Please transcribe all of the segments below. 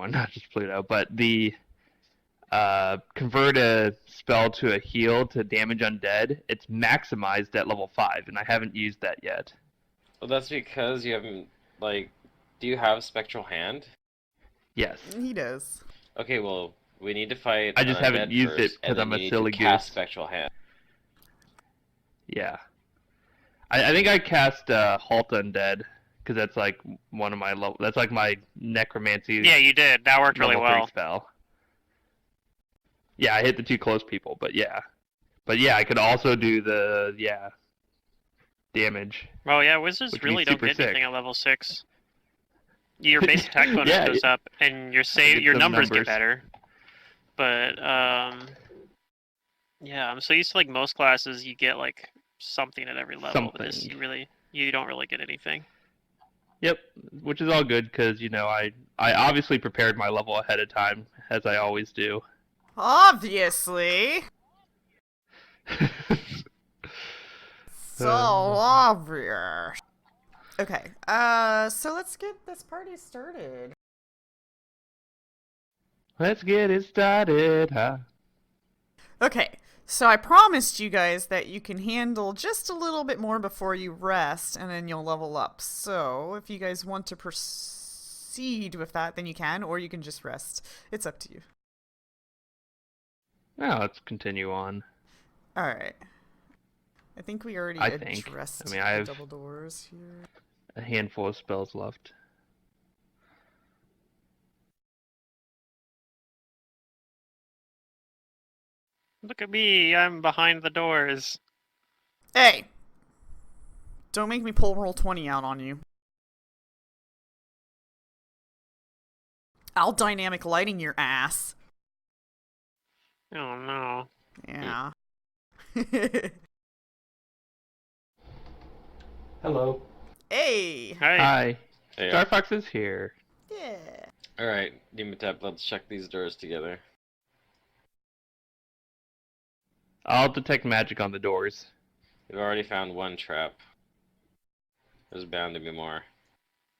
everyone, not just Pluto. But the convert a spell to a heal to damage undead, it's maximized at level 5, and I haven't used that yet. Well, that's because you haven't, like, do you have Spectral Hand? Yes. He does. Okay, well, we need to fight I just an haven't undead used it first, because and then I'm you a need silly to cast goose. Spectral Hand. Yeah. I think I cast Halt Undead, because that's like one of my level. That's like my necromancy. Yeah, you did. That worked really level 3 well. spell. Yeah, I hit the 2 close people, but yeah. But yeah, I could also do the damage. Well, yeah, wizards Which really would be don't super get anything sick. at level 6. Your base attack bonus Yeah, goes up, and your get your some numbers get numbers. better. But yeah, I'm so used to like most classes, you get like something at every level. But this, Something. you don't really get anything. Yep, which is all good because I obviously prepared my level ahead of time, as I always do. Obviously. So obvious. Okay, so let's get this party started. Let's get it started, huh? Okay, so I promised you guys that you can handle just a little bit more before you rest, and then you'll level up. So, if you guys want to proceed with that, then you can, or you can just rest. It's up to you. Now let's continue on. Alright. I think we already addressed I have the double doors here. a handful of spells left. Look at me, I'm behind the doors. Hey! Don't make me pull roll 20 out on you. I'll dynamic lighting your ass. Oh no. Yeah. Hello. Hey! Hi. Hey, Star Fox is here. Yeah. Alright, Dematep, let's check these doors together. I'll detect magic on the doors. We've already found one trap. There's bound to be more.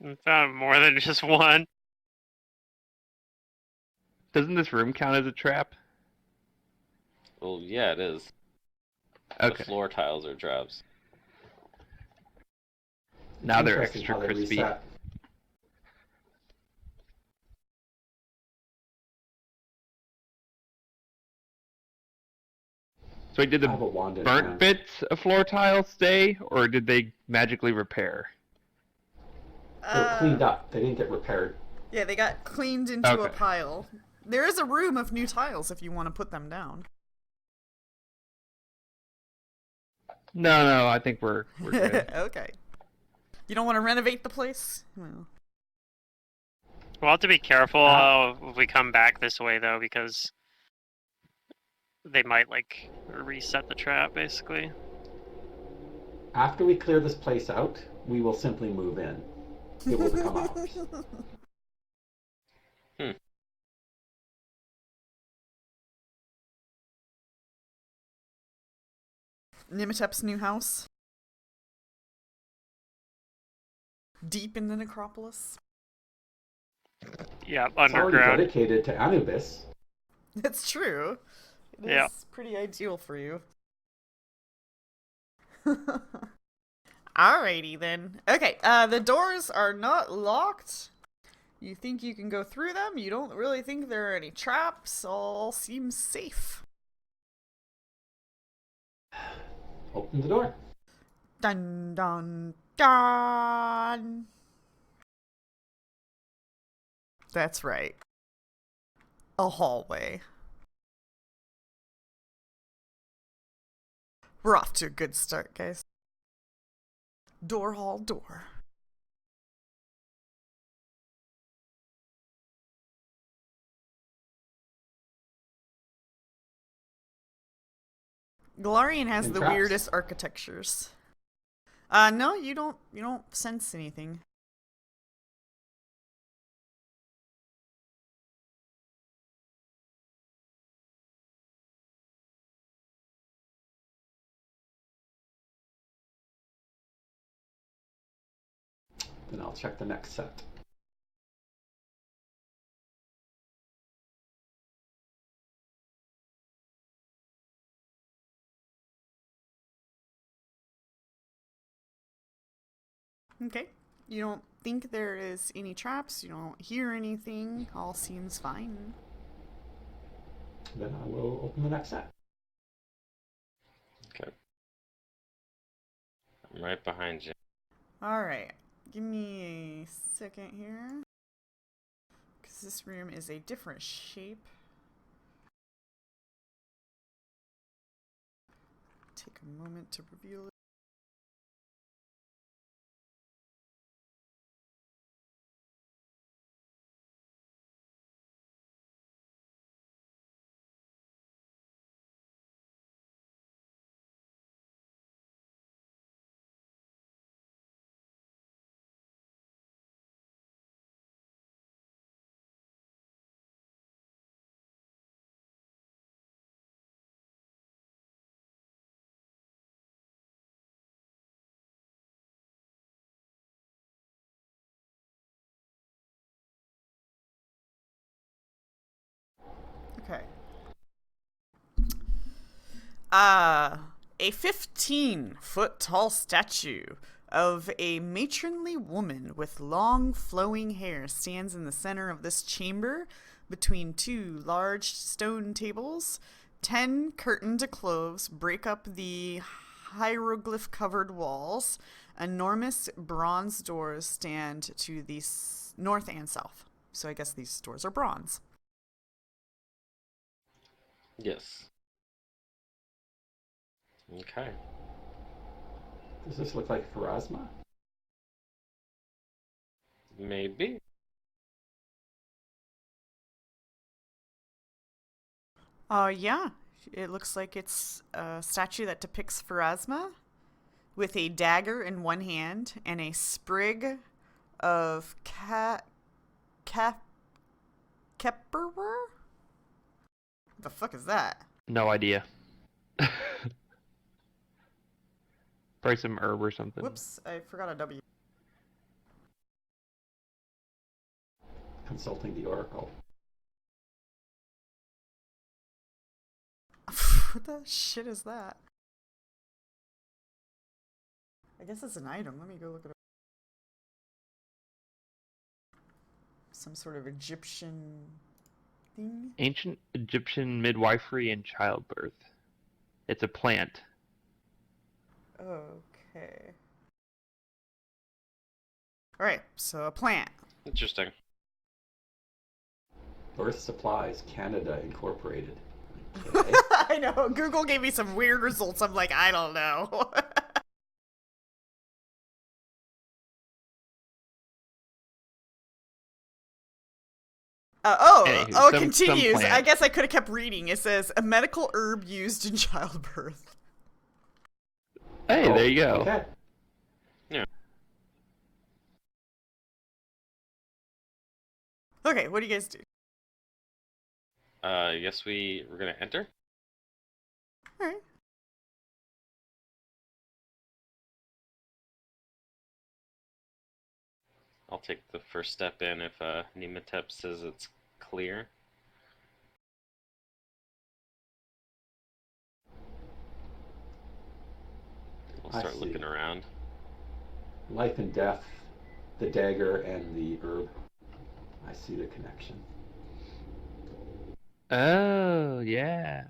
I found more than just one. Doesn't this room count as a trap? Well, yeah, it is. Okay. The floor tiles are traps. Now they're Interesting extra how they crispy. reset. So did I have a the wand in burnt hand. bits of floor tiles stay, or did they magically repair? They were cleaned up. They didn't get repaired. Yeah, they got cleaned into a pile. There is a room of new tiles if you want to put them down. No, I think we're good. Okay. You don't want to renovate the place? Well. We'll have to be careful if we come back this way, though, because they might, like, reset the trap, basically. After we clear this place out, we will simply move in. It will become ours. Nimitep's new house. Deep in the necropolis. Yeah, It's already underground. dedicated to Anubis. It's true. It Yeah. is pretty ideal for you. Alrighty then. Okay, the doors are not locked. You think you can go through them? You don't really think there are any traps? All seems safe. Open the door. Dun dun dun! That's right. A hallway. We're off to a good start, guys. Door hall door. Galarian has And the traps. weirdest architectures. No, you don't sense anything. Then I'll check the next set. Okay. You don't think there is any traps? You don't hear anything? All seems fine. Then I will open the next set. Okay. I'm right behind you. Alright. Give me a second here. Because this room is a different shape. Take a moment to reveal it. Okay. A 15-foot tall statue of a matronly woman with long flowing hair stands in the center of this chamber between two large stone tables. 10 curtained cloves break up the hieroglyph covered walls. Enormous bronze doors stand to the north and south. So I guess these doors are bronze. Yes. Okay. Does this look like Pharasma? Maybe. Yeah. It looks like it's a statue that depicts Pharasma with a dagger in one hand and a sprig of Kepperer? What the fuck is that? No idea. Probably some herb or something. Whoops, I forgot a W. Consulting the Oracle. What the shit is that? I guess it's an item. Let me go look at it. Some sort of Egyptian thing? Ancient Egyptian midwifery and childbirth. It's a plant. Okay. Alright, so a plant. Interesting. Earth Supplies Canada Incorporated. Okay. I know. Google gave me some weird results. I'm like, I don't know. Anywho, some continues. plant. I guess I could have kept reading. It says a medical herb used in childbirth. Hey, there you go. Okay. Okay, what do you guys do? Yes, we're gonna enter. Alright. I'll take the first step in if Nematep says it's clear. We'll I start see. looking around. Life and death, the dagger, and the herb. I see the connection. Oh, yeah.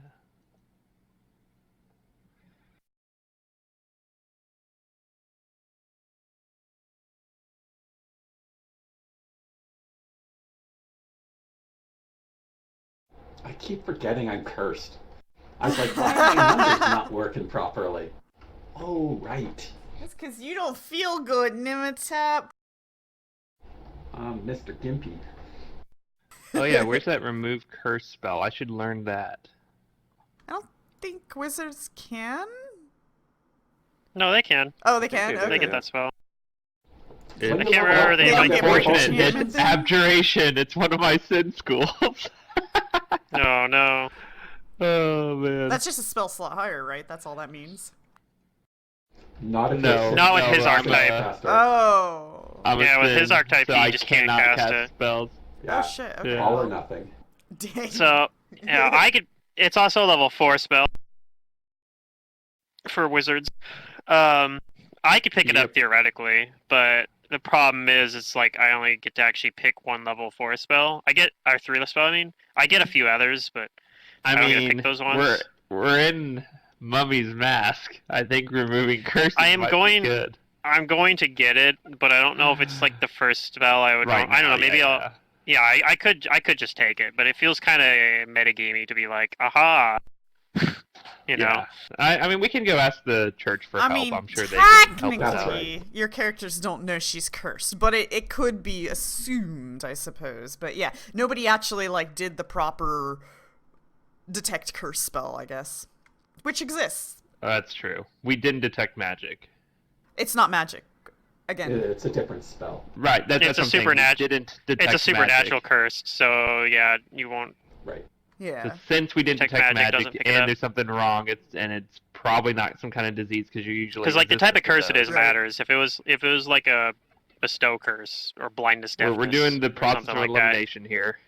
I keep forgetting I'm cursed. I was like, why are my numbers not working properly? Oh, right. That's because you don't feel good, Nimitap. Mr. Gimpy. Oh, yeah, where's that remove curse spell? I should learn that. I don't think wizards can. No, they can. Oh, they I think can? they Okay. They get that spell. It- I can't remember, they might get Unfortunate. enchantment It's thing? abjuration. It's one of my sin schools. No, no. Oh, man. That's just a spell slot higher, right? That's all that means. Not if No. you're Not with No, his I'm, archetype. caster. Oh. I'm a Yeah, with his sin, archetype, so you I just cannot can't cast cast it. spells. Yeah. Oh shit, okay. Yeah. All or well, nothing. dang. So, yeah, I could. It's also a level 4 spell for wizards. I could pick it up Yep. theoretically, but the problem is, it's like I only get to actually pick one level 4 spell. Or 3 spell. I mean, I get a few others, but I I don't get to mean, pick those ones. we're in Mummy's Mask. I think removing curses I am might going- be good. I'm going to get it, but I don't know if it's like the first spell I would. Right I don't now, know. Maybe yeah, I'll. yeah. Yeah, I could just take it, but it feels kind of metagamey to be like, aha, you know. Yeah. I mean, we can go ask the church for I help. mean, I'm sure they can help us technically, That's out. right. your characters don't know she's cursed, but it could be assumed, I suppose. But yeah, nobody actually like did the proper detect curse spell, I guess, which exists. That's true. We didn't detect magic. It's not magic. Again, It's a different spell. Right. That's It's what a I'm saying. We supernatural- didn't detect It's a supernatural magic. curse, so yeah, you won't. Right. yeah. So since we didn't Detect detect magic doesn't magic pick it up. and there's something wrong, it's probably not some kind of disease because you're usually Because like the type of curse it resistant is to matters. If it was like a bestow curse or blindness, those. We're doing the deafness, or process something of like that. elimination here.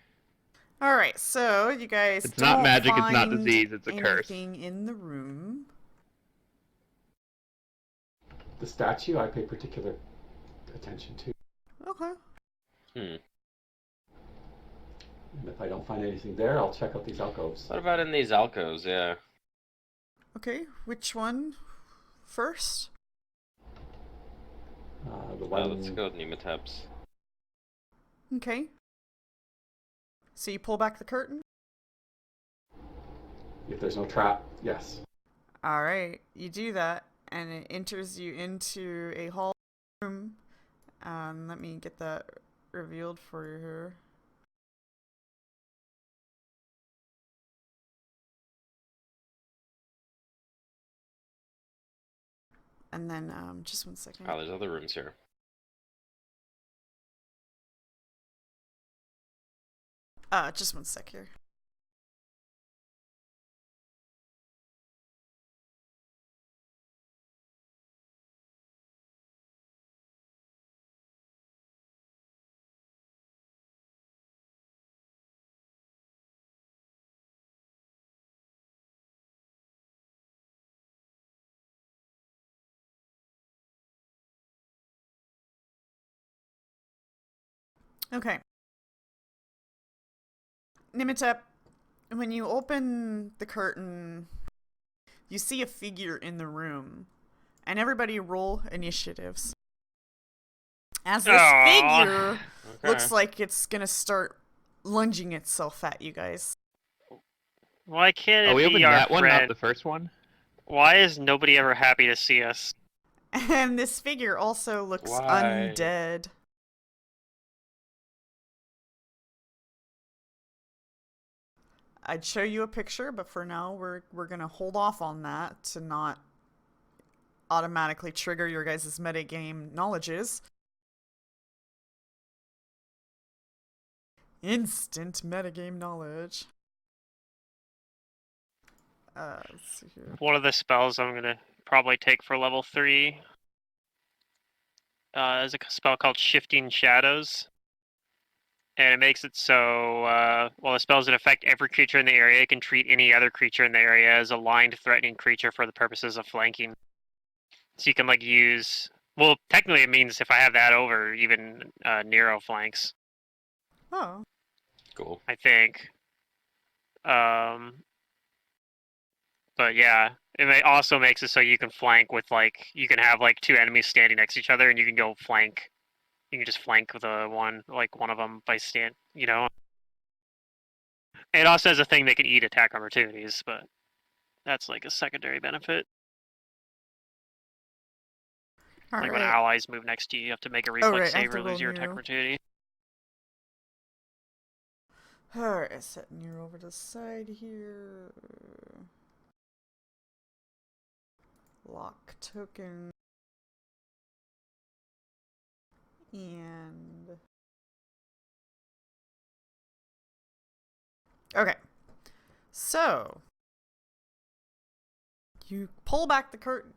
All right, so you guys It's not don't magic, it's not find disease, it's a curse. anything in the room. The statue I pay particular attention to. Okay. And if I don't find anything there, I'll check out these alcoves. What about in these alcoves? Yeah. Okay, which one first? The Well, one. let's go with Nematep's. Okay. So you pull back the curtain? If there's no trap, yes. Alright, you do that, and it enters you into a hall room. Let me get that revealed for you here. And then, just one second. Oh, there's other rooms here. Just one sec here. Okay. Nimitep, when you open the curtain, you see a figure in the room. And everybody roll initiatives. As this Aw. figure Okay. looks like it's gonna start lunging itself at you guys. Why can't Oh, it we be opened our that one, not friend? the first one? Why is nobody ever happy to see us? And this figure also looks Why? undead. I'd show you a picture, but for now we're gonna hold off on that to not automatically trigger your guys' metagame knowledges. Instant metagame knowledge. Let's see here. One of the spells I'm gonna probably take for level 3 is a spell called Shifting Shadows. And it makes it so, while the spell doesn't affect every creature in the area, it can treat any other creature in the area as a aligned threatening creature for the purposes of flanking. So you can like use, well, technically it means if I have that over, even Nero flanks, Oh. Cool. I think. But yeah, also makes it so you can flank with like, you can have like 2 enemies standing next to each other and you can go flank. You can just flank with one of them by you know. It also has a thing that can eat attack opportunities, but that's like a secondary benefit. Like when allies move next to you, you have to make a reflex right, I have save to or lose roll your attack Nero. opportunity. Alright, setting you over to the side here. Lock token. And... Okay. So... You pull back the curtain.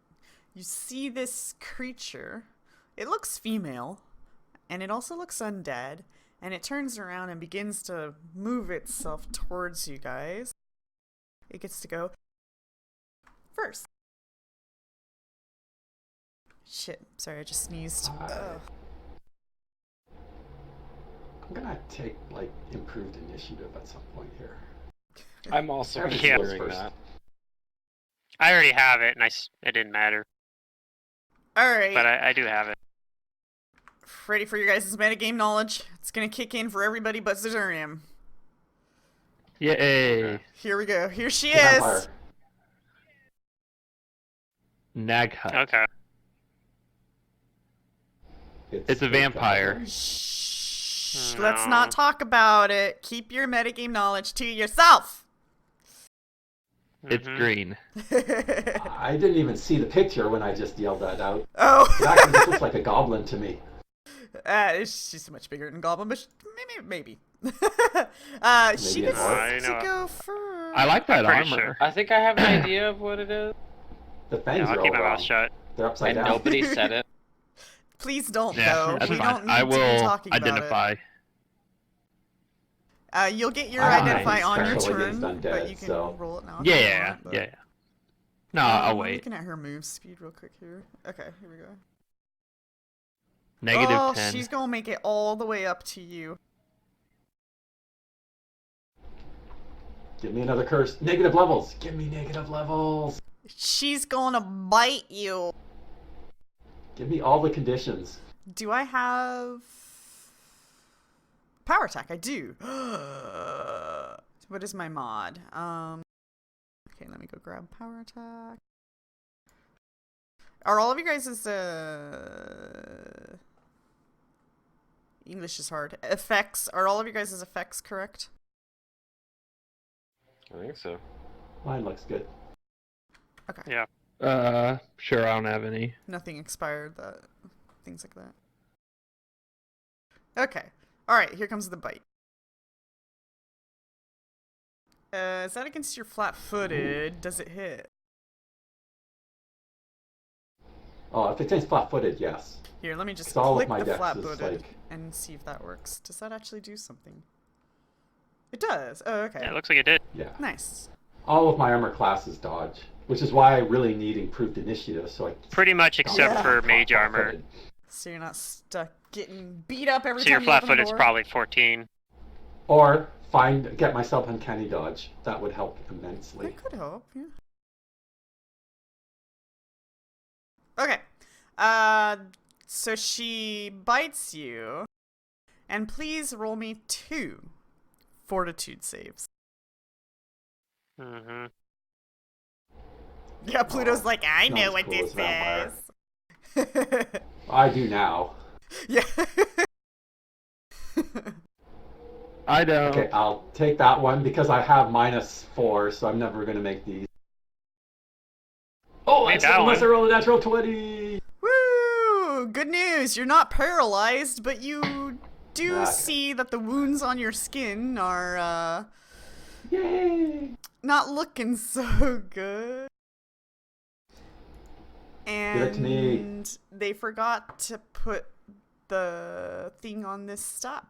You see this creature. It looks female. And it also looks undead. And it turns around and begins to move itself towards you guys. It gets to go first. Shit, sorry, I just sneezed. I- Ugh. I'm gonna take like improved initiative at some point here. I'm also Everything Yeah. goes considering first. that. I already have it, and it didn't matter. Alright, But I do have it. ready for your guys' metagame knowledge? It's gonna kick in for everybody but Zazurium. Yay! Okay. Here we go. Here she The is! vampire. Naghut. Okay. It's a vampire. Shh, No. let's not talk about it. Keep your metagame knowledge to yourself! It's Mhm. green. I didn't even see the picture when I just yelled that out. It Oh! actually just looks like a goblin to me. She's much bigger than Goblin, but maybe. she Maybe gets an orc. I to know. go first. I like that I'm pretty armor. sure. I think I have an idea of what it is, The Yeah, fangs I'll are keep all my wrong. mouth shut. They're upside and down. nobody said it. Please don't, Yeah, though. that's We fine. don't need I to be will talking identify. about it. You'll get your I don't have identify any on your special turn, against undead, but you can so- roll it now. if you Yeah, want, but- yeah. No, I'll I'm wait. looking at her move speed real quick here. Okay, here we go. Negative oh, 10. she's gonna make it all the way up to you. Give me another curse. Negative levels. Give me negative levels. She's gonna bite you. Give me all the conditions. Do I have power attack? I do. What is my mod? Okay, let me go grab power attack. Are all of you guys' English is hard. Effects, are all of you guys' effects correct? I think so. Mine looks good. Yeah. Sure, I don't have any. Nothing expired, things like that. Okay. Alright, here comes the bite. Is that against your flat-footed? Does it hit? Oh, if it tastes flat-footed, yes. Here, let me just 'Cause all of click my the dex is flat-footed like- and see if that works. Does that actually do something? It does. Oh, okay. Yeah, it looks like it did. Yeah. Nice. All of my armor classes dodge, which is why I really need improved initiative, so I Pretty much except Yeah. for mage armor. flat-footed. So you're not stuck getting beat up every So your time you open flat the foot is door? probably 14. Or get myself uncanny dodge. That would help immensely. That could help, yeah. Okay. So she bites you. And please roll me 2 fortitude saves. Mm-hmm. Yeah, Pluto's like, I not know as what cool this as vampire. says. I do now. Yeah. I don't. Okay, I'll take that one because I have -4, so I'm never going to make these. Oh, Made it's that unless I one. roll a natural 20! Woo! Good news. You're not paralyzed, but you do Okay. see that the wounds on your skin are, Yay! not looking so good. it to me. And they forgot to put the thing on this stat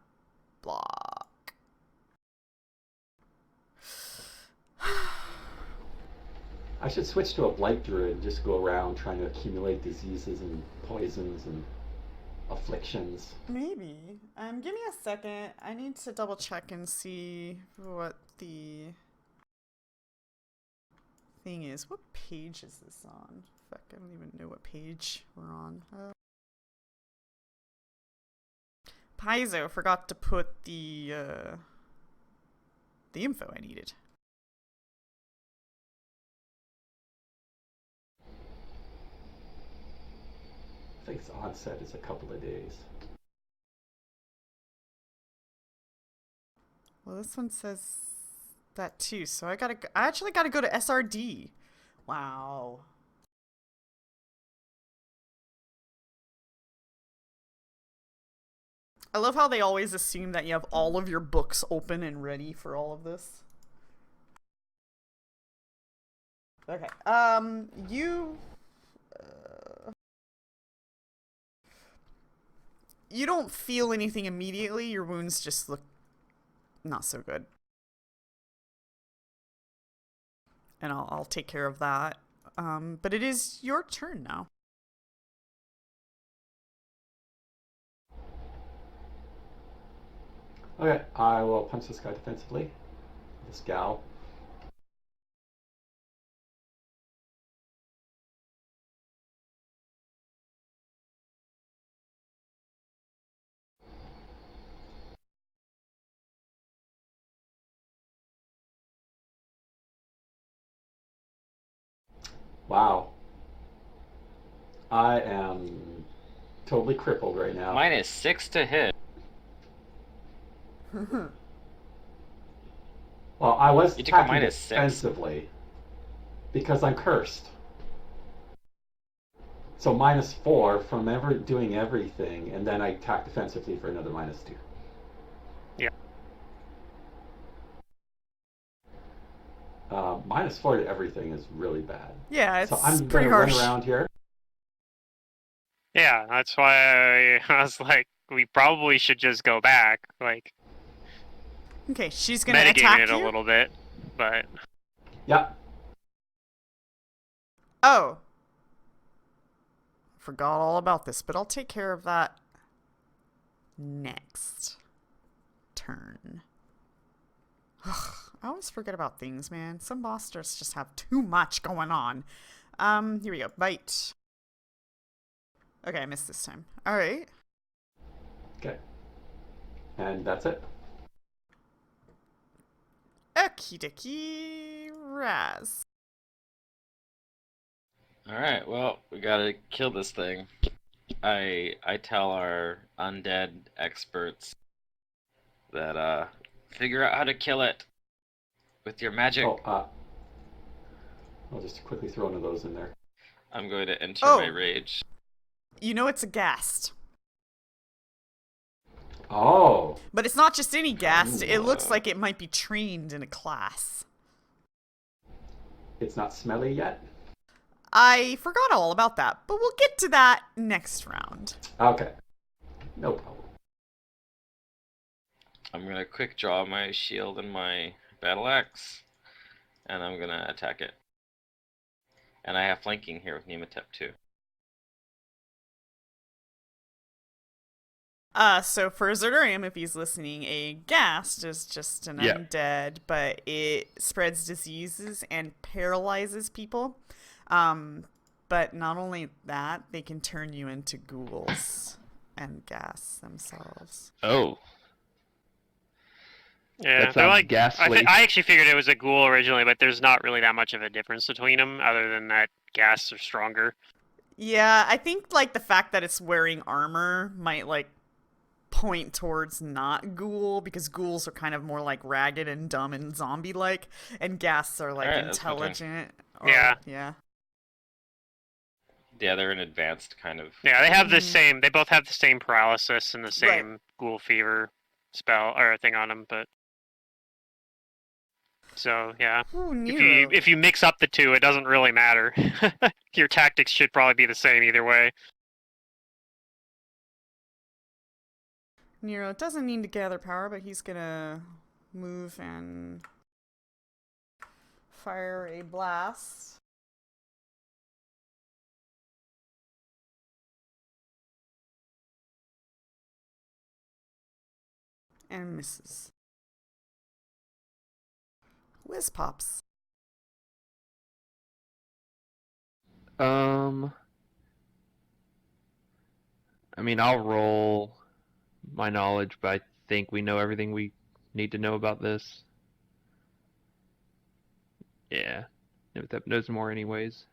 block. I should switch to a blight druid and just go around trying to accumulate diseases and poisons and afflictions. Maybe. Give me a second. I need to double check and see what the thing is. What page is this on? Fuck, I don't even know what page we're on. Paizo forgot to put the info I needed. I think its onset is a couple of days. Well, this one says that too, so I actually gotta go to SRD. Wow. I love how they always assume that you have all of your books open and ready for all of this. Okay, you don't feel anything immediately, your wounds just look not so good. And I'll take care of that. But it is your turn now. Okay, I will punch this guy defensively. This gal. Wow. I am totally crippled right now. -6 to hit. Well, I was You took a attacking -6. defensively because I'm cursed. So -4 from doing everything, and then I attack defensively for another -2. Yeah. -4 to everything is really bad. Yeah, it's So I'm pretty gonna run harsh. around here. Yeah, that's why I was like, we probably should just go back. Like, Okay, she's gonna metagaming attack it a you. little bit, but Yeah. Oh. Forgot all about this, but I'll take care of that next turn. I always forget about things, man. Some monsters just have too much going on. Here we go. Bite. Okay, I missed this time. Alright. Okay. And that's it. Okie dokie. Raz. Alright, well, we gotta kill this thing. I tell our undead experts that figure out how to kill it with your magic. Oh, I'll just quickly throw one of those in there. I'm going to enter Oh. my rage. You know it's a ghast. Oh. But it's not just any ghast. It looks like it might be trained in a class. It's not smelly yet? I forgot all about that, but we'll get to that next round. Okay. No problem. I'm gonna quick draw my shield and my battle axe, and I'm gonna attack it. And I have flanking here with Nematep too. So for Zerdurium, if he's listening, a ghast is just an undead, but it spreads diseases and paralyzes people. But not only that, they can turn you into ghouls and gas themselves. Oh. yeah, That they're sounds like. ghastly. I actually figured it was a ghoul originally, but there's not really that much of a difference between them, other than that ghasts are stronger. Yeah, I think like the fact that it's wearing armor might like point towards not ghoul, because ghouls are kind of more like ragged and dumb and zombie-like, and ghasts are like Alright, that's my turn. intelligent. Yeah. Yeah. Yeah, they're an advanced kind of. Yeah, they have the same. They both have the same paralysis and the same ghoul fever spell or thing on them, but. So yeah, Ooh, Nero. if you mix up the two, it doesn't really matter. Your tactics should probably be the same either way. Nero doesn't need to gather power, but he's gonna move and fire a blast. And misses. Whiz pops. I mean, I'll roll my knowledge, but I think we know everything we need to know about this. Yeah. Nematep knows more anyways.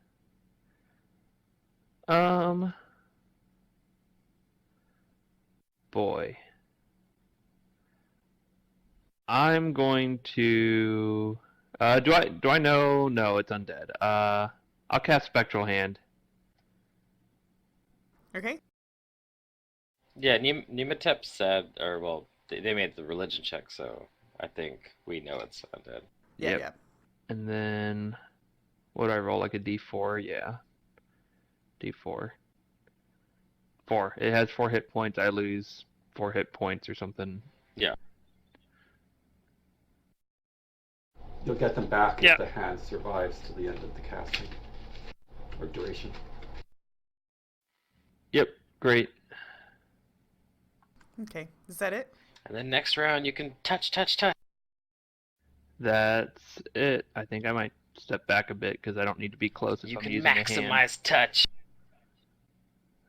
Boy. I'm going to do I know? No, it's undead. I'll cast Spectral Hand. Okay. Yeah, Nematep said, or well, they made the religion check, so I think we know it's undead. Yeah, Yep. yeah. And then what do I roll? Like a D4? Yeah. D4. 4. It has 4 hit points. I lose 4 hit points or something. Yeah. You'll get them back Yeah. if the hand survives to the end of the casting. Or duration. Yep. Great. Okay. Is that it? And then next round you can touch, touch, touch. That's it. I think I might step back a bit because I don't need to be close if You I'm can using a hand. maximize touch.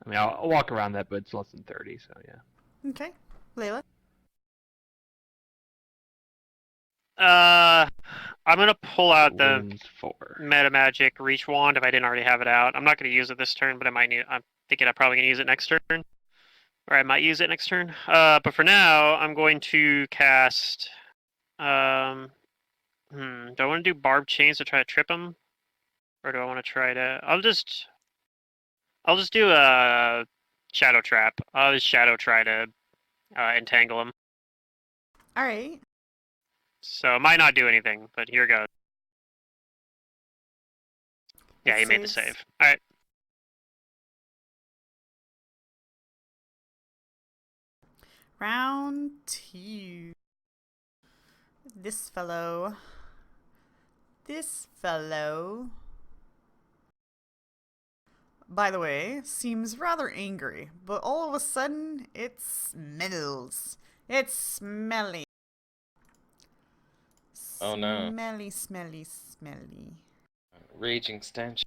I mean, I'll walk around that, but it's less than 30, so yeah. Okay. Layla? I'm gonna pull out the Wounds 4. meta magic reach wand if I didn't already have it out. I'm not gonna use it this turn, but I might need. I'm thinking I'm probably gonna use it next turn, or I might use it next turn. But for now, I'm going to cast. Do I want to do barbed chains to try to trip him, or do I want to try to? I'll just do a shadow trap. I'll just shadow try to entangle him. All right. So it might not do anything, but here goes. Yeah, It he made the saves. save. All right. Round 2. This fellow. By the way, seems rather angry, but all of a sudden it smells. It's smelly. Oh, no. Smelly, smelly, smelly. Raging stench.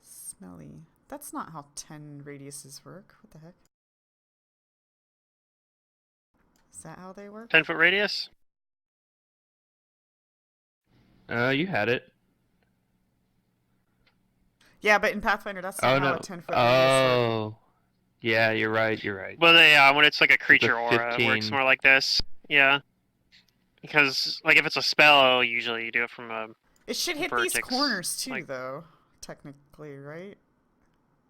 Smelly. That's not how 10 radiuses work. What the heck? Is that how they work? 10-foot radius. You had it. Yeah, but in Pathfinder, that's Oh not how no. a 10-foot radius works. Oh. Yeah, you're right. You're right. Well, when it's like a creature aura, it works 15. more like this. Yeah. Because, like, if it's a spell, usually you do it from a... It should hit these vertex, corners too, like- though. Technically, right?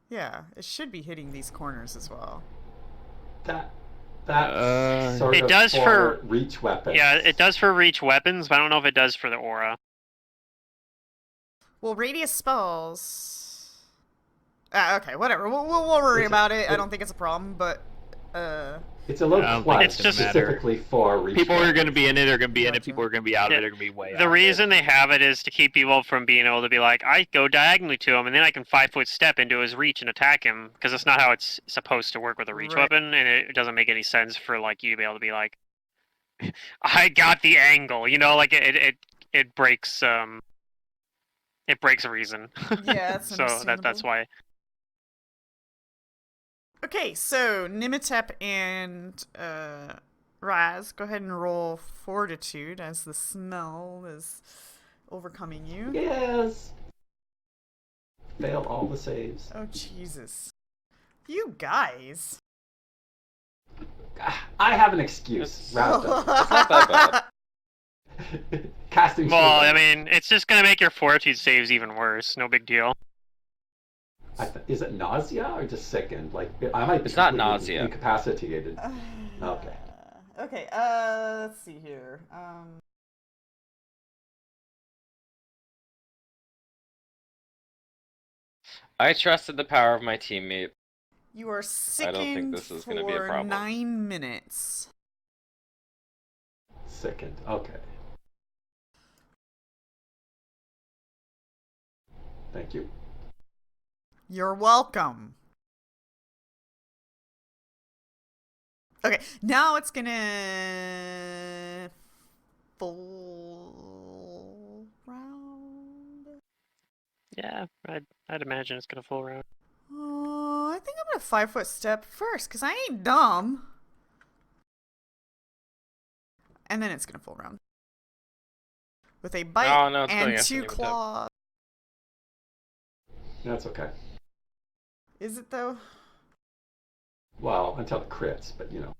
Yeah, it should be hitting these corners as well. That's sort It of does for- reach weapons. Yeah, it does for reach weapons, but I don't know if it does for the aura. Well, radius spells. Okay, whatever. We'll worry about it. I don't think it's a problem, but It's a little I don't think clutch it's just- specifically for reach People who are weapons. going to be in it are going to be in it. Gotcha. People who are going to be out of Yeah. it are going to be way out The of reason it. they have it is to keep people from being able to be like, I go diagonally to him, and then I can 5-foot step into his reach and attack him, because that's not how it's supposed to work with a reach Right. weapon, and it doesn't make any sense for like you to be able to be like, I got the angle, you know, like it breaks it breaks reason. yeah, that's So that's understandable. why. Okay, so Nimitep and Raz, go ahead and roll Fortitude as the smell is overcoming you. Yes. Fail all the saves. Oh, Jesus. You guys. I have an excuse. Raz doesn't. not that Casting. Well, Survey. I mean, it's just gonna make your fortitude saves even worse. No big deal. Is it nausea or just sickened? Like I might be It's not completely nausea. incapacitated. Okay. Okay, let's see here. I trusted the power of my teammate. You are sickened I don't think this is gonna be a for problem. 9 minutes. Sickened. Okay. Thank you. You're welcome. Okay, now it's gonna full round. Yeah, I'd imagine it's gonna full round. I think I'm gonna 5-foot step first, cause I ain't dumb. And then it's gonna full round with a bite Oh, no, it's going and after 2 Nimitep. claws. That's okay. Is it though? Well, until it crits, but you know,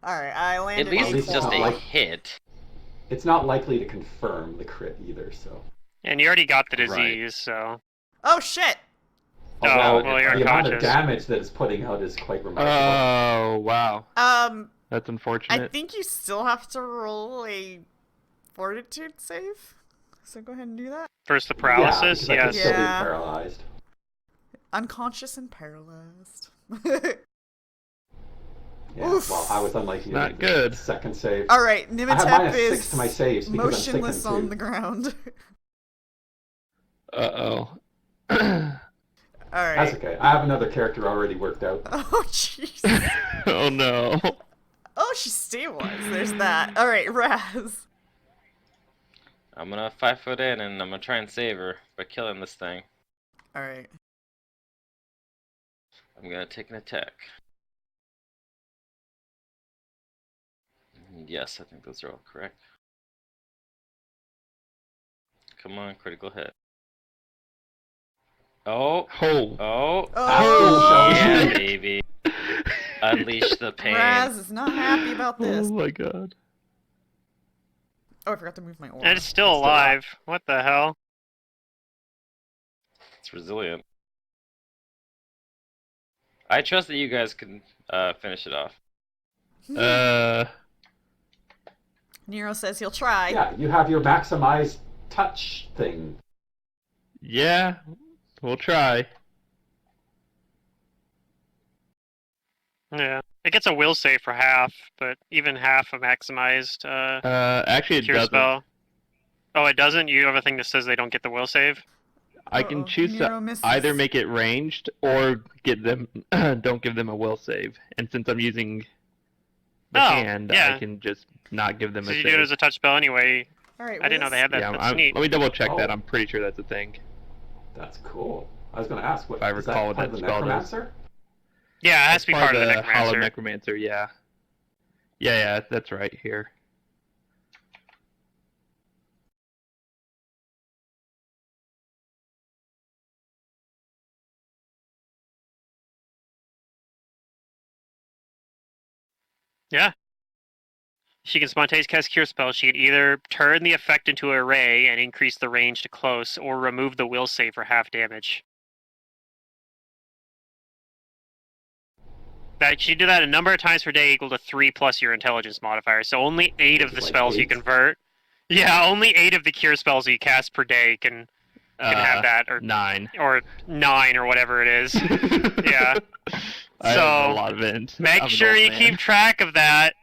Alright, I landed At least a it's just claw. a like- hit. it's not likely to confirm the crit either. So. And you already got the Right. disease, so Oh shit! Oh, Although well, you're the amount of unconscious. damage that it's putting out is quite remarkable. Oh, wow. That's I unfortunate. think you still have to roll a fortitude save. So go ahead and do that. first the Yeah, paralysis, because I could yes. still be Yeah. paralyzed. Unconscious and paralyzed. Yeah. Oof. Well, I was unlikely to Not make the good. second save. Alright, I have Nimitep -6 is to my saves because I'm motionless sickened on too. the ground. Uh-oh. That's Alright. okay. I have another character already worked out. Oh jeez. Oh no. Oh she's stabilized. There's that. Alright, Raz. I'm gonna 5 foot in and I'm gonna try and save her by killing this thing. Alright. I'm gonna take an attack. Yes, I think those are all correct. Come on, critical hit. Oh, Oh. oh, Oh! yeah, baby. Unleash the pain. Raz is not happy about this. Oh my god. Oh, I forgot to move my aura. And it's still alive. What the hell? It's resilient. I trust that you guys can finish it off. Nero says he'll try. Yeah, you have your maximized touch thing. Yeah, we'll try. Yeah. It gets a will save for half, but even half a maximized Actually, it cure doesn't. spell. Oh, it doesn't? You have a thing that says they don't get the will save? I can choose Nero to misses. either make it ranged or get them. Don't give them a will save. And since I'm using the Oh, hand, yeah. I can just not give them So a you save. do it as a touch spell anyway. Alright, I didn't know they had that. Yeah, That's neat. let me double check that. Oh. I'm pretty sure that's a thing. That's cool. I was going to ask, what If I is recall that what part that of the spell does. necromancer? Yeah, it has to be part of the Hollow Necromancer. Necromancer, yeah. Yeah, that's right here. Yeah. She can spontaneously cast Cure Spell. She can either turn the effect into an array and increase the range to close, or remove the will save for half damage. That she did that a number of times per day equal to 3 plus your intelligence modifier. So only 8 of the Like spells you 8? convert. Yeah, only 8 of the cure spells you cast per day can have that, or 9. or 9 or whatever it is. Yeah. I So, have a lot of int. I'm Make an sure old you man. keep track of that.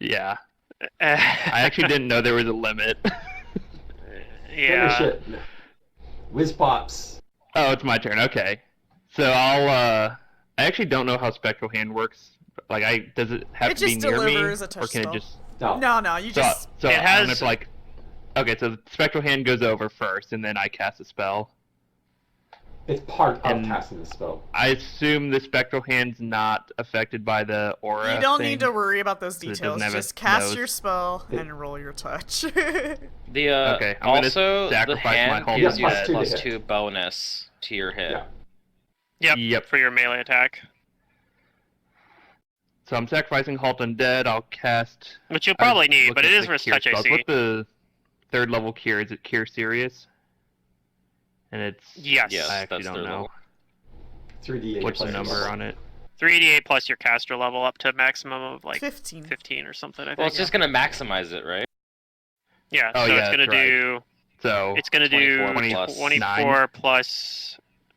Yeah. I actually didn't know there was a limit. Finish Yeah. it. Whiz pops. Oh, it's my turn. Okay. So I actually don't know how Spectral Hand works. Like, does it have It to be just near me, delivers a or touch can spell. it just? No. No, you just... So It I'm has- gonna have to, like. Okay, so the Spectral Hand goes over first, and then I cast a spell. It's part of And- casting the spell. I assume the Spectral Hand's not affected by the aura. You don't thing. need to worry about those it doesn't details. have a Just cast nose. your spell and roll your touch. The Okay, I'm gonna also the sacrifice my hand whole gives you budget. a plus Plus 2 to 2 bonus to your hit. Yeah. Yep, for your melee attack. So I'm sacrificing Halt Undead. I'll cast. Which you'll probably I'm need, looking but it at is the versus cure touch spells. AC. What's the third level cure? Is it Cure Serious? And it's. Yes. Yes, I actually that's don't third know. level. 3d8 What's the plus number level. on it? 3d8 plus your caster level up to a maximum of like 15. 15 or something, I think. Well, it's just gonna maximize it, right? Yeah, Oh, so yeah, it's gonna that's right. do So. it's gonna do 24 plus 24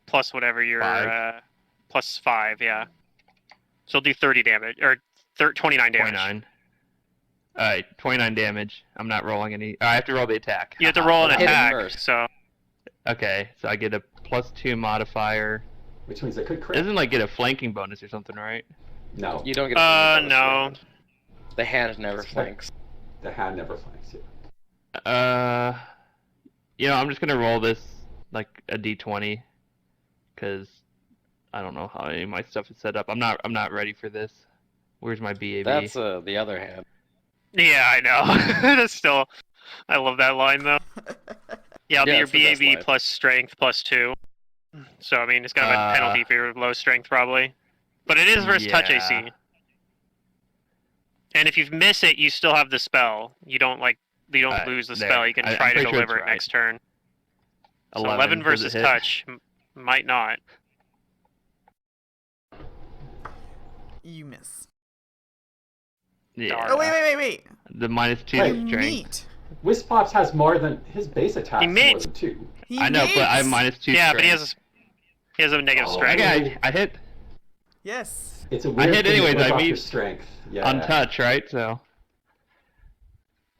plus whatever your 5. plus 5, yeah. So it'll do 30 damage or 29 damage. 29. Alright, 29 damage. I'm not rolling any. I have to roll the attack. You have to roll an Hit him attack, first. so Okay, so I get a +2 modifier. Which means it could It crit. doesn't like get a flanking bonus or something, right? No, You don't get a bonus no. for it. The hand never It's flanks. the hand never flanks you. I'm just gonna roll this like a d20, because I don't know how any of my stuff is set up. I'm not ready for this. Where's my BAB? That's the other hand. yeah, I know. That's still I love that line though. Yeah, I'll Yeah, be it's the your best BAB line. plus strength plus 2. So I mean it's gonna have a penalty for your low strength probably. But it is versus touch AC. Yeah. And if you miss it, you still have the spell. You don't Alright, lose the there. spell. You can I'm try to pretty sure deliver it's it right. next turn. So 11 11 does versus it hit? touch might not. You miss. Yeah. Oh, wait. The -2 Hey. You strength. meet. Whiz pops has more than his base attack. He More made- than 2. He I know, but I have meets. -2 Yeah, strength. but he has a negative Oh. strength. Okay, I hit Yes. It's a weird hit thing anyways, to look I off meet your strength. Yeah. on touch, right? So,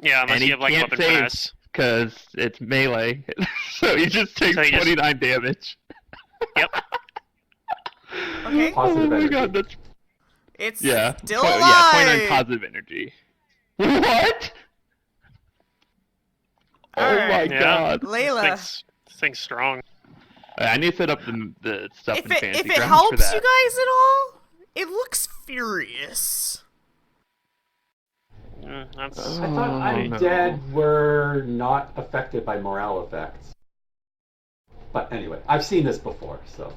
Yeah, unless And you he have like can't weapon save. finesse. because it's melee, so he just takes So he just- 29 damage. Okay. Oh Positive my energy. god, that's It's Yeah. still Yeah, 29 alive. positive energy. What? Oh my Alright. Yeah. god. Layla. This thing's strong. I need to set up the stuff If in it fancy if it grounds for helps you that. guys at all, it looks furious. That's I thought Oh, no. undead were not affected by morale effects. But anyway, I've seen this before, so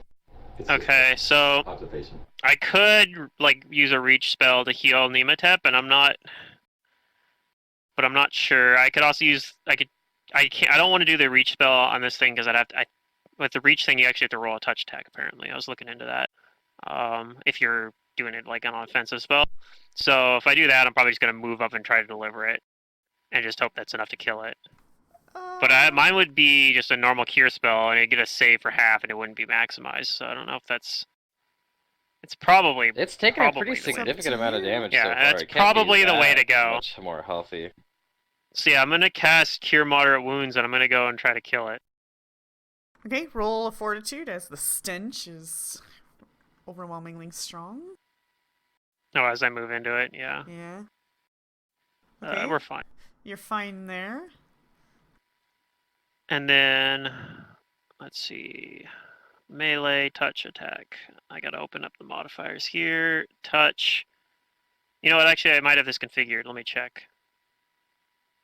it's just okay. So observation. I could like use a reach spell to heal Nematep, and I'm not sure. I could also use. I can't. I don't want to do the reach spell on this thing because I'd have to. With the reach thing, you actually have to roll a touch attack. Apparently, I was looking into that. If you're doing it like an offensive spell, so if I do that, I'm probably just gonna move up and try to deliver it, and just hope that's enough to kill it. But mine would be just a normal cure spell, and it'd get a save for half, and it wouldn't be maximized. So I don't know if that's. It's probably. It's taken a pretty probably the way- significant amount of damage Yeah, so far. that's It can't be probably the way that to go. Much more healthy. So yeah, I'm gonna cast Cure Moderate Wounds, and I'm gonna go and try to kill it. Okay, roll a fortitude as the stench is overwhelmingly strong. Oh, as I move into it, yeah. Yeah. Okay, We're fine. you're fine there. And then, let's see. Melee, touch, attack. I gotta open up the modifiers here. Touch. You know what, actually, I might have this configured. Let me check.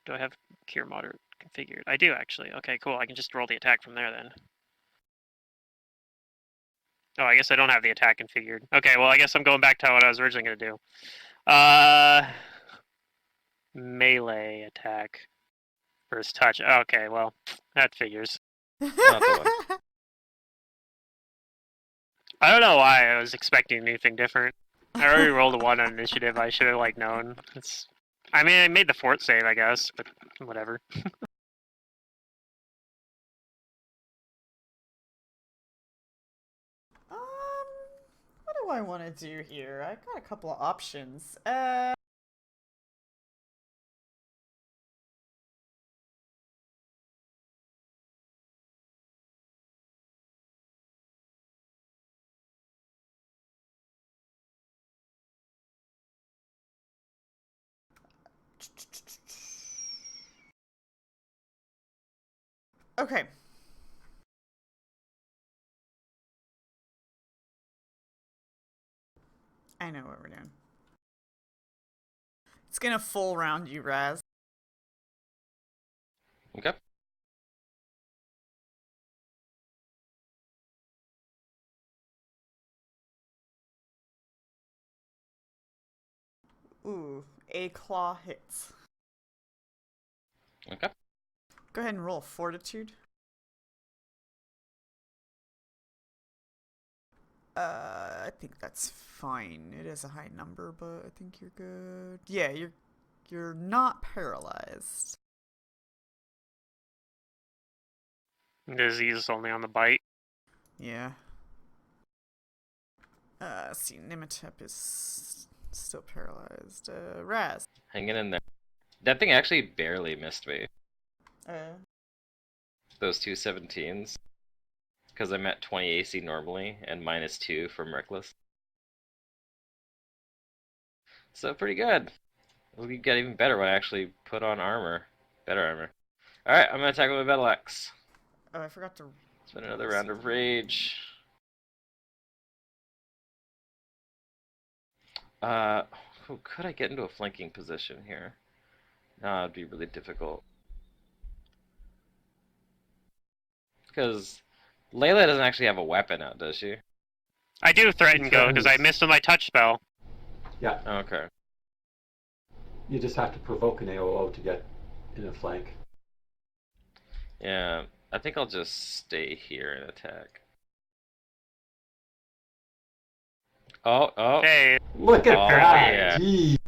Do I have Cure Moderate configured? I do, actually. Okay, cool. I can just roll the attack from there, then. Oh, I guess I don't have the attack configured. Okay, well, I guess I'm going back to what I was originally going to do. Melee attack versus touch. Okay, well, that figures. Not the one. I don't know why I was expecting anything different. I already rolled a 1 on initiative. I should have, like, known. I mean, I made the fort save, I guess, but whatever. What do I want to do here? I've got a couple of options. Okay. I know what we're doing. It's gonna full round you, Raz. Okay. Ooh, a claw hits. Okay. Go ahead and roll fortitude. I think that's fine. It is a high number, but I think you're good. Yeah, you're not paralyzed. Disease is only on the bite. Yeah. See, Nematep is still paralyzed. Raz. Hanging in there. That thing actually barely missed me. Those two 17s. Because I'm at 20 AC normally, and -2 from Reckless. So pretty good. We got even better when I actually put on armor. Better armor. Alright, I'm gonna attack with my Battle Axe. Oh, I forgot to. It's been another round of rage. Could I get into a flanking position here? No, it'd be really difficult. Because Layla doesn't actually have a weapon out, does she? I do threaten go because I missed my touch spell. Yeah, Okay. you just have to provoke an AOO to get in a flank. Yeah, I think I'll just stay here and attack. Oh. Hey, Look at Oh, that! yeah. Gee.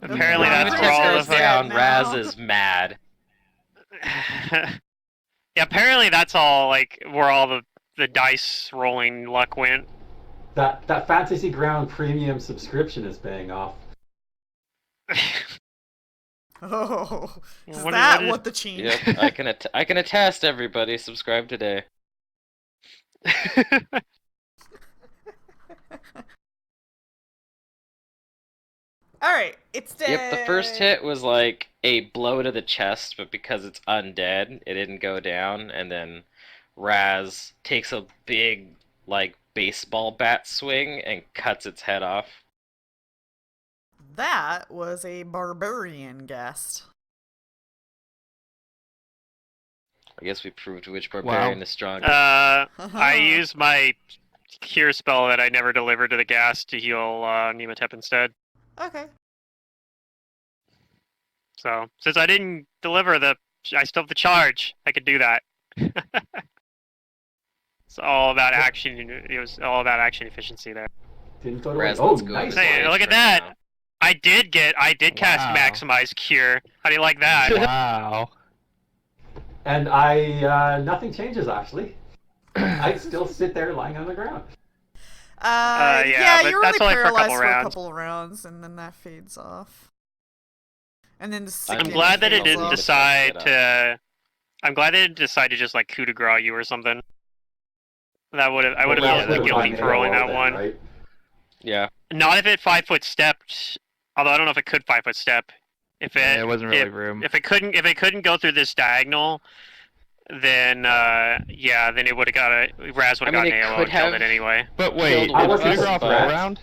apparently Yeah, that's it where just all goes the down. now. Raz is mad. Yeah, apparently that's all like where all the dice rolling luck went. That Fantasy Ground premium subscription is paying off. Oh, is What that is- what the change? Yep, I can attest. Everybody, subscribe today. Alright, it's dead. Yep, the first hit was like a blow to the chest, but because it's undead, it didn't go down. And then Raz takes a big, like, baseball bat swing and cuts its head off. That was a barbarian guest. I guess we proved which barbarian Wow. is stronger. I used my cure spell that I never delivered to the gas to heal Nematep instead. Okay. So since I didn't deliver I still have the charge. I could do that. It's all about action. It was all about action efficiency there. Didn't go to Raz, Oh, let's go nice. to Hey, Sage look at right that. now. I did cast Wow. maximize cure. How do you like that? Wow. And I, nothing changes actually. I still sit there lying on the ground. Yeah, but you're that's really only for a couple paralyzed for a rounds. couple of rounds, and then that fades off. And then the I'm sickness I'm glad that it fades didn't off. decide to. I'm glad it didn't decide to just like coup de grace you or something. I would have Well, felt Raz really would've guilty gone for rolling AOO that then, one. right? Yeah. Not if it 5-foot stepped. Although I don't know if it could 5-foot step. If it Yeah, it wasn't really if, room. if it couldn't go through this diagonal, then then it would have got a Raz would I have mean, gotten it AOO could and killed have it anyway. But wait, killed I did wasn't Coup de a Grace threat. roll around?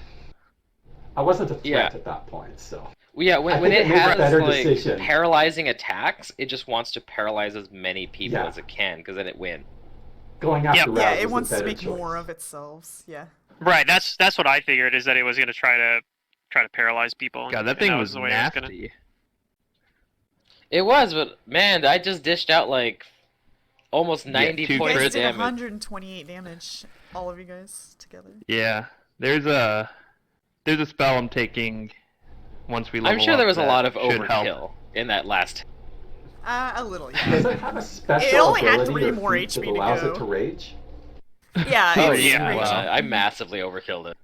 I wasn't a threat Yeah. at that point, so. Yeah, I when think it it made a has better like decision. paralyzing attacks, it just wants to paralyze as many people Yeah. as it can, because then it wins. Going after Yep. Yeah, Raz it was wants the to better make choice. more of itself. Yeah. Right. That's what I figured is that it was gonna try to paralyze people. God, that and thing was the way it was gonna. nasty. It was, but man, I just dished out like almost 90 two You points guys of did damage. 128 damage, all of you guys together. Yeah. There's a spell I'm taking once we level I'm sure there up was a that lot of should help. overkill in that last. A little, Does yeah. it have a special It only had ability 3 or more feat HP that to allows go. it to rage? Yeah, Oh it's yeah, raging. wow. I massively overkilled it.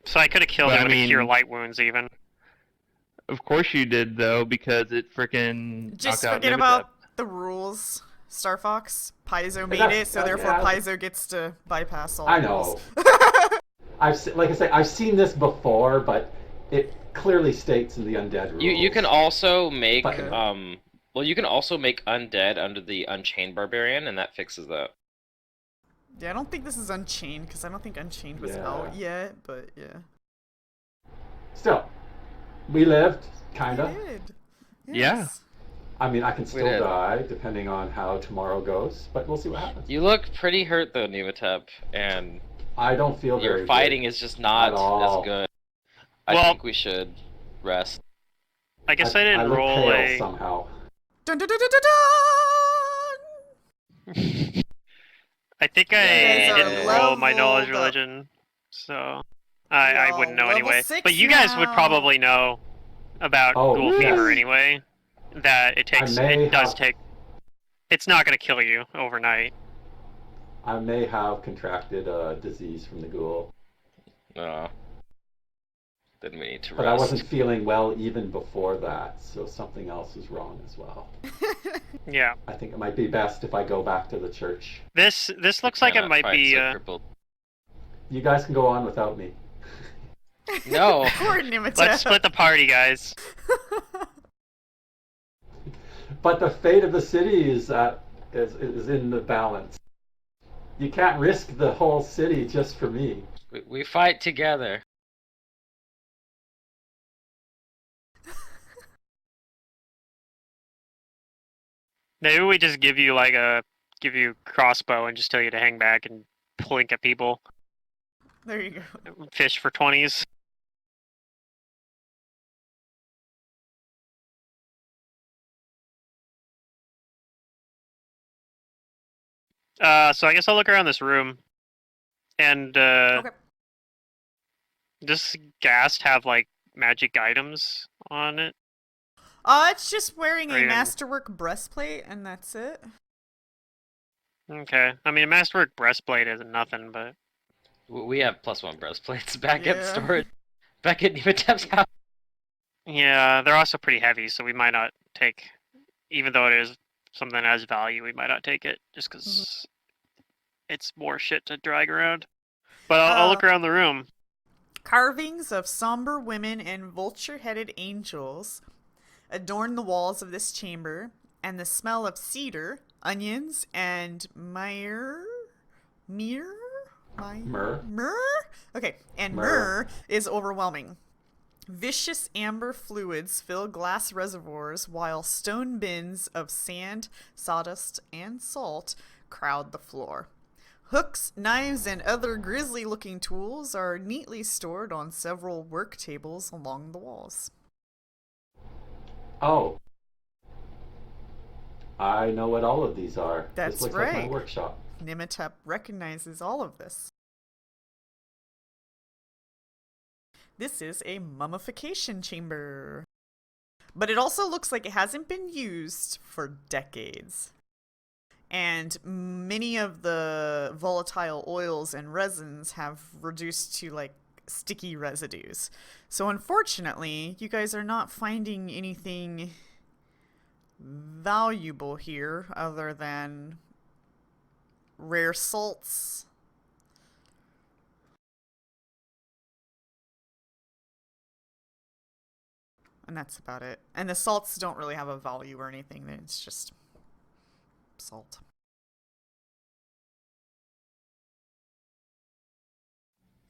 So I could have killed But it I with a cure mean- light wounds even. Of course you did though, because it freaking Just knocked out forget Nematep. about the rules, Star Fox. Paizo made it, so therefore yeah. Paizo gets to bypass all I rules. know. Like I say, I've seen this before, but it clearly states in the undead rules. You can also make But- you can also make undead under the Unchained Barbarian, and that fixes that. Yeah, I don't think this is Unchained, because I don't think Unchained was Yeah. out yet, but yeah. Still, we lived, kinda. You did. Yeah. Yes. I mean, I can still did. die depending on how tomorrow goes, but we'll see what happens. You look pretty hurt though, Nematep, and I don't feel very your fighting good is just not at all. as good. I Well- think we should rest. I guess I didn't look roll pale a. somehow. Dun dun dun dun dun dun! I think You I guys are didn't roll my knowledge leveled up. religion, so I Y'all wouldn't know level anyway. 6 But you guys would now. probably know about Oh, ghoul yes. fever anyway. That it takes. may It does have- take. It's not gonna kill you overnight. I may have contracted a disease from the ghoul, Then we need to but I rest. wasn't feeling well even before that, so something else is wrong as well. Yeah. I think it might be best if I go back to the church. This looks like it Cannot might fight be. so crippled. You guys can go on without me. No. Poor Nematep. Let's split the party, guys. But the fate of the city is in the balance. You can't risk the whole city just for me. We fight together. Maybe we just give you crossbow and just tell you to hang back and plink at people. There you go. Fish for 20s. So I guess I'll look around this room. And Okay. does Gast have like magic items on it? It's just wearing Or a even- masterwork breastplate, and that's it. Okay. I mean, a masterwork breastplate isn't nothing, but We have +1 breastplates back Yeah. at storage. Back at Nematep's house. yeah, they're also pretty heavy, so we might not take, even though it is something that has value, we might not take it just because it's more shit to drag around. But I'll look around the room. Carvings of somber women and vulture-headed angels adorn the walls of this chamber, and the smell of cedar, onions, and myrrh is overwhelming. Vicious amber fluids fill glass reservoirs, while stone bins of sand, sawdust, and salt crowd the floor. Hooks, knives, and other grisly-looking tools are neatly stored on several work tables along the walls. Oh, I know what all of these are. That's this looks like my right. workshop. Nimitep recognizes all of this. This is a mummification chamber. But it also looks like it hasn't been used for decades. And many of the volatile oils and resins have reduced to like sticky residues. So unfortunately, you guys are not finding anything valuable here other than rare salts. And that's about it. And the salts don't really have a value or anything. It's just salt.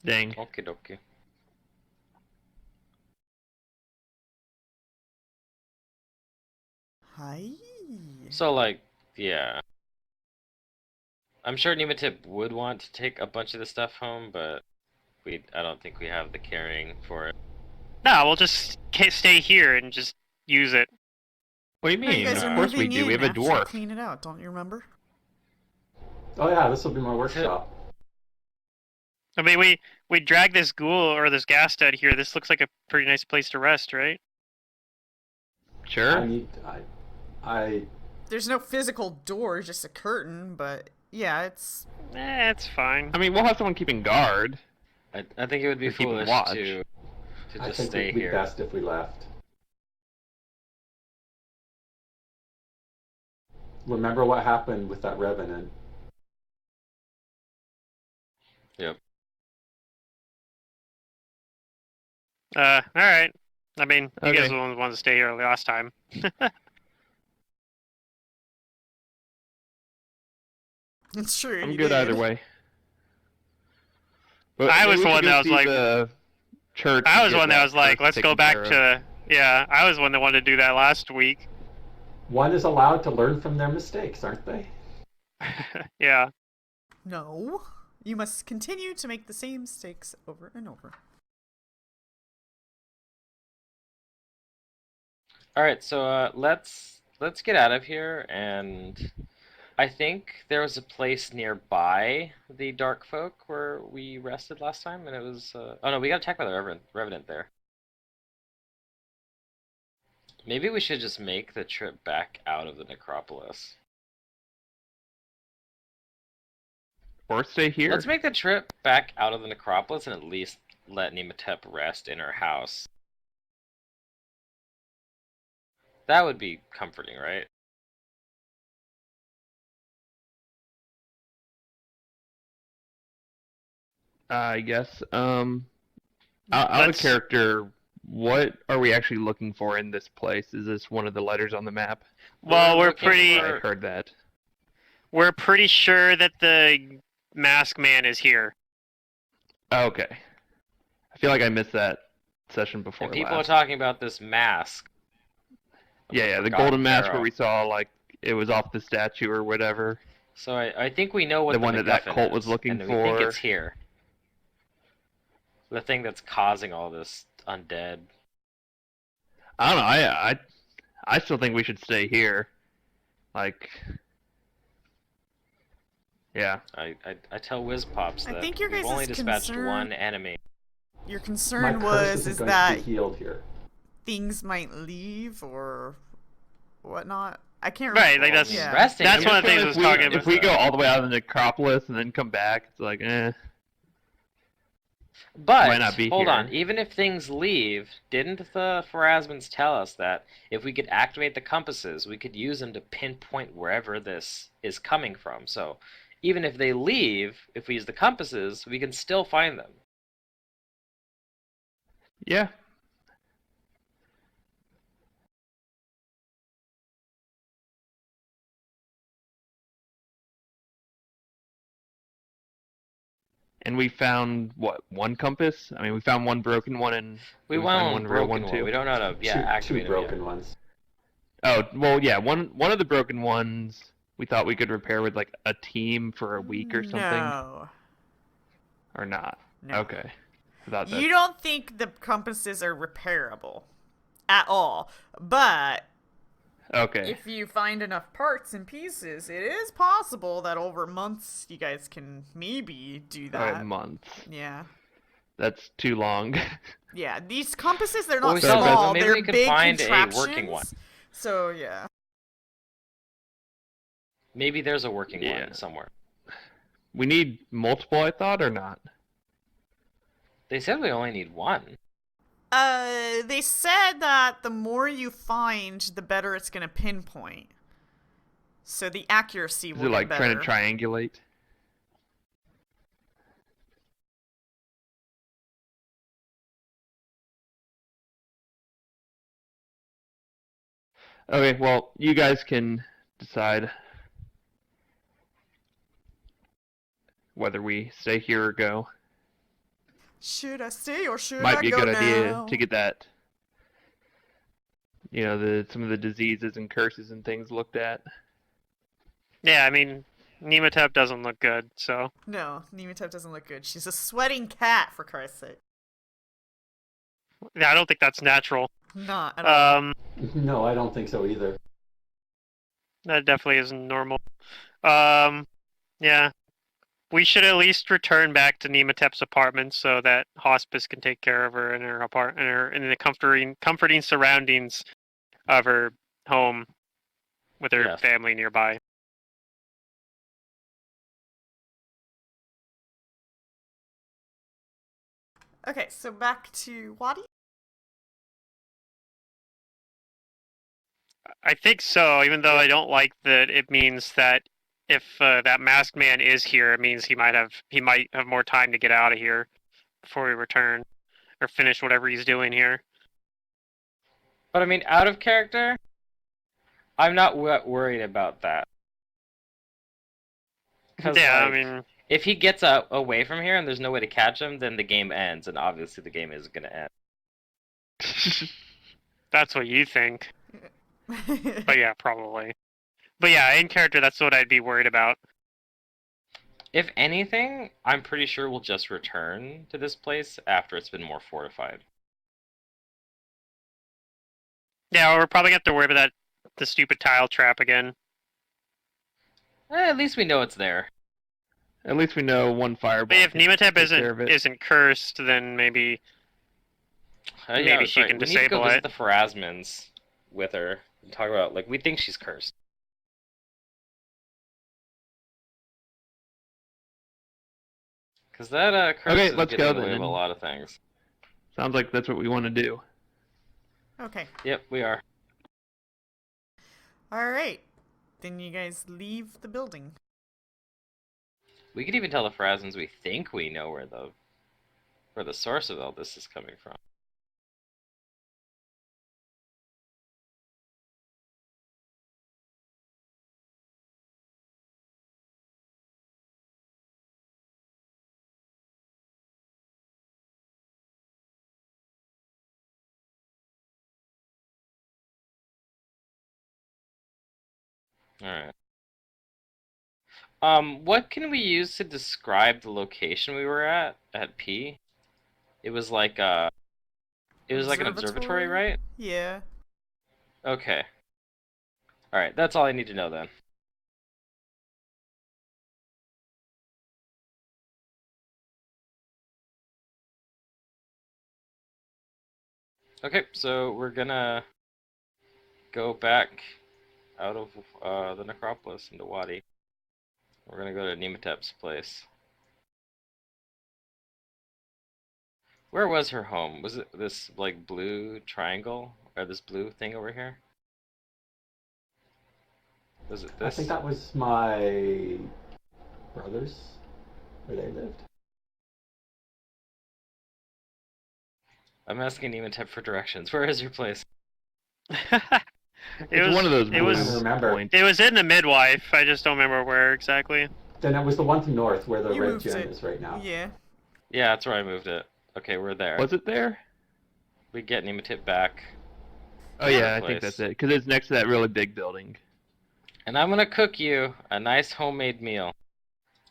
Dang. Okie dokie. Hi. So, like, yeah. I'm sure Nematip would want to take a bunch of the stuff home, but I don't think we have the carrying for it. No, we'll just stay here and just use it. What do you No, you mean? guys Of are course we moving do. We in have a after you dwarf. clean it out, don't you remember? Oh yeah, this will be my workshop. I mean, we drag this ghoul or this gas stud here. This looks like a pretty nice place to rest, right? Sure. I There's no physical door, just a curtain, but yeah, it's... It's fine. I mean, we'll have someone keeping guard. I think it would be To keep foolish watch. to I just think stay it'd be here. best if we left. Remember what happened with that revenant? Yep. Alright. I mean, you guys Okay. were the ones to stay here last time. It's true. I'm you good did. either way. But I maybe was we the should one go that was see like- the church. I and was get one that was like, first let's go taken back care of. to... Yeah, I was one that wanted to do that last week. One is allowed to learn from their mistakes, aren't they? Yeah. No. You must continue to make the same mistakes over and over. All right, so let's get out of here, and I think there was a place nearby the Dark Folk where we rested last time, and it was oh no, we got attacked by the Revenant there. Maybe we should just make the trip back out of the necropolis. Or stay here. Let's make the trip back out of the necropolis and at least let Nematep rest in her house. That would be comforting, right? I guess. Out of character, what are we actually looking for in this place? Is this one of the letters on the map? Well, we're looking pretty... I heard that. We're pretty sure that the masked man is here. Okay. I feel like I missed that session before And people last. are talking about this mask. Yeah, the Forgotten golden mask Pharaoh. where we saw like it was off the statue or whatever. So I think we know what The the one that MacGuffin cult is, was looking and we think for. it's here. The thing that's causing all this undead. I don't know. I still think we should stay here. Like, yeah. I tell Whizpops I that think your we've guys' only dispatched concern- one enemy. Your My concern curse was isn't is going that to be healed here. things might leave or whatnot. I can't Right, remember. like that's- Yeah. Resting. That's here one of the for things I a was few talking minutes, about. If we go though. all the way out of the necropolis and then come back, it's like, But might not be hold here. on, even if things leave, didn't the Pharasmans tell us that if we could activate the compasses, we could use them to pinpoint wherever this is coming from? So even if they leave, if we use the compasses, we can still find them. Yeah. And we found what, one compass? I mean, we found one broken one, and We did we went find on one real one broken one. too? We don't know how to Two activate them broken yet. ones. Oh, well, yeah, one of the broken ones we thought we could repair with like a team for a week or something, No. or not. No. Okay. I thought You that. don't think the compasses are repairable at all. But Okay. if you find enough parts and pieces, it is possible that over months you guys can maybe do All right, that. months. Yeah. That's too long. Yeah, these compasses, they're Well, not we saw that, but small, maybe they're we could big find a contraptions. working one. So, yeah. Maybe there's a working Yeah. one somewhere. We need multiple, I thought, or not? They said we only need one. They said that the more you find, the better it's gonna pinpoint. So the accuracy Is will it get like better. trying to triangulate? Okay, well, you guys can decide whether we stay here or go. Should I stay or should Might I be a go good idea now? to get that, some of the diseases and curses and things looked at. Yeah, I mean, Nematep doesn't look good, so. No, Nematep doesn't look good. She's a sweating cat, for Christ's sake. Yeah, I don't think that's natural. Not at all. No, I don't think so either. That definitely isn't normal. Yeah. We should at least return back to Nematep's apartment so that hospice can take care of her in her apartment, in the comforting surroundings of her home with her Yes. family nearby. Okay, so back to Wadi. I think so, even though I don't like that it means that if that masked man is here, it means he might have more time to get out of here before we return or finish whatever he's doing here. But I mean, out of character, I'm not worried about that. Yeah, Like, I mean, if he gets away from here and there's no way to catch him, then the game ends, and obviously the game isn't going to end. that's what you think. But yeah, probably. But yeah, in character, that's what I'd be worried about. If anything, I'm pretty sure we'll just return to this place after it's been more fortified. Yeah, we're probably gonna have to worry about the stupid tile trap again. At least we know it's there. At least we know one fireball. But if can Nematep take care of it. isn't cursed, then maybe Yeah, she can we need to go disable visit it. the Pharasmans with her and talk about, like, we think she's cursed. Because that curse Okay, is let's getting go in the way then. of a lot of things. Sounds like that's what we want to do. Okay. Yep, we are. Alright. Then you guys leave the building. We could even tell the Pharasmans we think we know where the source of all this is coming from. Alright. What can we use to describe the location we were at P? It was like an observatory, right? Yeah. Okay. Alright, that's all I need to know then. Okay, so we're gonna go back out of the necropolis into Wadi. We're gonna go to Nematep's place. Where was her home? Was it this, like, blue triangle? Or this blue thing over here? Was it I this? think that was my brother's, where they lived. I'm asking Nematep for directions. Where is your place? It's one of those it blue was remember. points. it was in the midwife. I just don't remember where exactly. Then it was the one to north where the You red moved gem it. is right now. Yeah. Yeah, that's where I moved it. Okay, we're there. Was it there? We get Nematip back. Oh to yeah, the I think place. that's it. Because it's next to that really big building. And I'm gonna cook you a nice homemade meal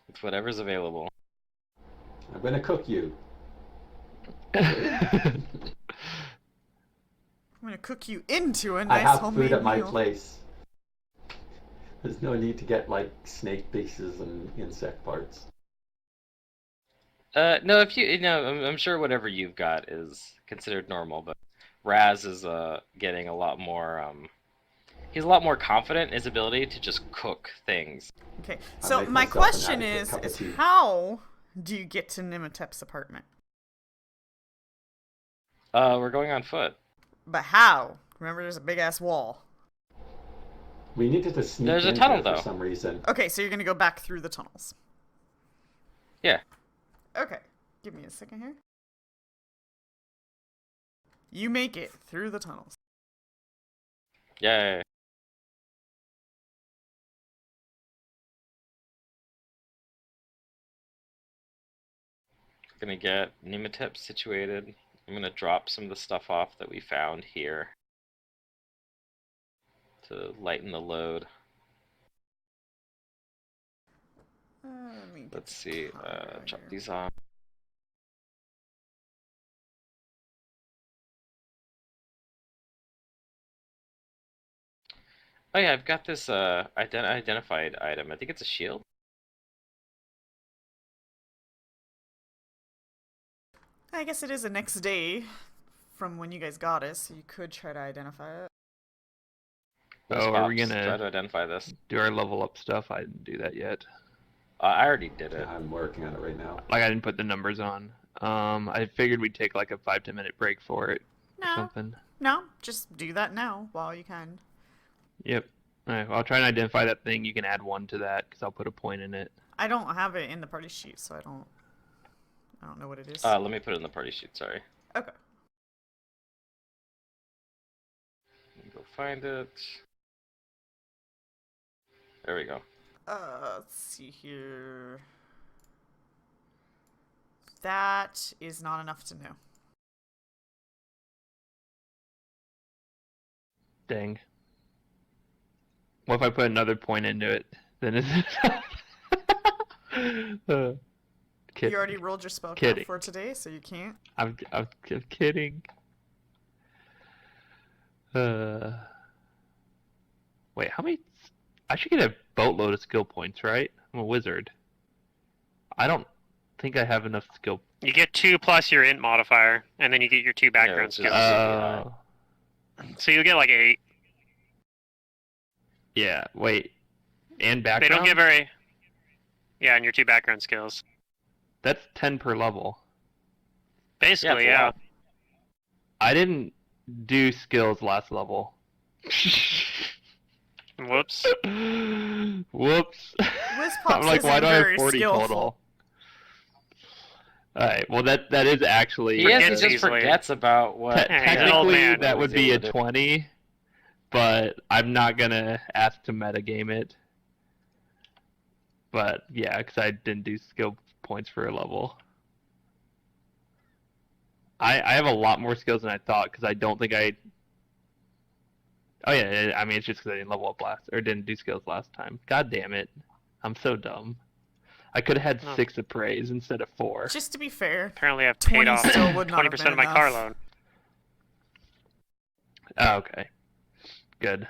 with whatever's available. I'm gonna cook you. I'm gonna cook you into a I nice have homemade food at my meal. place. There's no need to get like snake pieces and insect parts. No, if you know, I'm sure whatever you've got is considered normal, but Raz is getting a lot more. He's a lot more confident in his ability to just cook things. Okay, I so make my myself an question adequate is cup of tea. how do you get to Nimatep's apartment? We're going on foot. But how? Remember, there's a big ass wall. We needed to sneak There's a in tunnel, here for though. some reason. Okay, so you're gonna go back through the tunnels. Yeah. Okay, give me a second here. You make it through the tunnels. Yay. Gonna get Nematip situated. I'm gonna drop some of the stuff off that we found here to lighten the load. Let me get Let's the see. timer out Drop here. these on. Oh yeah, I've got this identified item. I think it's a shield. I guess it is the next day from when you guys got it, so you could try to identify it. Oh, are we Try gonna to identify this? do our level up stuff? I didn't do that yet. I already did it. I'm working on it right now. Like I didn't put the numbers on. I figured we'd take like a 5-10 minute break for it or No, something. no, just do that now while you can. Yep. Alright, well, I'll try and identify that thing. You can add 1 to that because I'll put a point in it. I don't have it in the party sheet, so I don't know what it is. Let me put it in the party sheet. Sorry. Okay. Let me go find it. There we go. Let's see here. That is not enough to know. Dang. What if I put another point into it? Then is it? You already rolled your spell Kidding. for today, so you can't. I'm kidding. Wait, how many? I should get a boatload of skill points, right? I'm a wizard. I don't think I have enough skill. You get 2 plus your int modifier, and then you get your 2 background which is- skills. So you'll get like 8. Yeah. Wait. And background. They don't get very. Yeah, and your 2 background skills. That's 10 per level. Basically, it's a yeah. lot. I didn't do skills last level. Whoops. Whoops. Wizpox I'm like, why isn't do I have very 40 skillful. total? Alright, well that is actually... He Forgets just easily. forgets about what. Yeah, he's an old technically, man. that would be a Able to do. 20, but I'm not gonna ask to metagame it. But yeah, because I didn't do skill points for a level. I have a lot more skills than I thought because I don't think I. Oh yeah, I mean it's just because I didn't level up last or didn't do skills last time. God damn it, I'm so dumb. I could have had Oh. 6 appraise instead of 4. Just to be fair, Apparently, I've 20 paid off still would not have 20% been of my car enough. loan. Oh, okay, good.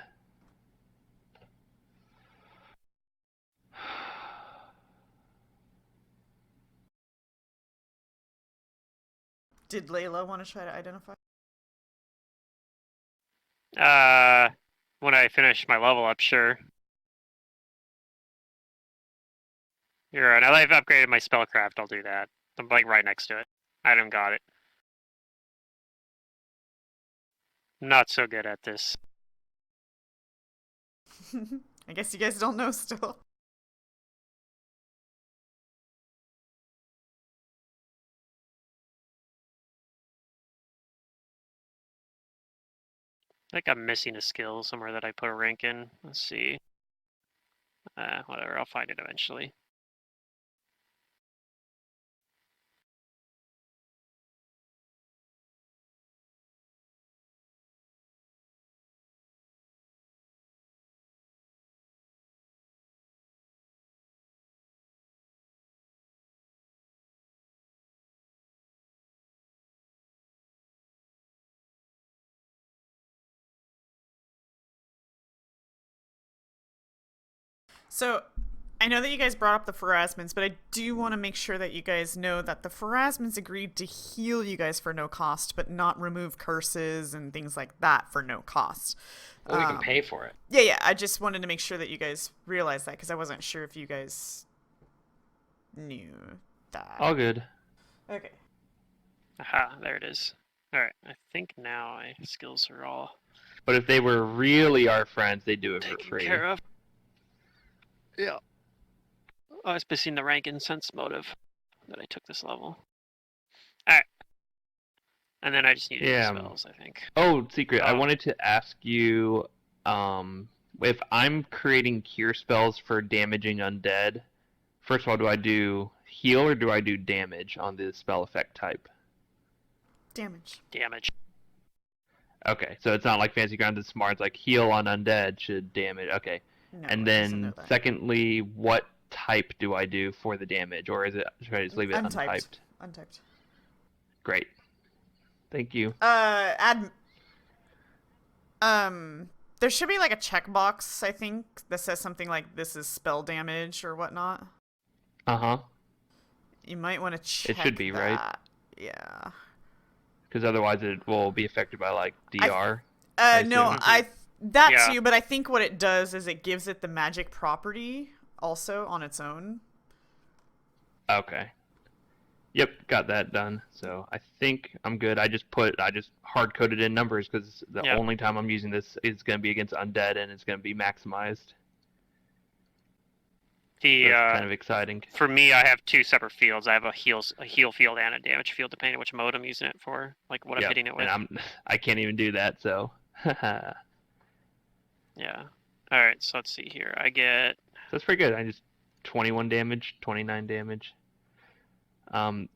Did Layla want to try to identify? When I finish my level up, sure. You're right. Now that I've upgraded my spellcraft, I'll do that. I'm like right next to it. I haven't got it. Not so good at this. I guess you guys don't know still. I think I'm missing a skill somewhere that I put a rank in. Let's see. Whatever, I'll find it eventually. So, I know that you guys brought up the Pharasmans, but I do want to make sure that you guys know that the Pharasmans agreed to heal you guys for no cost, but not remove curses and things like that for no cost. Well, we can pay for it. Yeah. I just wanted to make sure that you guys realized that because I wasn't sure if you guys knew that. All good. Okay. Aha, there it is. Alright, I think now my skills are all But if they were really our friends, they'd do it for taken free. care of. Yeah. I was missing the rank and sense motive that I took this level. Alright. And then I just need Yeah. spells, I think. Oh, secret. I Oh. wanted to ask you, if I'm creating cure spells for damaging undead, first of all, do I do heal or do I do damage on the spell effect type? Damage. Damage. Okay, so it's not like Fancy Grounds. It's smart. It's like heal on undead should damage. Okay, No, and it doesn't know then that. secondly, what type do I do for the damage, or should I just leave it Untyped. untyped? Untyped. Great. Thank you. There should be like a checkbox, I think, that says something like this is spell damage or whatnot. Uh-huh. You might want to check should be, right? that. Yeah. Because otherwise it will be affected by like DR. No, assume. that Yeah. too, but I think what it does is it gives it the magic property also on its own. Okay. Yep, got that done. So I think I'm good. I just hard coded in numbers because the Yep. only time I'm using this is going to be against undead and it's going to be maximized. The That's kind of exciting. for me, I have two separate fields. I have a heal field and a damage field, depending on which mode I'm using it for, like what I'm Yep, hitting it with. and I can't even do that. So. So Yeah. All right. So let's see here. I get that's pretty good. I just 21 damage, 29 damage.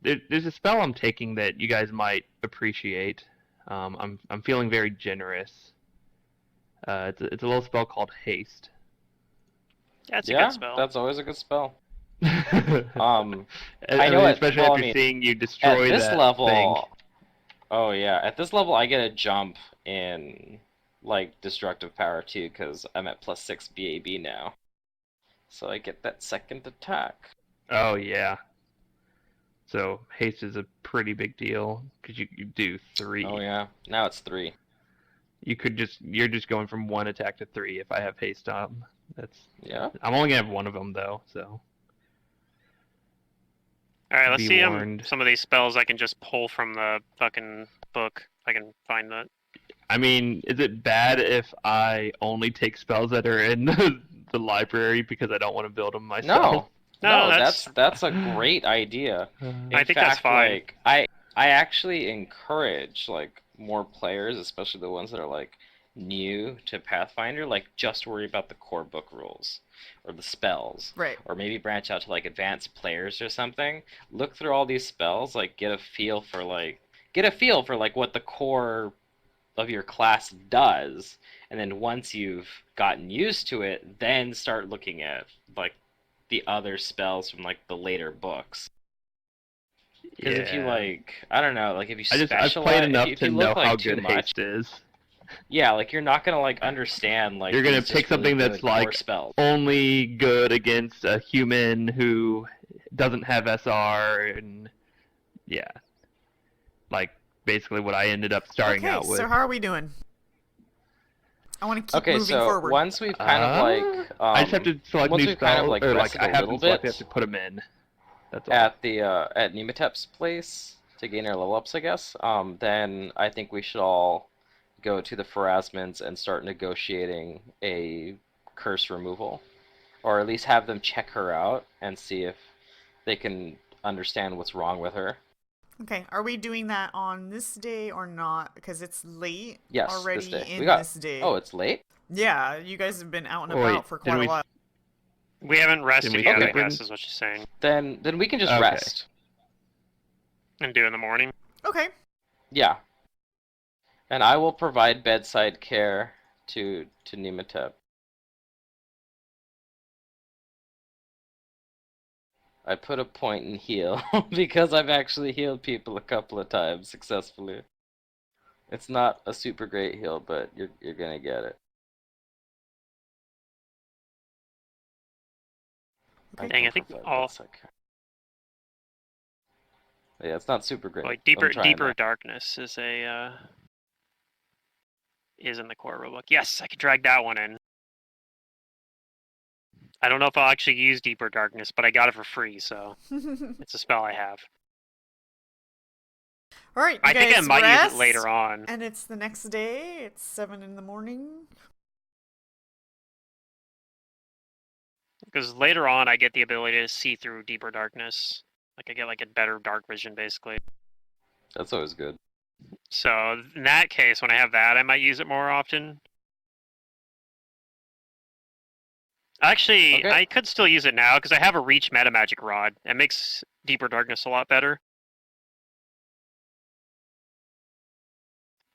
There's a spell I'm taking that you guys might appreciate. I'm feeling very generous. It's a little spell called Haste. that's a Yeah, good spell. that's always a good spell. I I know it. especially Well, after I mean, seeing you At destroy this that level, thing. oh yeah, at this level I get a jump in like destructive power too, because I'm at +6 BAB now. So I get that second attack. Oh yeah. So haste is a pretty big deal because you do 3. Oh yeah, now it's 3. You're just going from 1 attack to 3 if I have haste on. Yeah. I'm only gonna have one of them though, so. All right. Let's be see warned. some of these spells I can just pull from the fucking book. If I can find that. I mean, is it bad if I only take spells that are in the library because I don't want to build them myself? No, No, that's a great idea. I In think that's fact, fine. like I actually encourage like more players, especially the ones that are like new to Pathfinder, like just worry about the core book rules or the spells. Right. Or maybe branch out to like advanced players or something. Look through all these spells, like get a feel for like what the core of your class does, and then once you've gotten used to it, then start looking at like the other spells from like the later books. Because if you like, I don't know, like if you I've specialize, played enough if to you know look like how too good much, haste is. yeah, like you're not gonna like understand like You're gonna these pick just really something that's good core like spells. only good against a human who doesn't have SR, and yeah, like basically what I ended up starting Okay, out with. so how are we doing? I want to keep Okay, moving so forward. once we've kind of like, I just have to select once new we've kind of spells, like or like rested I a have little them selected, I have bit to put them in. That's all. at the at Nematep's place to gain our level ups, I guess. Then I think we should all go to the Pharasmans and start negotiating a curse removal, or at least have them check her out and see if they can understand what's wrong with her. Okay, are we doing that on this day or not? Because it's late Yes, already this day. in this day. Oh, it's late? Yeah, you guys have been out and Oh, wait, about for quite a didn't we- while. We haven't rested we yet, I skip it? guess, is what she's saying. Then we can just Okay. rest. And do in the morning. Okay. Yeah. And I will provide bedside care to Nematep. I put a point in heal because I've actually healed people a couple of times successfully. It's not a super great heal, but you're gonna get it. Okay. Dang, I can think provide all bedside care. Yeah, it's not super great. like I'm trying deeper though. darkness is is in the core rulebook. Yes, I can drag that one in. I don't know if I'll actually use deeper darkness, but I got it for free, so it's a spell I have. All right, you I think I guys might use rest, it later on. and it's the next day. It's 7 in the morning. Because later on, I get the ability to see through deeper darkness. Like I get like a better dark vision, basically. That's always good. So in that case, when I have that, I might use it more often. Actually, Okay. I could still use it now because I have a reach meta magic rod. It makes deeper darkness a lot better.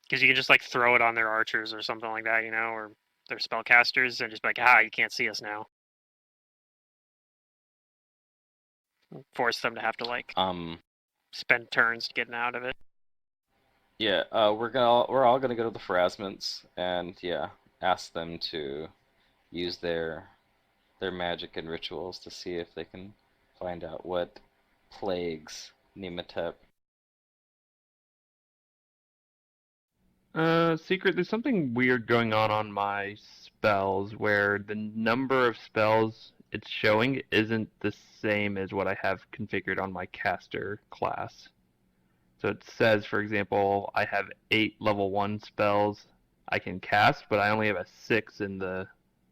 Because you can just like throw it on their archers or something like that, you know, or their spellcasters, and just be like, you can't see us now. Force them to have to like spend turns getting out of it. Yeah, we're all gonna go to the Pharasments and yeah, ask them to use their magic and rituals to see if they can find out what plagues Nematep. Secret, there's something weird going on my spells where the number of spells it's showing isn't the same as what I have configured on my caster class. So it says, for example, I have 8 level 1 spells I can cast, but I only have a 6 in the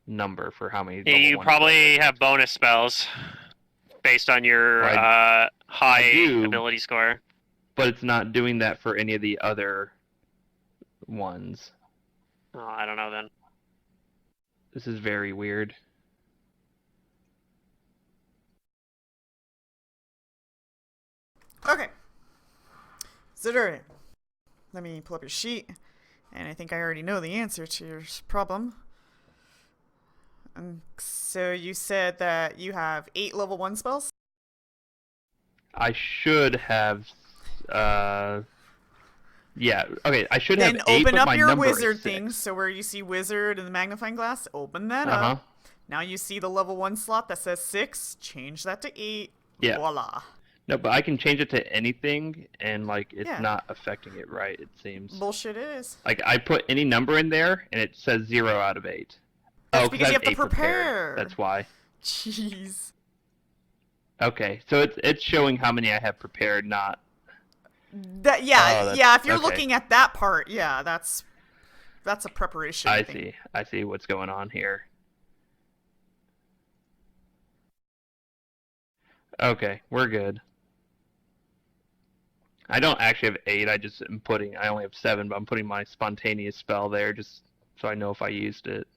number for how many level You 1 probably spells I have cast. bonus spells based on your Well, high do. ability score. But it's not doing that for any of the other ones. Oh, I don't know then. This is very weird. Okay. Zidurian, let me pull up your sheet, and I think I already know the answer to your problem. So you said that you have 8 level 1 spells? I should have, yeah, okay, I should Then have 8, open but up my your number is wizard 6. thing. So where you see wizard in the magnifying glass, open that Uh-huh. up. Now you see the level 1 slot that says 6. Change that to 8. Yeah. Voila. No, but I can change it to anything, and, like, it's Yeah. not affecting it right, it seems. Bullshit it is. Like, I put any number in there, and it says 0 out of 8. That's 'Cause because I you have to 8 prepared. prepare. That's why. Jeez. Okay, so it's showing how many I have prepared, not... That Oh, yeah. If you're okay. looking at that part, yeah, that's a preparation. I thing. see. I see what's going on here. Okay, we're good. I don't actually have 8, I only have 7, but I'm putting my spontaneous spell there just so I know if I used it.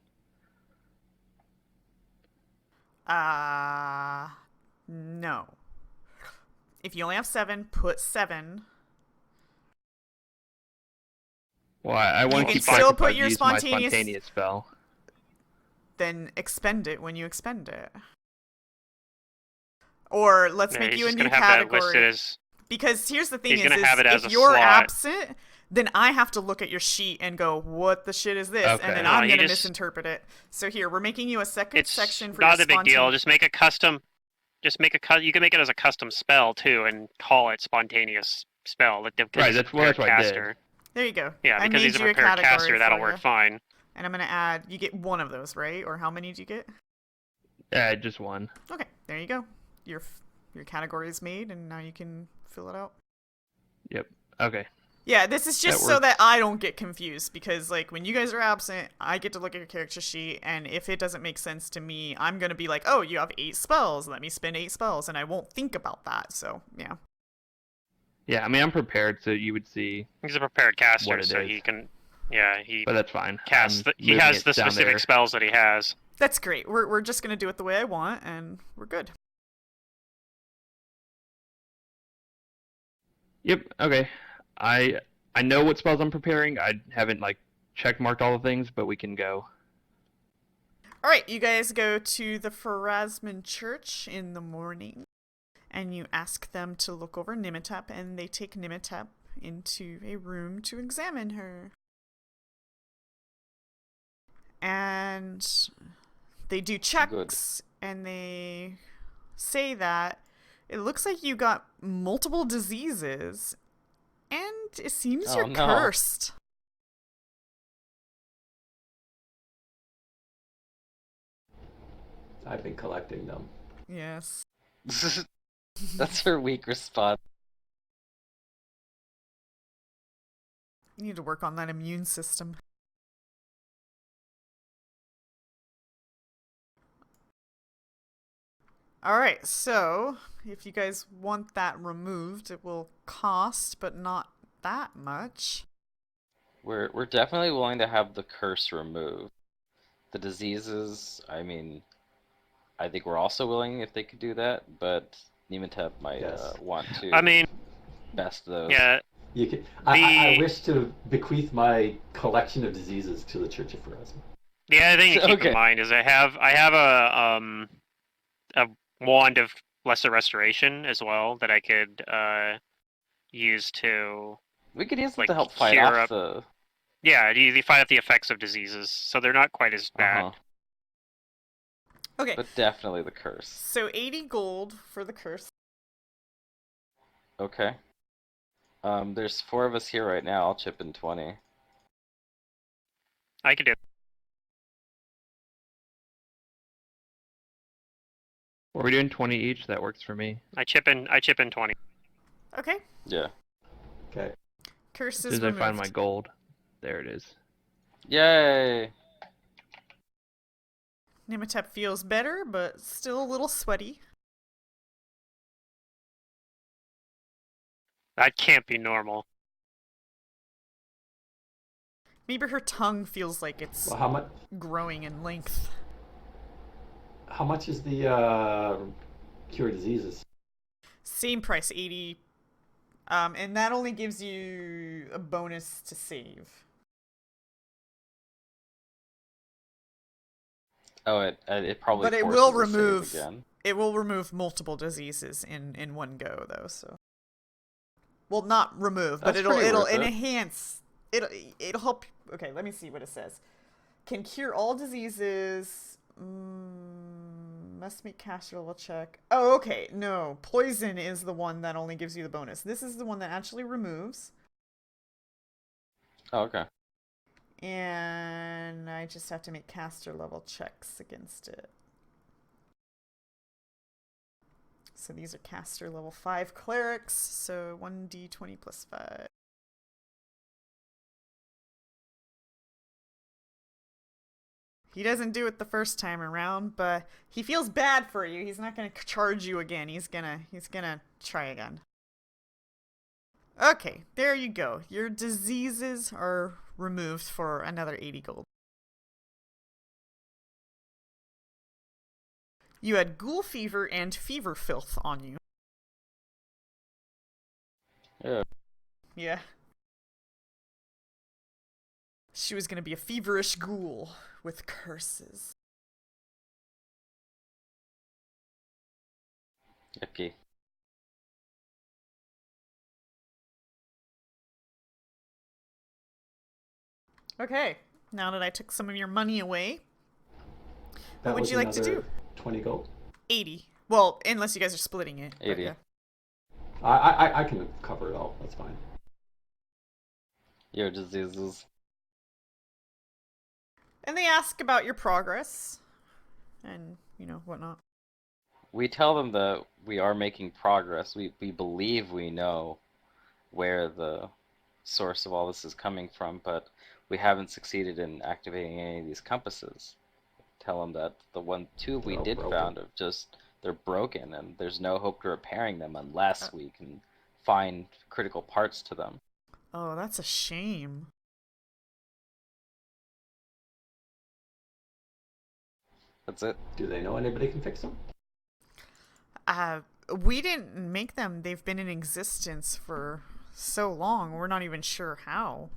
No. If you only have 7, put 7. Well, I want You to can keep still track if put I've your used my spontaneous- spontaneous spell. Then expend it when you expend it. Or let's Yeah, make he's you a just new gonna have that listed category. as. Because here's the thing He's gonna is have it as if a you're slot. absent, then I have to look at your sheet and go, what the shit is this? Okay. And then No, I'm you going to just- misinterpret it. So here, we're making you a second It's section for not your a big deal. spontaneous. Just make a custom. Just make a You can make it as a custom spell too, and call it spontaneous spell. Like, because Right, he's a that's what I prepared did. caster. There you go. Yeah, I because made he's a you prepared category caster, that'll for work ya. fine. And I'm going to add, you get one of those, right? Or how many do you get? Just 1. Okay, there you go. Your category is made, and now you can fill it out. Yep. Okay. Yeah, this is just That so works. that I don't get confused, because like when you guys are absent, I get to look at your character sheet, and if it doesn't make sense to me, I'm gonna be like, oh, you have 8 spells, let me spend 8 spells, and I won't think about that. So yeah. Yeah, I mean, I'm prepared, so you would see, He's a prepared caster, What it so is. he can. Yeah, he but that's fine. casts. I'm He moving has it the down specific there. spells that he has. That's great. We're just gonna do it the way I want, and we're good. Yep. Okay. I I know what spells I'm preparing. I haven't like check marked all the things, but we can go. All right, you guys go to the Pharasman Church in the morning, and you ask them to look over Nimitep, and they take Nimitep into a room to examine her. And they do checks, and they say that it looks like you got multiple diseases, and it seems you're no. cursed. I've been collecting them. Yes. That's her weak response. You need to work on that immune system. Alright, so if you guys want that removed, it will cost, but not that much. We're definitely willing to have the curse removed. The diseases, I mean, I think we're also willing if they could do that, but Nematep might Yes. want to I mean, best those. yeah, You can. I wish to bequeath my collection of diseases to the Church of Pharasma. the other thing to keep Okay. in mind is I have a wand of lesser restoration as well that I could use to We could use it like to help fight cure off up. the. Yeah, you fight off the effects of diseases, so they're not quite as bad. Uh-huh. Okay, But definitely the curse. so 80 gold for the curse. Okay. There's 4 of us here right now. I'll chip in 20. I could do. Or we're doing 20 each. That works for me. I chip in 20. Okay, Yeah. Okay. curse As is soon as I removed. find my gold, there it is. Yay! Nimitep feels better, but still a little sweaty. That can't be normal. Maybe her tongue feels like it's Well, how much? growing in length. How much is the cure diseases? Same price, 80. And that only gives you a bonus to save. Oh, it probably. But it forces will a save remove. again. It will remove multiple diseases in one go, though. So, well, not remove, but That's it'll pretty worth it. enhance. It'll help. Okay, let me see what it says. Can cure all diseases. Must make caster level check. Oh, okay. No, poison is the one that only gives you the bonus. This is the one that actually removes. Oh, okay. And I just have to make caster level checks against it. So these are caster level 5 clerics, so 1d20 plus 5. He doesn't do it the first time around, but he feels bad for you. He's not going to charge you again. He's gonna try again. Okay, there you go. Your diseases are removed for another 80 gold. You had ghoul fever and fever filth on you. Yeah. Yeah. She was gonna be a feverish ghoul with curses. Yucky. Okay, now that I took some of your money away, That would was you like to another do? 20 gold. 80. Well, unless you guys are splitting it. but 80. yeah. I can cover it all. That's fine. Your diseases. And they ask about your progress and, whatnot. We tell them that we are making progress. We believe we know where the source of all this is coming from, but we haven't succeeded in activating any of these compasses. Tell them that the 2 we They're all did broken. found they're broken, and there's no hope to repairing them unless we can find critical parts to them. Oh, that's a shame. That's it. Do they know anybody can fix them? We didn't make them. They've been in existence for so long. We're not even sure how.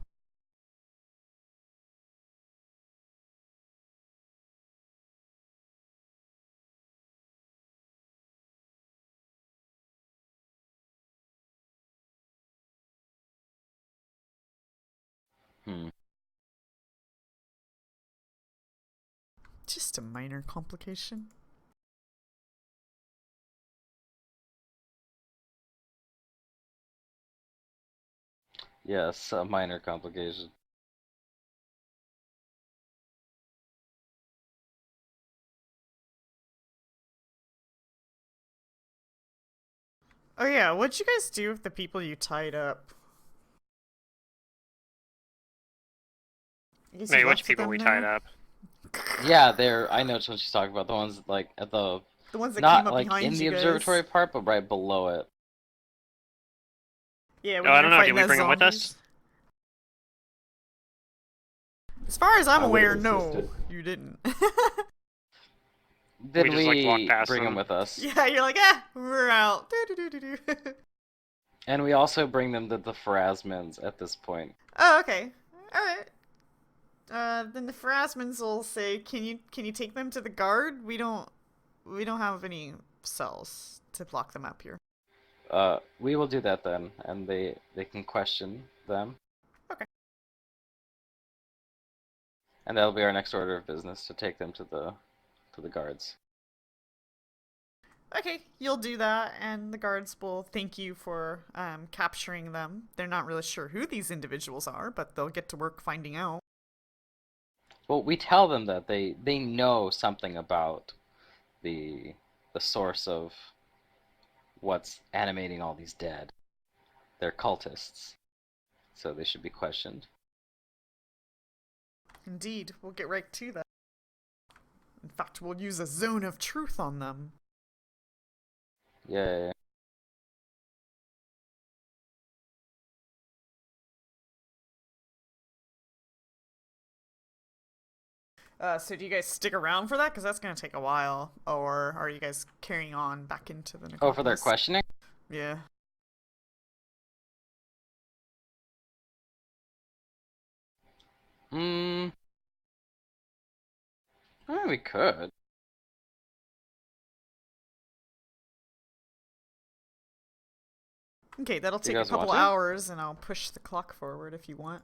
Hmm. Just a minor complication. Yes, a minor complication. Oh yeah, what'd you guys do with the people you tied up? I guess you Wait, left which people them we there? tied up? Yeah, I know which one she's talking about. The ones like at the The ones that came not up like behind in the you guys. observatory part, but right below it. Yeah, Oh, when I you don't were know. fighting Did we those bring them with us? zombies. As far as I'm I would aware, have no, insisted. you didn't. Did just, like, walked past bring them them. with us? Yeah, you're like, we're out. Do-do-do-do-do. And we also bring them to the Pharasmans at this point. Oh, okay. Alright. Then the Pharasmans will say, can you take them to the guard? We don't have any cells to block them up here. We will do that then, and they can question them. Okay. And that'll be our next order of business, to take them to the guards. Okay, you'll do that, and the guards will thank you for capturing them. They're not really sure who these individuals are, but they'll get to work finding out. Well, we tell them that they know something about the source of what's animating all these dead. They're cultists, so they should be questioned. Indeed, we'll get right to that. In fact, we'll use a zone of truth on them. Yay. So do you guys stick around for that? Because that's going to take a while. Or are you guys carrying on back into the necropolis? Oh, for their questioning? Yeah. We could. Okay, that'll Do you take a guys want couple to? hours, and I'll push the clock forward if you want.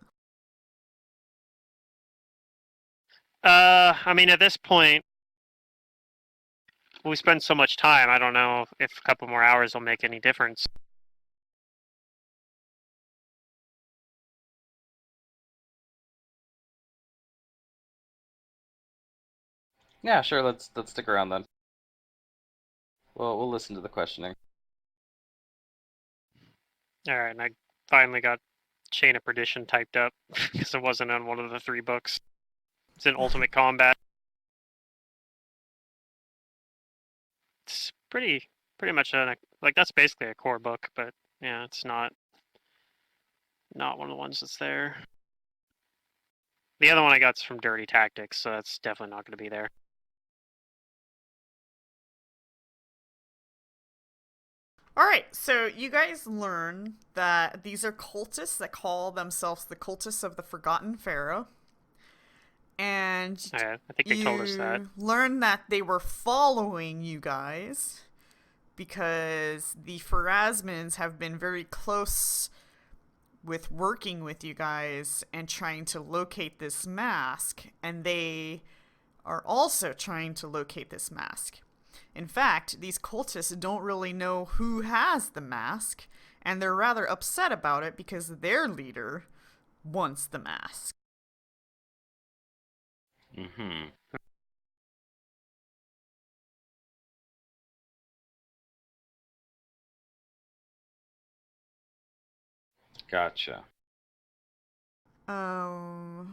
I mean, at this point, we spend so much time. I don't know if a couple more hours will make any difference. Yeah, sure. Let's stick around then. Well, we'll listen to the questioning. All right, and I finally got Chain of Perdition typed up because it wasn't on one of the 3 books. It's in Ultimate Combat. It's pretty much like that's basically a core book, but yeah, it's not one of the ones that's there. The other one I got's from Dirty Tactics, so that's definitely not going to be there. Alright, so you guys learn that these are cultists that call themselves the Cultists of the Forgotten Pharaoh. And I think they told us that. you learn that they were following you guys because the Pharasmans have been very close with working with you guys and trying to locate this mask, and they are also trying to locate this mask. In fact, these cultists don't really know who has the mask, and they're rather upset about it because their leader wants the mask. Mm-hmm. Gotcha. I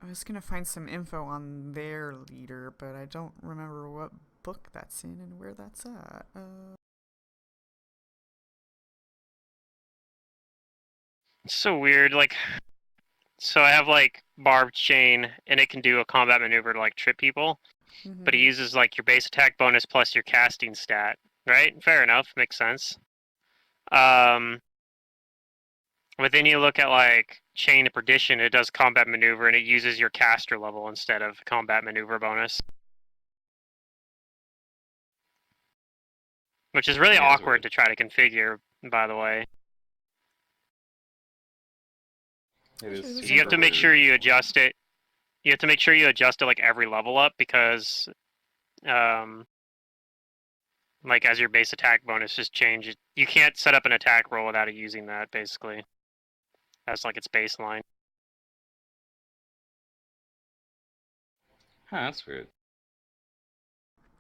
was gonna find some info on their leader, but I don't remember what book that's in and where that's at. It's so weird. Like, so I have like barbed chain, and it can do a combat maneuver to like trip people, but it Mhm. uses like your base attack bonus plus your casting stat. Right? Fair enough. Makes sense. Um, but then you look at like chain of perdition. It does combat maneuver, and it uses your caster level instead of combat maneuver bonus, which is really Yeah, it's awkward weird. to try to configure. By the way, It is Actually, because those you have are super to make weird. sure you adjust it. You have to make sure you adjust it like every level up because um, like as your base attack bonus just changes. You can't set up an attack roll without it using that. Basically, that's like its baseline. Huh, that's weird.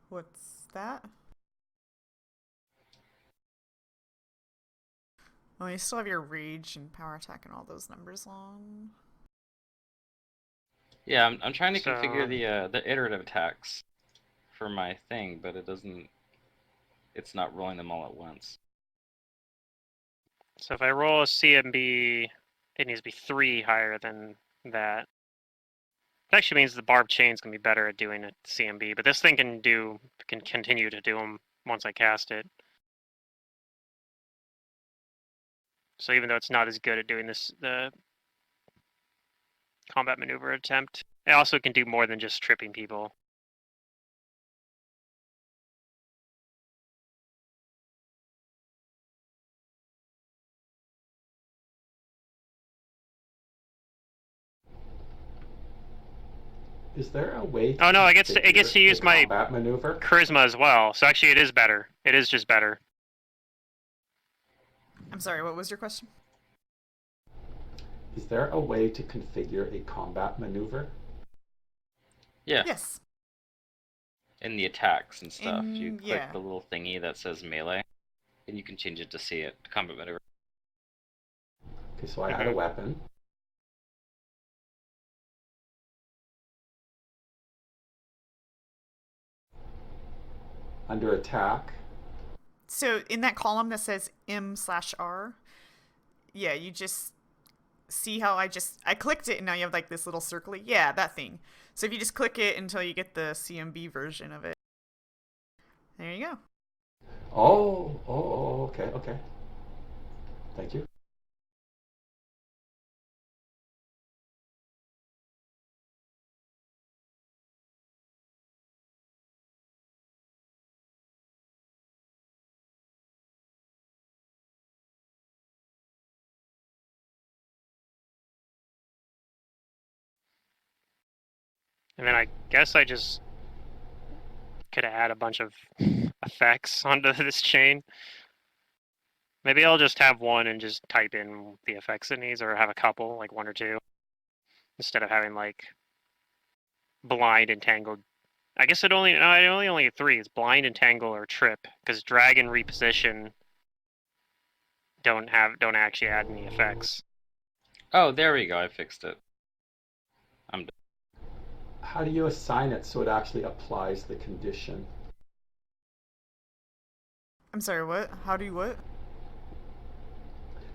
What's that? Oh, you still have your rage and power attack and all those numbers on. Yeah, I'm trying to configure So, the iterative attacks for my thing, but it doesn't. It's not rolling them all at once. so if I roll a CMB, it needs to be 3 higher than that. It actually means the barbed chain's gonna be better at doing a CMB, but this thing can continue to do them once I cast it. So even though it's not as good at doing the combat maneuver attempt, it also can do more than just tripping people. Is there a way to Oh no, it gets configure to a use my combat maneuver? charisma as well. So actually, it is better. It is just better. I'm sorry, what was your question? Is there a way to configure a combat maneuver? Yeah, Yes. in the attacks and stuff, you click Yeah. the little thingy that says melee, and you can change it to see it combat maneuver. Okay, so I add a Hmm. weapon. Under attack, So in that column that says M/R, yeah, you just see how I clicked it and now you have like this little circle. Yeah, that thing. So if you just click it until you get the CMB version of it. There you go. okay, okay. Thank you. And then I guess I just could add a bunch of effects onto this chain. Maybe I'll just have one and just type in the effects it needs, or have a couple, like 1 or 2, instead of having like blind, entangled. I guess it only no, I only have 3. It's blind, entangle, or trip, because drag and reposition don't actually add any effects. Oh, there we go. I fixed it. I'm done. How do you assign it so it actually applies the condition? I'm sorry, what? How do you what?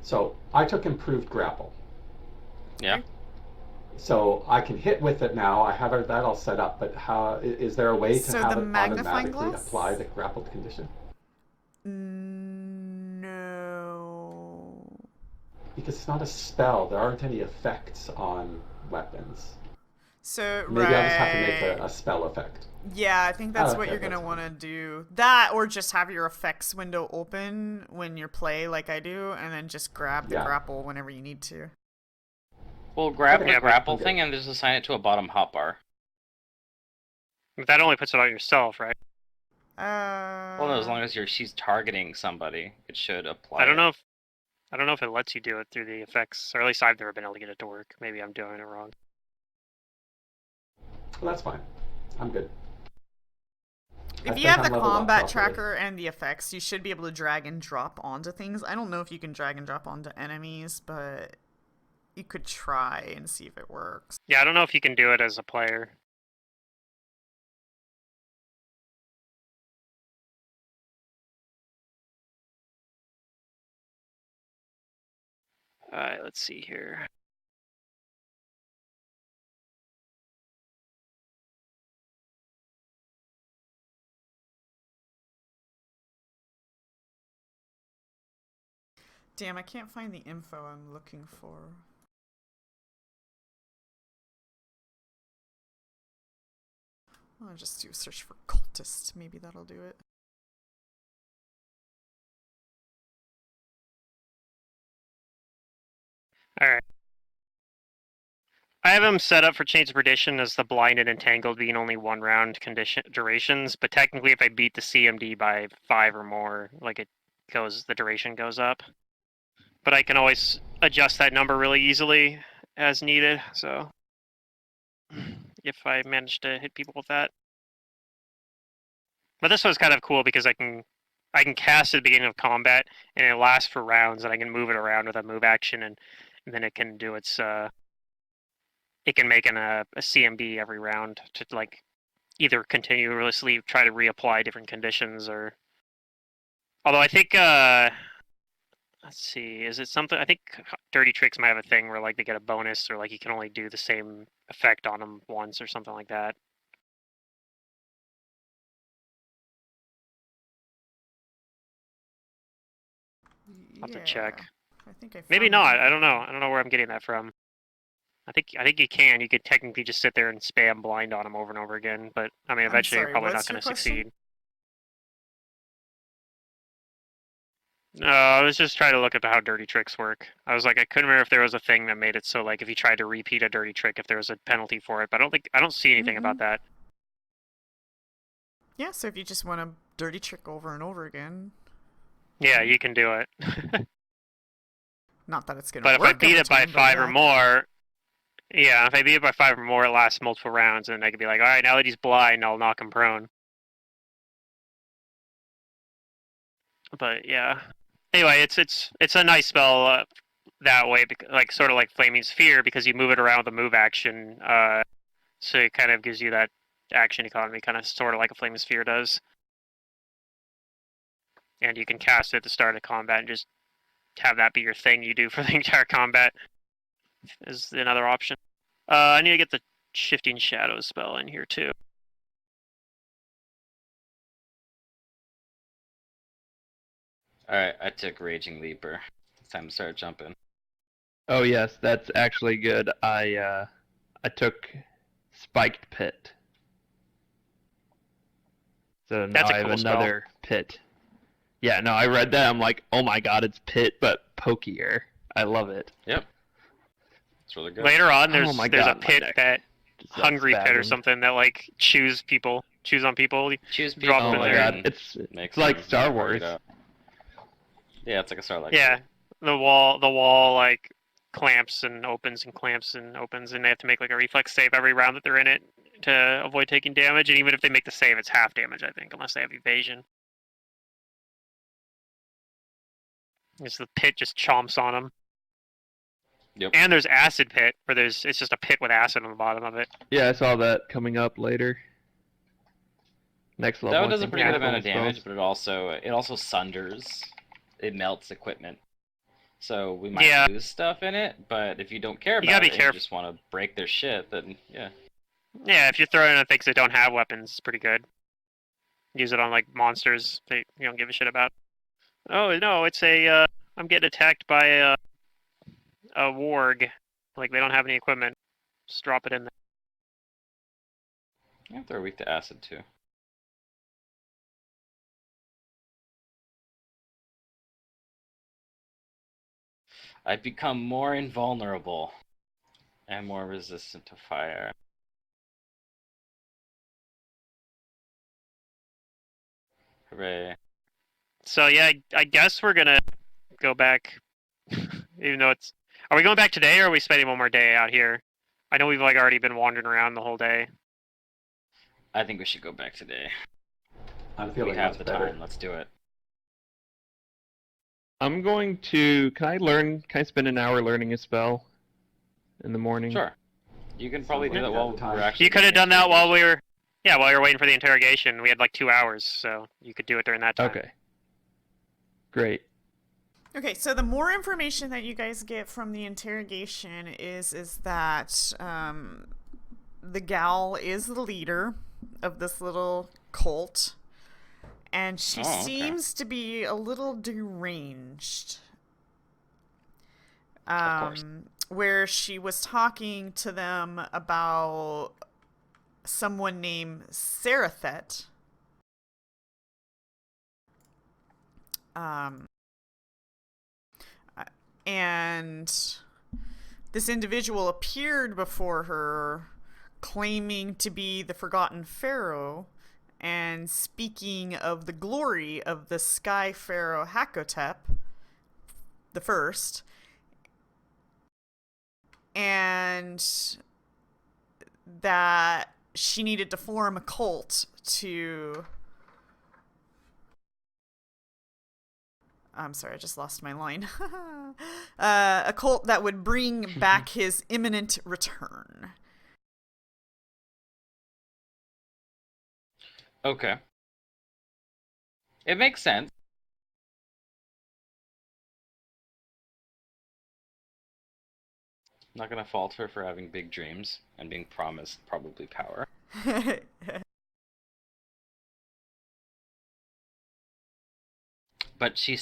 So I took improved grapple. Yeah. So I can hit with it now. I have that all set up, but how is there a way to So the have it magnifying automatically glass? apply the grappled condition? No. Because it's not a spell. There aren't any effects on weapons. So Maybe I'll just have to make right. a spell effect. Yeah, I think Oh, that's what okay, you're gonna that's want to fine. do. That, or just have your effects window open when you play, like I do, and then just grab the Yeah. grapple whenever you need to. Well, grab Okay, the Yeah, but grapple I'm good. thing and just assign it to a bottom hotbar. that only puts it on yourself, right? Well, no, as Uh, long as she's targeting somebody, it should apply I don't it. know if I don't know if it lets you do it through the effects, or at least I've never been able to get it to work. Maybe I'm doing it wrong. Well, that's fine. I'm good. I if you think have I'm the leveled up combat properly. tracker and the effects, you should be able to drag and drop onto things. I don't know if you can drag and drop onto enemies, but you could try and see if it works. Yeah, I don't know if you can do it as a player. Alright, let's see here. Damn, I can't find the info I'm looking for. I'll just do a search for cultist. Maybe that'll do it. Alright. I have them set up for Chains of Perdition as the Blind and Entangled being only 1 round condition durations, but technically if I beat the CMD by 5 or more, like the duration goes up. But I can always adjust that number really easily as needed, so if I manage to hit people with that. But this one's kind of cool because I can cast at the beginning of combat and it lasts for rounds, and I can move it around with a move action, and then it can do its it can make a CMB every round to like either continuously try to reapply different conditions, or although I think let's see, is it something? I think Dirty Tricks might have a thing where like they get a bonus, or like you can only do the same effect on them once, or something like that. I'll have to check. I think I Maybe found not. it. I don't know. I don't know where I'm getting that from. I think you can. You could technically just sit there and spam blind on them over and over again, but I mean, eventually sorry, you're probably not what's going your to question? succeed. No, I was just trying to look at how dirty tricks work. I was like, I couldn't remember if there was a thing that made it so like if you tried to repeat a dirty trick, if there was a penalty for it. But I don't see anything about that. Yeah, so if you just want a dirty trick over and over again. Yeah, you can do it. Not that it's gonna But work. if I beat every it by time, 5 but or more, yeah, if I beat it by 5 or more, it lasts multiple rounds, and I could be like, all right, now that he's blind, I'll knock him prone. But yeah. Anyway, it's a nice spell that way, like sort of like Flaming Sphere, because you move it around with a move action. So it kind of gives you that action economy, kind of sort of like a Flaming Sphere does. And you can cast it at the start of combat and just have that be your thing you do for the entire combat. Is another option. I need to get the Shifting Shadows spell in here too. Alright, I took Raging Leaper. It's time to start jumping. Oh yes, that's actually good. I took Spiked Pit. So now That's a I have cool spell. another pit. Yeah, no, I read that. I'm like, oh my god, it's pit, but pokier. I love it. Yep. It's really good. Later on, Oh my there's a God, my pit neck. that Just Hungry Pit or spasmed. something that like chews on people. Choose Drop people Oh them my in there. god, and it's make like them Star work Wars. it out. Yeah, it's like a Starlight. Yeah, the wall like clamps and opens and clamps and opens, and they have to make like a reflex save every round that they're in it to avoid taking damage. And even if they make the save, it's half damage, I think, unless they have evasion. Because the pit just chomps on them. Yep. And there's Acid Pit, where it's just a pit with acid on the bottom of it. Yeah, I saw that coming up later. Next level. That one I does a think, pretty for good amount of spells. damage, but it also sunders. It melts equipment. So we might Yeah. lose stuff in it, but if you don't care You about gotta be it and you careful. just want to break their shit, then yeah. Yeah, if you're throwing at things that don't have weapons, it's pretty good. Use it on like monsters that you don't give a shit about. Oh no, it's I'm getting attacked by a warg. Like they don't have any equipment. Just drop it in there. Yeah, they're weak to acid too. I've become more invulnerable and more resistant to fire. Hooray. So yeah, I guess we're gonna go back. Even though it's, are we going back today, or are we spending one more day out here? I know we've like already been wandering around the whole day. I think we should go back today. I'm We feeling have much the better. time. Let's do it. I'm going to. Can I spend an hour learning a spell in the morning? Sure. You can probably do like that you while have the time. we're actually. You could have doing done that while interrogation. while you were waiting for the interrogation. We had like 2 hours, so you could do it during that time. Okay. Great. Okay, so the more information that you guys get from the interrogation is that the gal is the leader of this little cult, and she seems to be a little deranged. Of course. Where she was talking to them about someone named Sarathet. And this individual appeared before her, claiming to be the Forgotten Pharaoh, and speaking of the glory of the Sky Pharaoh Hakotep the First, and that she needed to form a cult to... I'm sorry, I just lost my line. A cult that would bring back his imminent return. Okay. It makes sense. I'm not gonna fault her for having big dreams and being promised probably power. But they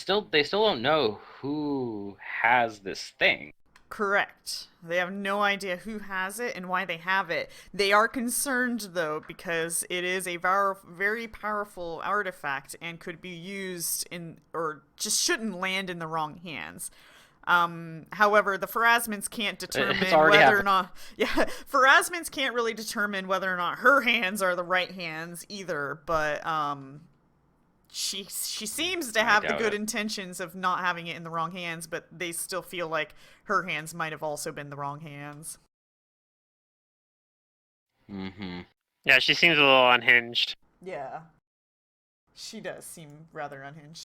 still don't know who has this thing. Correct. They have no idea who has it and why they have it. They are concerned, though, because it is a very powerful artifact and could be used in, or just shouldn't land in the wrong hands. However, the Pharasmans can't determine whether or not... Yeah, Pharasmans can't really determine whether or not her hands are the right hands either, but, She seems to have the good intentions of not having it in the wrong hands, but they still feel like her hands might have also been the wrong hands. Mm-hmm. Yeah, she seems a little unhinged. Yeah. She does seem rather unhinged.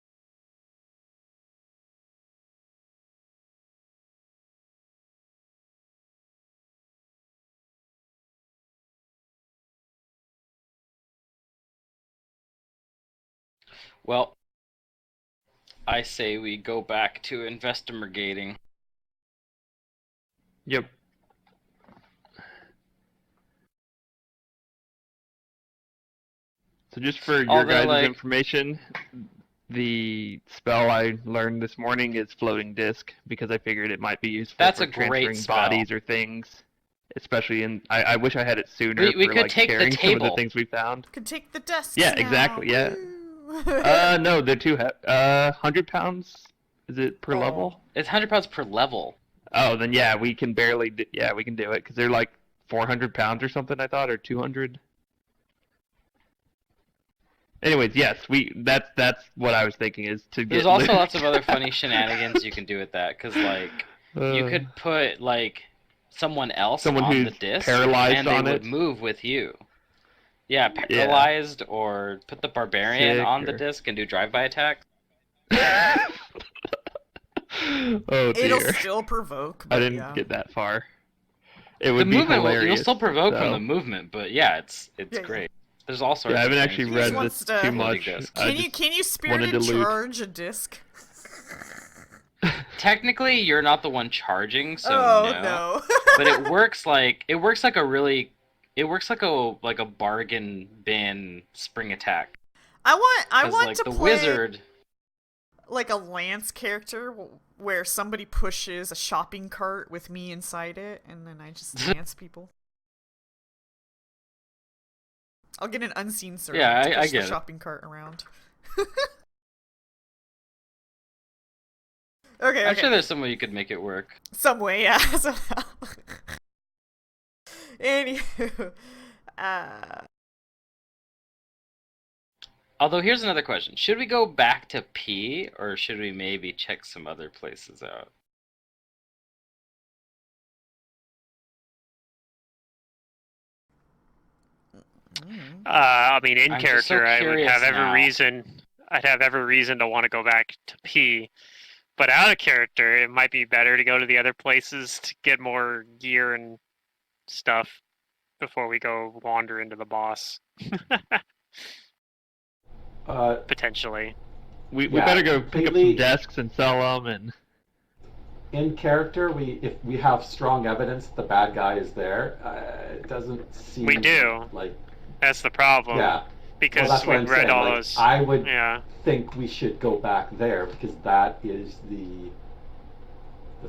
Well, I say we go back to investigating. Yep. So just for your guys' information, the spell I learned this morning is floating disc, because I figured it might be useful for transferring bodies or things. Especially in, I wish I had it sooner we for could like take carrying the some of the table. things we found. Could take the desks Yeah, now. exactly, yeah. No, they're too heavy. 100 pounds? Is it per level? It's 100 pounds per level. Oh, then yeah, we can barely, we can do it, because they're like 400 pounds or something, I thought, or 200. Anyways, yes, that's what I was thinking, is to get... There's also lots of other funny shenanigans you can do with that, because, like, you could put, like, someone else on the disc, paralyzed and they on would it. move with you. Yeah, paralyzed, or put the barbarian on the disc and do drive-by attacks. Oh dear. It'll still provoke, but I didn't get that far. It would the be movement hilarious. You'll still provoke from the movement, but yeah, it's great. There's all sorts of I haven't things. actually read this too much. Can you spirited charge a disc? Technically, you're not the one charging, so no. But it works like a bargain bin spring attack. I want like, to the play wizard, like a Lance character where somebody pushes a shopping cart with me inside it, and then I just dance people. I'll get an unseen servant to push the shopping cart around. Okay. I'm sure there's some way you could make it work. Some way, yeah. Anywho, Although, here's another question. Should we go back to P, or should we maybe check some other places out? I mean, in character, I would have every reason. I'd have every reason to want to go back to P. But out of character, it might be better to go to the other places to get more gear and stuff before we go wander into the boss. Potentially. we Yeah, better go pick up some completely- desks and sell them, and In character, if we have strong evidence the bad guy is there, it doesn't seem We do. like That's the problem. yeah. Because Well, that's what we've I'm read saying. all Like, those. I would Yeah. think we should go back there because that is the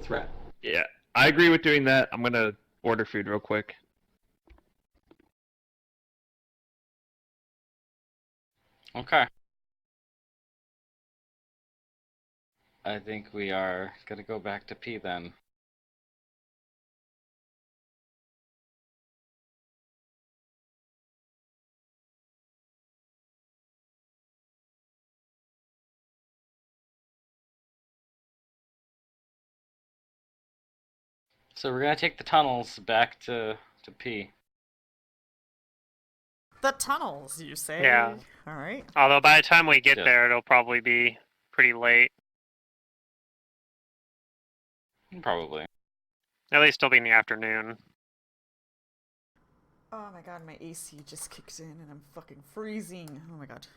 threat. yeah, I agree with doing that. I'm gonna order food real quick. Okay. I think we are gonna go back to P then. So we're gonna take the tunnels back to P. The tunnels, you say? Yeah. All right. Although by the time we get Yeah. there, it'll probably be pretty late. Probably. At least it'll be in the afternoon. Oh my god, my AC just kicked in and I'm fucking freezing. Oh my god.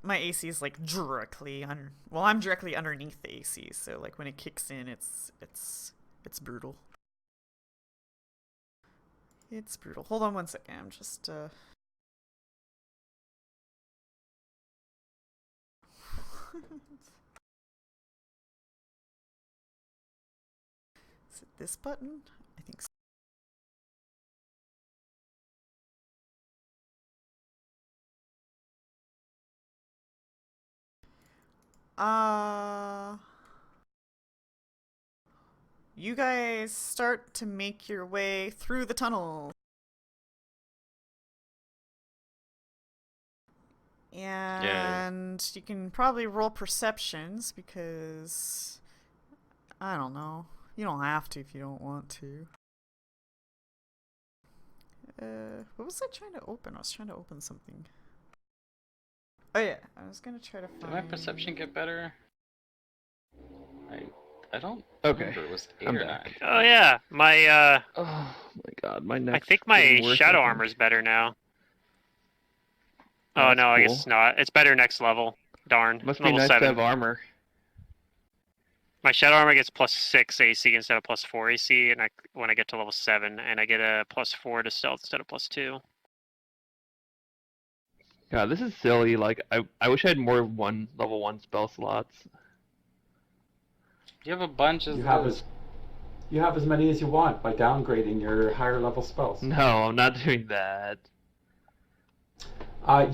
My AC is like directly under. Well, I'm directly underneath the AC, so like when it kicks in, it's brutal. It's brutal. Hold on one second. I'm just Is it this button? I think so. You guys start to make your way through the tunnel. And you can probably roll perceptions because I don't know. You don't have to if you don't want to. What was I trying to open? I was trying to open something. Oh yeah, I was gonna try to find. Did my perception get better? I don't Okay, remember. It was 8 I'm or back. 9. Oh yeah, my Oh my god, my I neck's think my getting worse, shadow I think. armor's better now. Oh, Oh that's no, I guess cool. it's not. It's better next level. Darn. Must be level nice 7. to have armor. My shadow armor gets +6 AC instead of +4 AC, and when I get to level 7, and I get a +4 to stealth instead of +2. God, this is silly. Like, I wish I had more level 1 spell slots. You have a bunch of You have those. you have as many as you want by downgrading your higher level spells. No, I'm not doing that.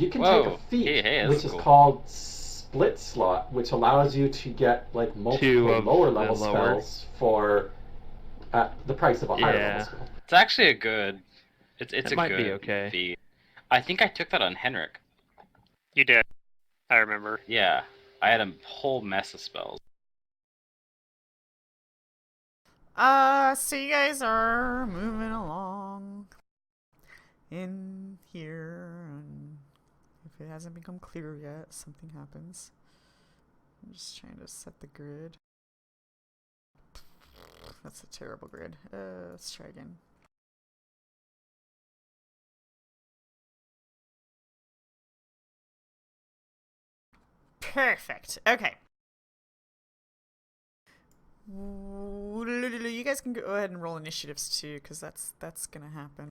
You can Whoa. take a feat, Hey, that's which is cool. called split slot, which allows you to get like multiple Two of lower the level lower. spells for the price of a higher Yeah. level spell. It's actually a good. It's It a might good be okay. feat. I think I took that on Henrik. You did. I remember. Yeah, I had a whole mess of spells. So you guys are moving along in here, and if it hasn't become clear yet, something happens. I'm just trying to set the grid. That's a terrible grid. Let's try again. Perfect. Okay. You guys can go ahead and roll initiatives too, because that's gonna happen.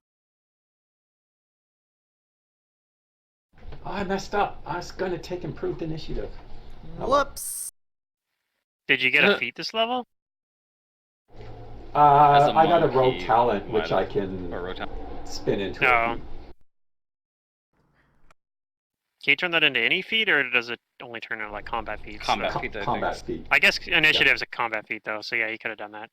Oh, I messed up. I was going to take improved initiative. Oh, well. Whoops. Did you get a feat this level? As a I got a monkey, rogue talent, you which might I have- can Or rotan. spin into No. a feat. Can you turn that into any feat, or does it only turn into like combat feats? Combat So- feat, I think. Combat feat. I guess initiative's a combat feat though, so yeah, you could have done that.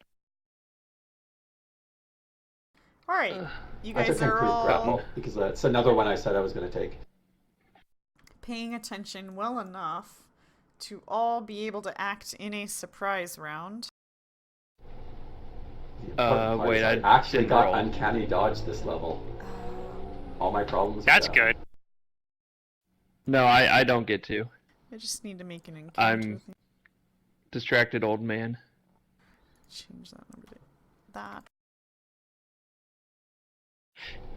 All right. You I guys took are improved all grapple because that's another one I said I was going to take. paying attention well enough to all be able to act in a surprise round. The important part wait, is I I actually didn't got roll. uncanny dodge this level. All my problems. That's are good. No, I don't get to. I just need to make an encounter I'm- thing. Distracted old man. Change that number to that.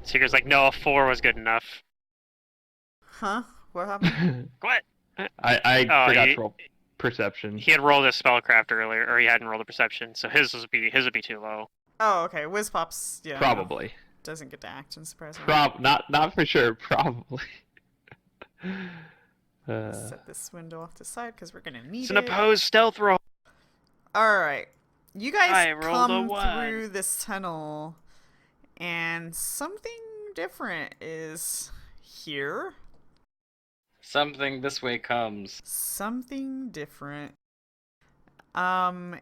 Seeker's like, no, a 4 was good enough. Huh? What happened? What? I Oh, forgot to roll perception. He had rolled a spellcraft earlier, or he hadn't rolled a perception, so his would be too low. Oh, okay. Whiz Pops, yeah. Probably. Doesn't get to action, surprisingly. Not for sure. Probably. Set this window off to the side because we're gonna need It's an it. opposed stealth roll. Alright. You I guys rolled a come 1. through this tunnel, and something different is here. Something this way comes. Something different. And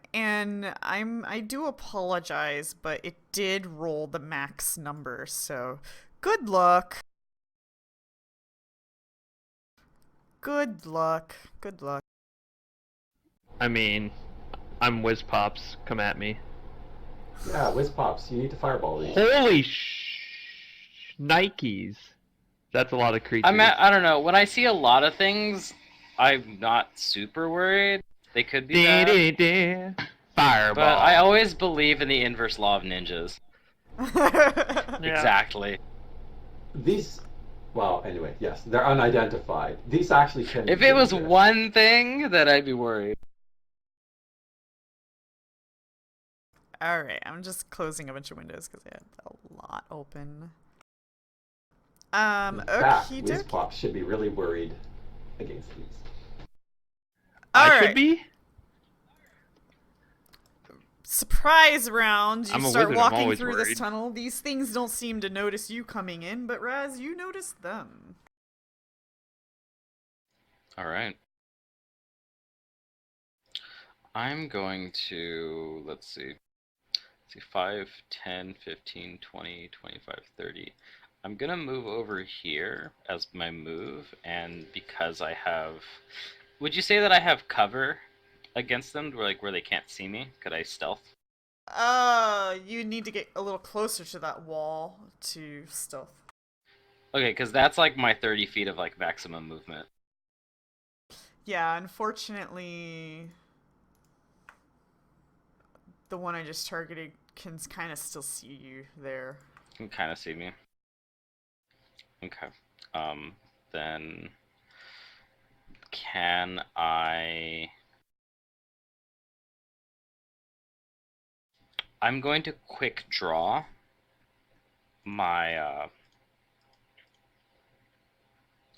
I do apologize, but it did roll the max number, so good luck. Good luck. Good luck. I mean, I'm Whiz Pops. Come at me. Yeah, Whiz Pops, you need to fireball these. Holy Nikes. That's a lot of creatures. I don't know. When I see a lot of things, I'm not super worried. They could be bad. Fireball. But I always believe in the inverse law of ninjas. Yeah. Exactly. These, well, anyway, yes, they're unidentified. These actually can. If it was exist. one thing, then I'd be worried. Alright, I'm just closing a bunch of windows because I had a lot open. In fact, Okie Whiz dokie. Pops should be really worried against these. I should Alright. be? Surprise round. You I'm a start wizard, I'm walking always through this worried. tunnel. These things don't seem to notice you coming in, but Raz, you notice them. Alright. I'm going to, let's see, 5, 10, 15, 20, 25, 30. I'm going to move over here as my move, and because I have... Would you say that I have cover against them, where they can't see me? Could I stealth? You need to get a little closer to that wall to stealth. Okay, because that's like my 30 feet of like maximum movement. Yeah, unfortunately, the one I just targeted can kind of still see you there. You can kind of see me. Okay. Then can I... I'm going to quick draw my I'm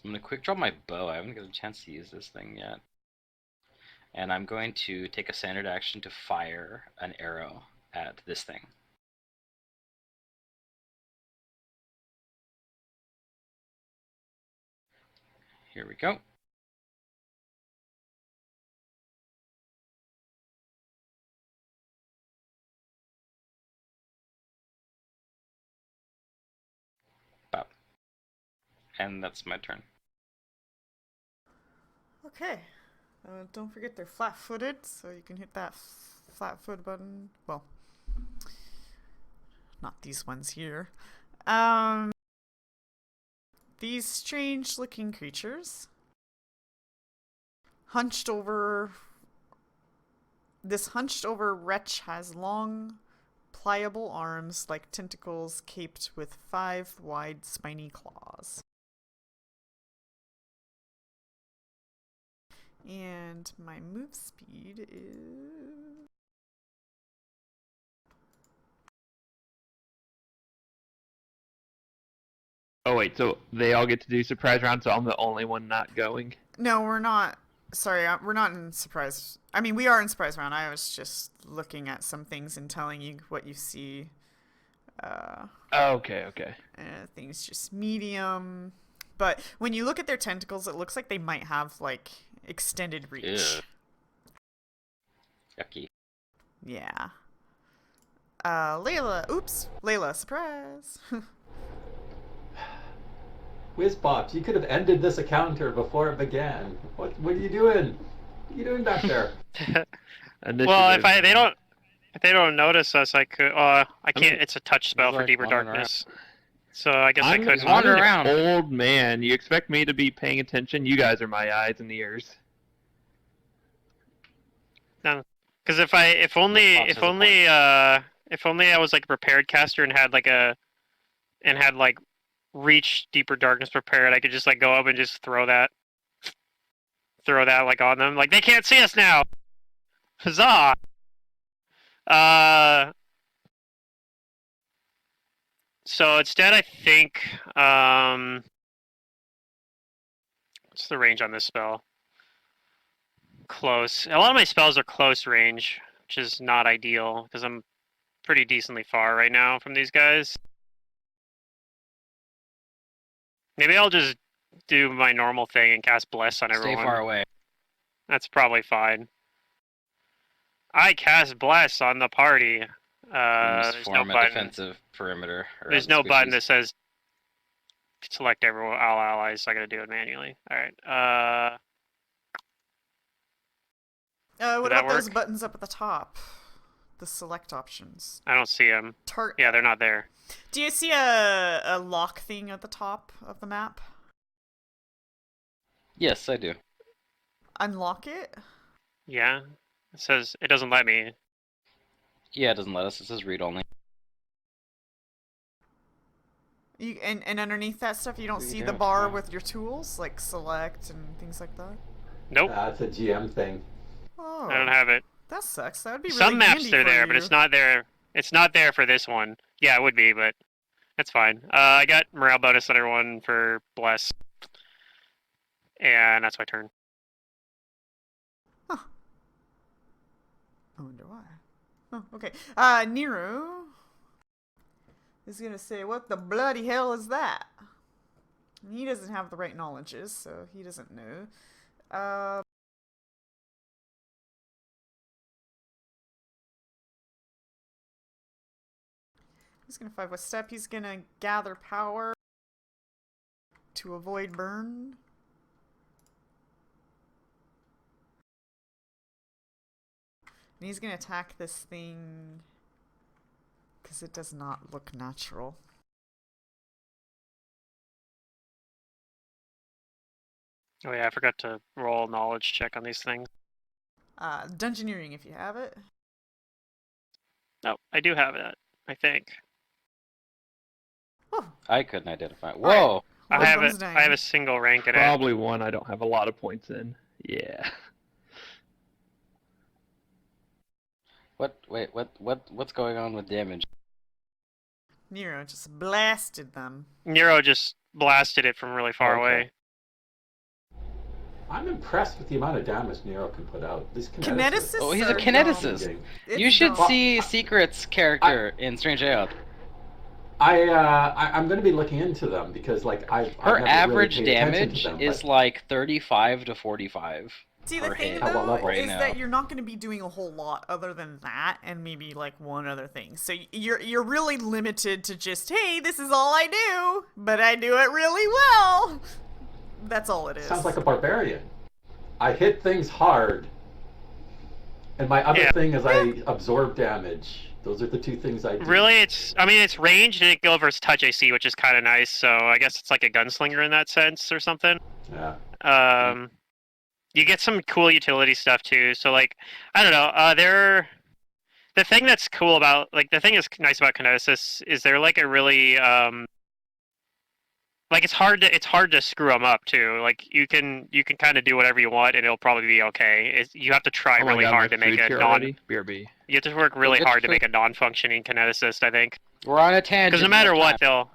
gonna quick draw my bow. I haven't got a chance to use this thing yet. And I'm going to take a standard action to fire an arrow at this thing. Here we go. Bop. And that's my turn. Okay. Don't forget they're flat-footed, so you can hit that flat-foot button. Well, not these ones here. These strange-looking creatures. This hunched-over wretch has long, pliable arms like tentacles caped with 5 wide, spiny claws. And my move speed is... Oh wait, so they all get to do surprise round, so I'm the only one not going? No, we're not. Sorry, we're not in surprise. I mean, we are in surprise round. I was just looking at some things and telling you what you see. Okay. Things just medium. But when you look at their tentacles, it looks like they might have, like, extended reach. Ew. Yucky. Yeah. Layla, surprise! Whiz Pops, you could have ended this encounter before it began. What are you doing? What are you doing back there? Well, if they don't notice us, I could. I can't. It's a touch spell for like deeper wandering darkness. So I guess I I'm, couldn't. wander I'm an around. old man. You expect me to be paying attention? You guys are my eyes and ears. No, because if only I was like a prepared caster and had like reach deeper darkness prepared, I could just like go up and just throw that like on them. Like they can't see us now. Huzzah! So instead, I think what's the range on this spell? Close. A lot of my spells are close range, which is not ideal because I'm pretty decently far right now from these guys. Maybe I'll just do my normal thing and cast Bless on everyone. Stay far away. That's probably fine. I cast Bless on the party. There's no Form a button. defensive perimeter. There's no button that says select everyone, all allies, so I gotta do it manually. Alright, What that about those work? buttons up at the top? The select options. I don't see them. Yeah, they're not there. Do you see a lock thing at the top of the map? Yes, I do. Unlock it? Yeah? It says, it doesn't let me. Yeah, it doesn't let us. It says read only. You and underneath that stuff, you don't We see the don't bar have- with your tools, like select and things like that? Nope, It's a GM thing. Oh, I don't have it. that sucks. That would be really Some maps handy they're for there, you. but it's not there. It's not there for this one. Yeah, it would be, but that's fine. I got morale bonus on everyone for Bless. And that's my turn. I wonder why. Oh, okay. Nero is gonna say, "What the bloody hell is that?" And he doesn't have the right knowledges, so he doesn't know. He's gonna 5 with step. He's gonna gather power to avoid burn. And he's gonna attack this thing because it does not look natural. Oh yeah, I forgot to roll knowledge check on these things. Dungeoneering if you have it. No, I do have that, I think. Oh, I couldn't identify. Whoa! Alright. I one have thumbs it. down. I have a single rank in it. Probably one I don't have a lot of points in. Yeah. What? Wait, what's going on with damage? Nero just blasted them. Nero just blasted it from really far Okay. away. I'm impressed with the amount of damage Nero can put out. These Kineticists Oh, he's a are kineticist. dumb. It's You should dumb. see Secret's character in Strange Layout. I'm going to be looking into them because, like, I've Her never average really paid attention damage to them, is but like 35 to 45. See, the per thing hit At what though level? right is now. that you're not going to be doing a whole lot other than that, and maybe like one other thing. So you're really limited to just, hey, this is all I do, but I do it really well. That's all it is. sounds like a barbarian. I hit things hard, and my other Yeah. thing is I absorb damage. Those are the two things I do. Really, it's ranged and it delivers touch AC, which is kind of nice. So I guess it's like a gunslinger in that sense or something. Yeah. You get some cool utility stuff too. So like, I don't know. The thing that's cool about the thing that's nice about kineticists is they're like a really like it's hard to screw them up too. Like you can kind of do whatever you want and it'll probably be okay. You have to try Oh my really God, hard my to make food's a here non. already? BRB. You have to work really get hard to food. make a non-functioning kineticist. I think. We're on a tangent. Because no matter we have what, time.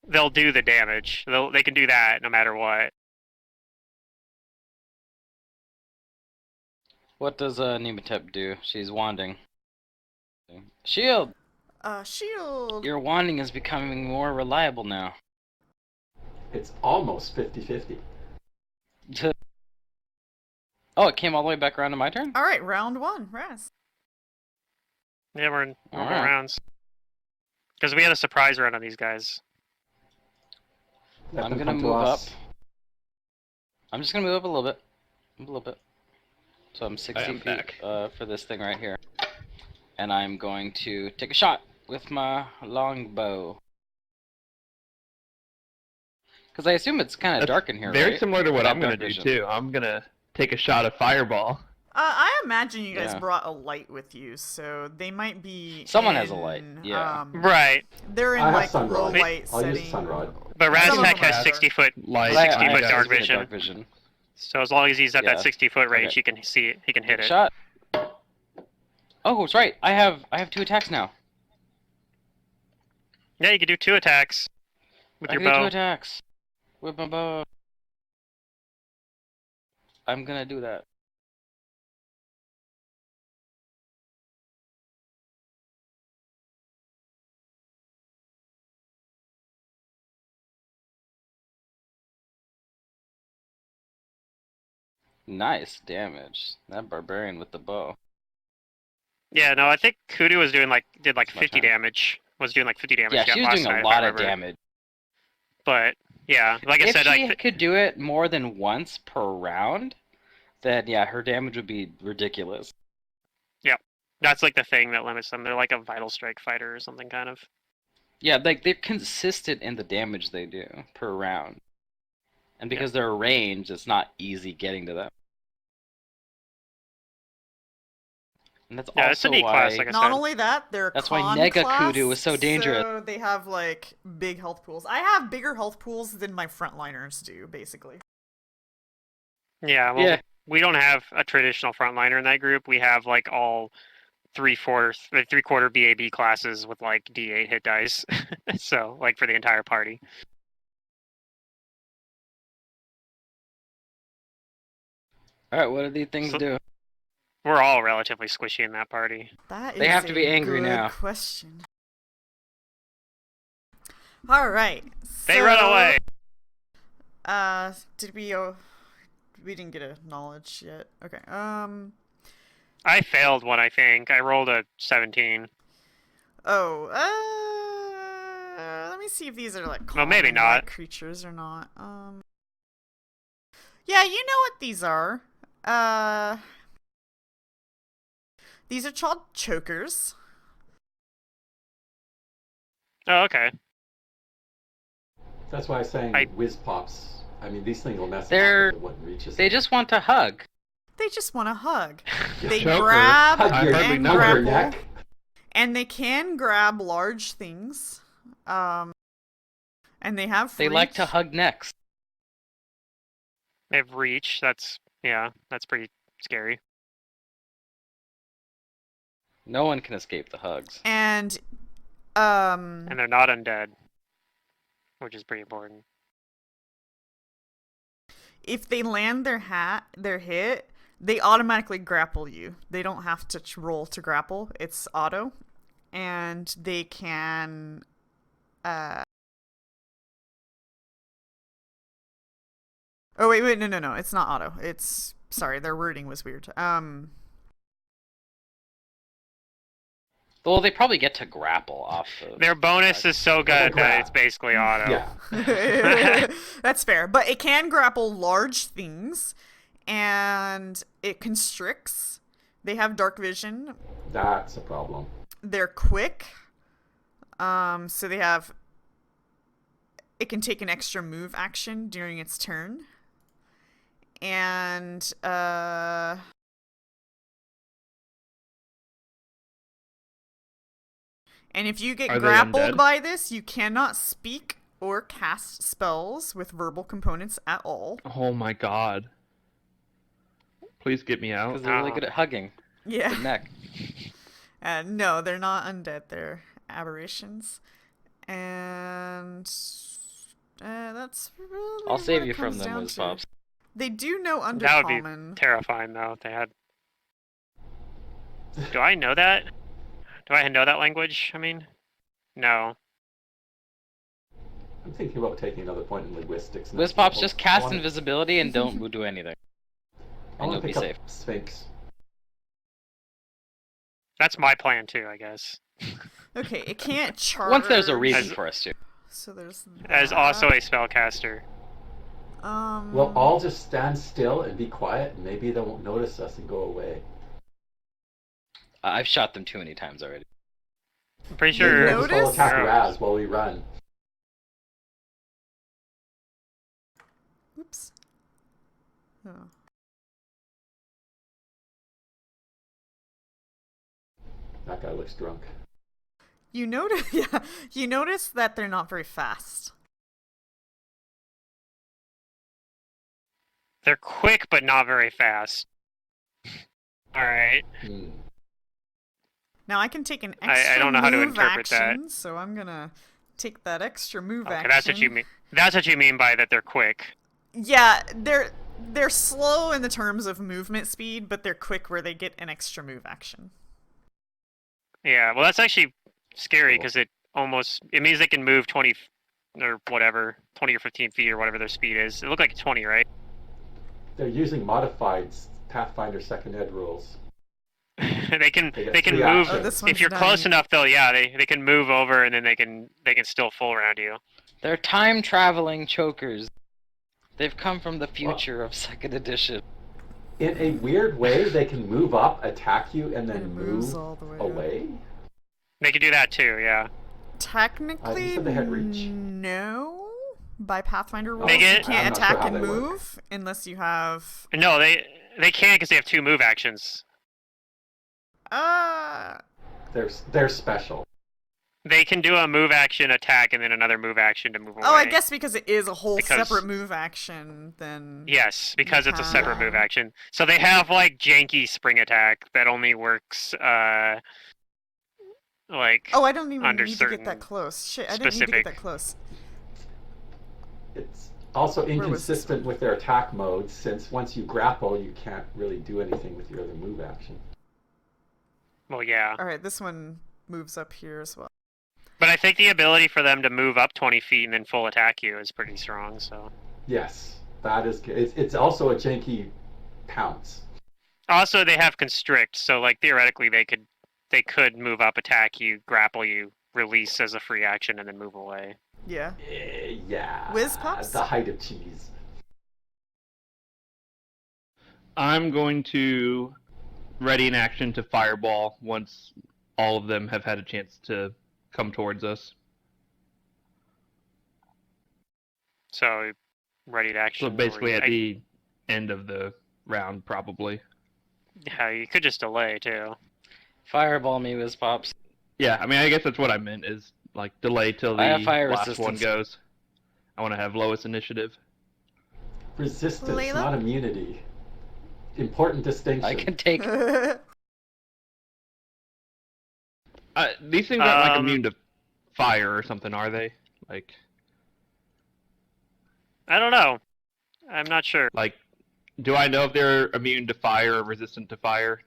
they'll do the damage. They can do that no matter what. What does Nematep do? She's wanding. Shield! Shield. Your wanding is becoming more reliable now. It's almost 50-50. Oh, it came all the way back around to my turn? All right, round 1, Raz. Yeah, we're in normal Alright. rounds. Because we had a surprise round on these guys. Let I'm them gonna come to move up. us. I'm just gonna move up a little bit. A little bit. So I'm 60 am feet back. for this thing right here. And I'm going to take a shot with my longbow. Because I assume it's kind of That's dark in here, Very right? similar to what I I'm have gonna dark do vision. too. I'm gonna take a shot of fireball. I imagine you guys Yeah. brought a light with you, so they might be. Someone has a light, yeah. Right. They're in I have like sun low rod. light I'll use setting. sun rod. But Some of Raztech them are has better. 60-foot Light. But I 60 foot have dark 60 vision. dark vision. So as long as he's at Yeah. that 60-foot range, Okay. he can see it. He can hit Big it. shot. Oh, it's right. I have 2 attacks now. Yeah, you can do 2 attacks with I your can do 2 bow. attacks with my bow. I'm gonna do that. Nice damage. That barbarian with the bow. Yeah, no, I think Kudu was doing did like It's my 50 turn. damage. Was doing like 50 damage. Yeah, she was last doing night, a if lot I of remember. damage. But yeah, like I If said, she could do it more than once per round, then yeah, her damage would be ridiculous. that's like the thing that limits them. They're like a vital strike fighter or something kind of. Yeah, like they're consistent in the damage they do per round. And because they're ranged, it's not easy getting to them. And that's Yeah, it's a also neat why class, like I Not said. only that, they're That's why con Nega class, Kudu is so dangerous. So they have like big health pools. I have bigger health pools than my frontliners do, basically. Yeah, well, Yeah. we don't have a traditional frontliner in that group. We have like all three-quarter BAB classes with like D8 hit dice. So like for the entire party. Alright, what do these things So- do? We're all relatively squishy in that party. That is They have to a be angry good now. question. All right. They run away. Did we? We didn't get a knowledge yet. Okay. I failed one, I think. I rolled a 17. Oh. Let me see if these are like Well, maybe common, like, not. creatures or not. Yeah, you know what these are. These are called chokers. Oh, okay. That's why I was saying I- whiz pops. I mean, these things will mess They're- up if one reaches They them. just want to hug. They just want to hug. Yeah. They Choker. grab Hug your, hardly and know hug your grapple, neck. and they can grab large things. And they have. They like to reach. hug necks. They have reach. That's pretty scary. No one can escape the hugs. And And they're not undead, which is pretty important. if they land their hit, they automatically grapple you. They don't have to roll to grapple. It's auto. And they can Oh wait, no. It's not auto. It's sorry, their wording was weird. Well, they probably get to grapple off of. Their bonus is so good that grab. it's basically auto. Yeah. That's fair. But it can grapple large things and it constricts. They have dark vision. That's a problem. They're quick. So they have it can take an extra move action during its turn. And if you get Are they grappled undead? by this, you cannot speak or cast spells with verbal components at all. Oh my god. Please get me out. Because they're really good at hugging the Yeah. neck. No, they're not undead. They're aberrations. And that's really I'll save what you it from comes them, down Wiz to. Pops. They do know That would be Undercommon. terrifying, though, if they had. Do I know that? Do I know that language? I mean, no. I'm thinking about taking another point in linguistics. Wiz next Pops, level. just I cast wanna- invisibility and don't do anything. I And want you'll to be pick safe. up Sphinx. That's my plan, too, I guess. Okay, it can't charge. Once there's a reason As- for us to. So there's As that. also a spellcaster. We'll all just stand still and be quiet, and maybe they won't notice us and go away. I've shot them too many times already. I'm pretty Maybe sure. we'll just all Notice? attack Raz while we run. Oops. Oh. That guy looks drunk. You notice, yeah, you notice that they're not very fast. They're quick, but not very fast. All right. Hmm. Now I can take an I extra don't know how to move interpret that. action, so I'm gonna take that extra move Okay, action. that's what you mean. That's what you mean by that they're quick. Yeah, they're slow in the terms of movement speed, but they're quick where they get an extra move action. Yeah. Well, that's actually scary Cool. because it means they can move 20 or whatever, 20 or 15 feet or whatever their speed is. It looked like 20, right? They're using modified Pathfinder second ed rules. they can They get they can 3 move actions. Oh, this one's if you're close dying. enough though. Yeah, they can move over and then they can still full round you. They're time traveling chokers. They've come from the future of second edition. In a weird way, they can move up, attack you, and And then it moves move all the way away. They can do that too. Yeah. Technically, said they had reach. no. By Pathfinder rules, They you get- can't I'm not attack sure how and they work. move unless you have. No, they can because they have 2 move actions. They're special. They can do a move action attack and then another move action to move away. Oh, I guess because it is a whole Because- separate move action, then. Yes, because it's a separate move Yeah. action. So they have like janky spring attack that only works like Oh, I don't even under need to get certain that close. Shit, I didn't need to specific- get that close. It's also was this inconsistent with their attack modes, since once you grapple, you can't really do anything with your other move action. well, yeah. Alright, this one moves up here as well. But I think the ability for them to move up 20 feet and then full attack you is pretty strong. So Yes, that is good. It's also a janky pounce. also they have constrict, so like theoretically they could move up, attack you, grapple you, release as a free action, and then move away. Yeah. Yeah. Whiz Pups? The height of cheese. I'm going to ready an action to fireball once all of them have had a chance to come towards us. So ready to action. So basically or- at the end of the round, probably. yeah, you could just delay too. Fireball me, Whiz Pops. Yeah, I mean, I guess that's what I meant, is like delay till the I have fire last resistance. one goes. I want to have lowest initiative. Resistance, Layla? not immunity. Important distinction. I can take. These things aren't like Um, immune to fire or something, are they? Like, I don't know. I'm not sure. like, do I know if they're immune to fire or resistant to fire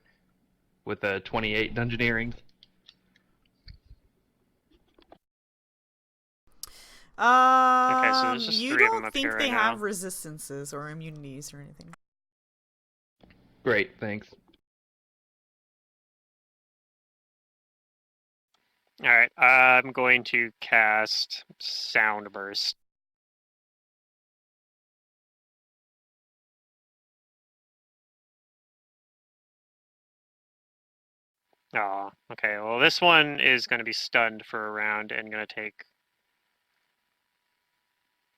with a 28 dungeoneering? so there's just You 3 of them don't up think here they right have now. resistances or immunities or anything. Great, thanks. All right, I'm going to cast Sound Burst. Oh, okay. Well, this one is going to be stunned for a round and going to take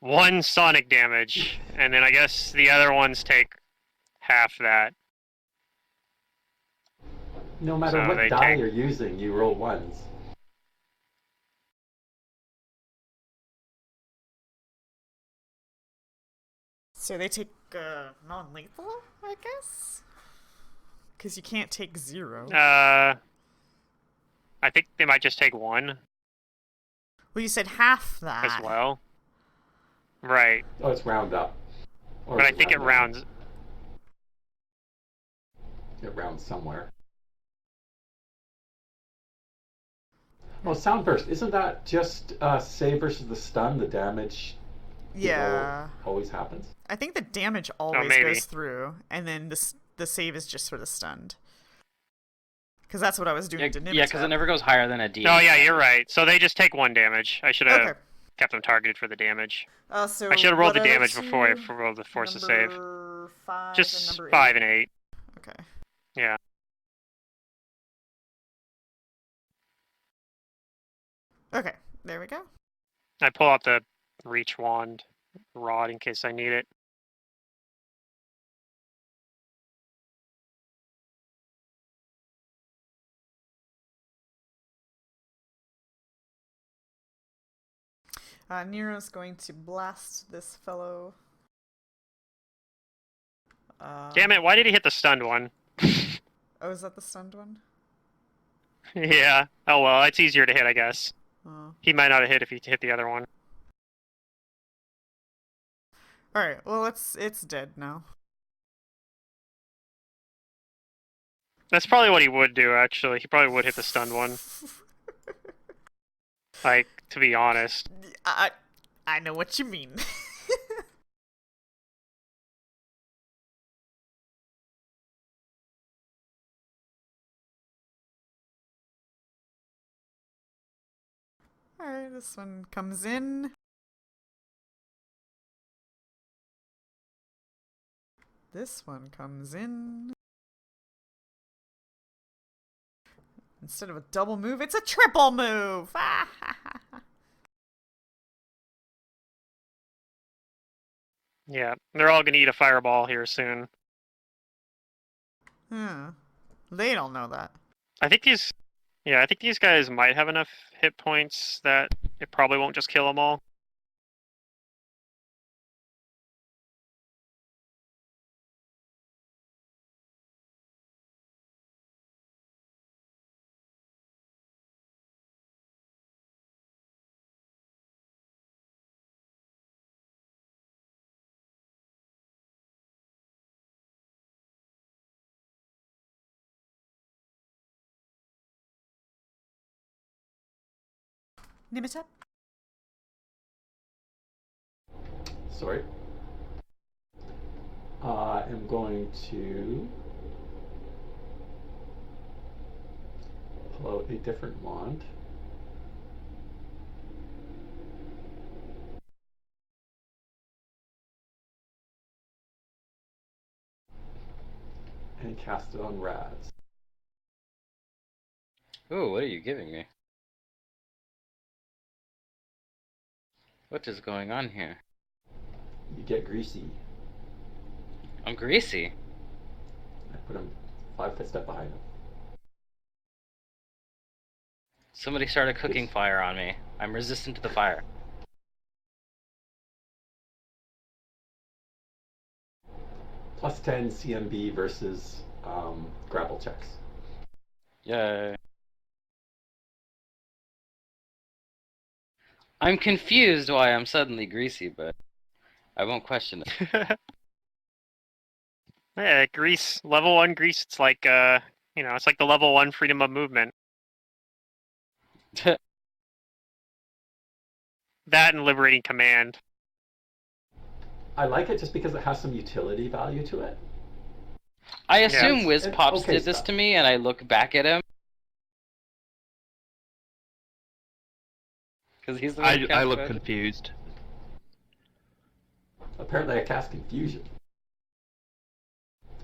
1 sonic damage, and then I guess the other ones take half that. No matter So what they die take- you're using, you roll ones. So they take non-lethal, I guess? Because you can't take 0. I think they might just take 1 Well, you said half that. as well. Right, Oh, it's round up. Or but I is think it down? rounds. It rounds somewhere. Oh, sound burst. Isn't that just save versus the stun? The damage Yeah. always happens. I think the damage always maybe. goes through, and then the save is just for the stunned. Because that's what I was doing Yeah, to Nimtap. because it never goes higher than a D. Oh yeah, you're right. So they just take 1 damage. I should have Okay. kept them targeted for the damage. So I should have rolled the what are damage before I two? rolled the force to save. Number 5 and Just number 5 8. and 8. Okay. Yeah. Okay, there we go. I pull out the reach wand rod in case I need it. Nero's going to blast this fellow. Damn it! Why did he hit the stunned one? Oh, is that the stunned one? Yeah. Oh well, it's easier to hit, I guess. Oh. He might not have hit if he hit the other one. Alright, well, it's dead now. That's probably what he would do, actually. He probably would hit the stunned one. Like, to be honest. I know what you mean. Alright, this one comes in. This one comes in. Instead of a double move, it's a triple move! Yeah, they're all gonna eat a fireball here soon. They don't know that. I think these guys might have enough hit points that it probably won't just kill them all. Nimitep? Sorry. I am going to pull out a different wand. And cast it on Raz. Ooh, what are you giving me? What is going on here? You get greasy. I'm greasy. I put him 5 foot step behind him. Somebody started cooking fire on me. I'm resistant to the fire. Plus 10 CMB versus grapple checks. Yay. I'm confused why I'm suddenly greasy, but I won't question it. Yeah, grease, level 1 grease, it's like, it's like the level 1 freedom of movement. That and liberating command. I like it just because it has some utility value to it. I assume Yeah, Wiz it's Pops okay did this stuff. to me, and I look back at him. Because he's the one who I cast look fudge. confused. Apparently I cast confusion.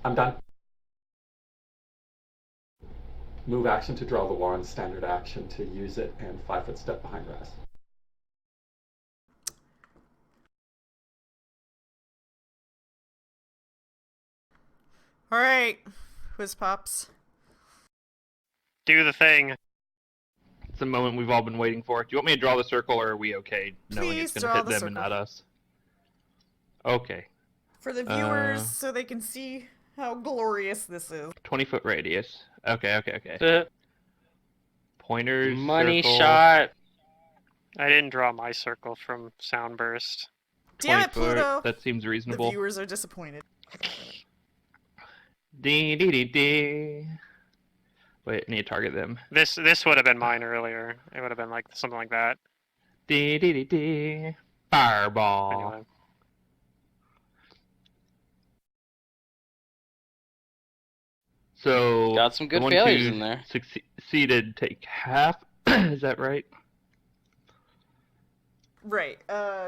I'm done. Move action to draw the wand, standard action to use it, and 5 foot step behind Raz. Alright, Whiz Pops. Do the thing. It's the moment we've all been waiting for. Do you want me to draw the circle, or are we okay knowing Please it's going draw to hit the them and circle. not us? Okay. For the viewers, so they can see how glorious this is. 20-foot radius. Okay. Pointers, Money circle, shot. I didn't draw my circle from Soundburst. Damn 20 it, foot. Pluto! That seems The reasonable. viewers are disappointed. Dee. Wait, I need to target them. This would have been mine earlier. It would have been like something like that. Dee. Fireball. Anyway. So Got some good the one failures who in there. Succeeded take half. Is that right? Right,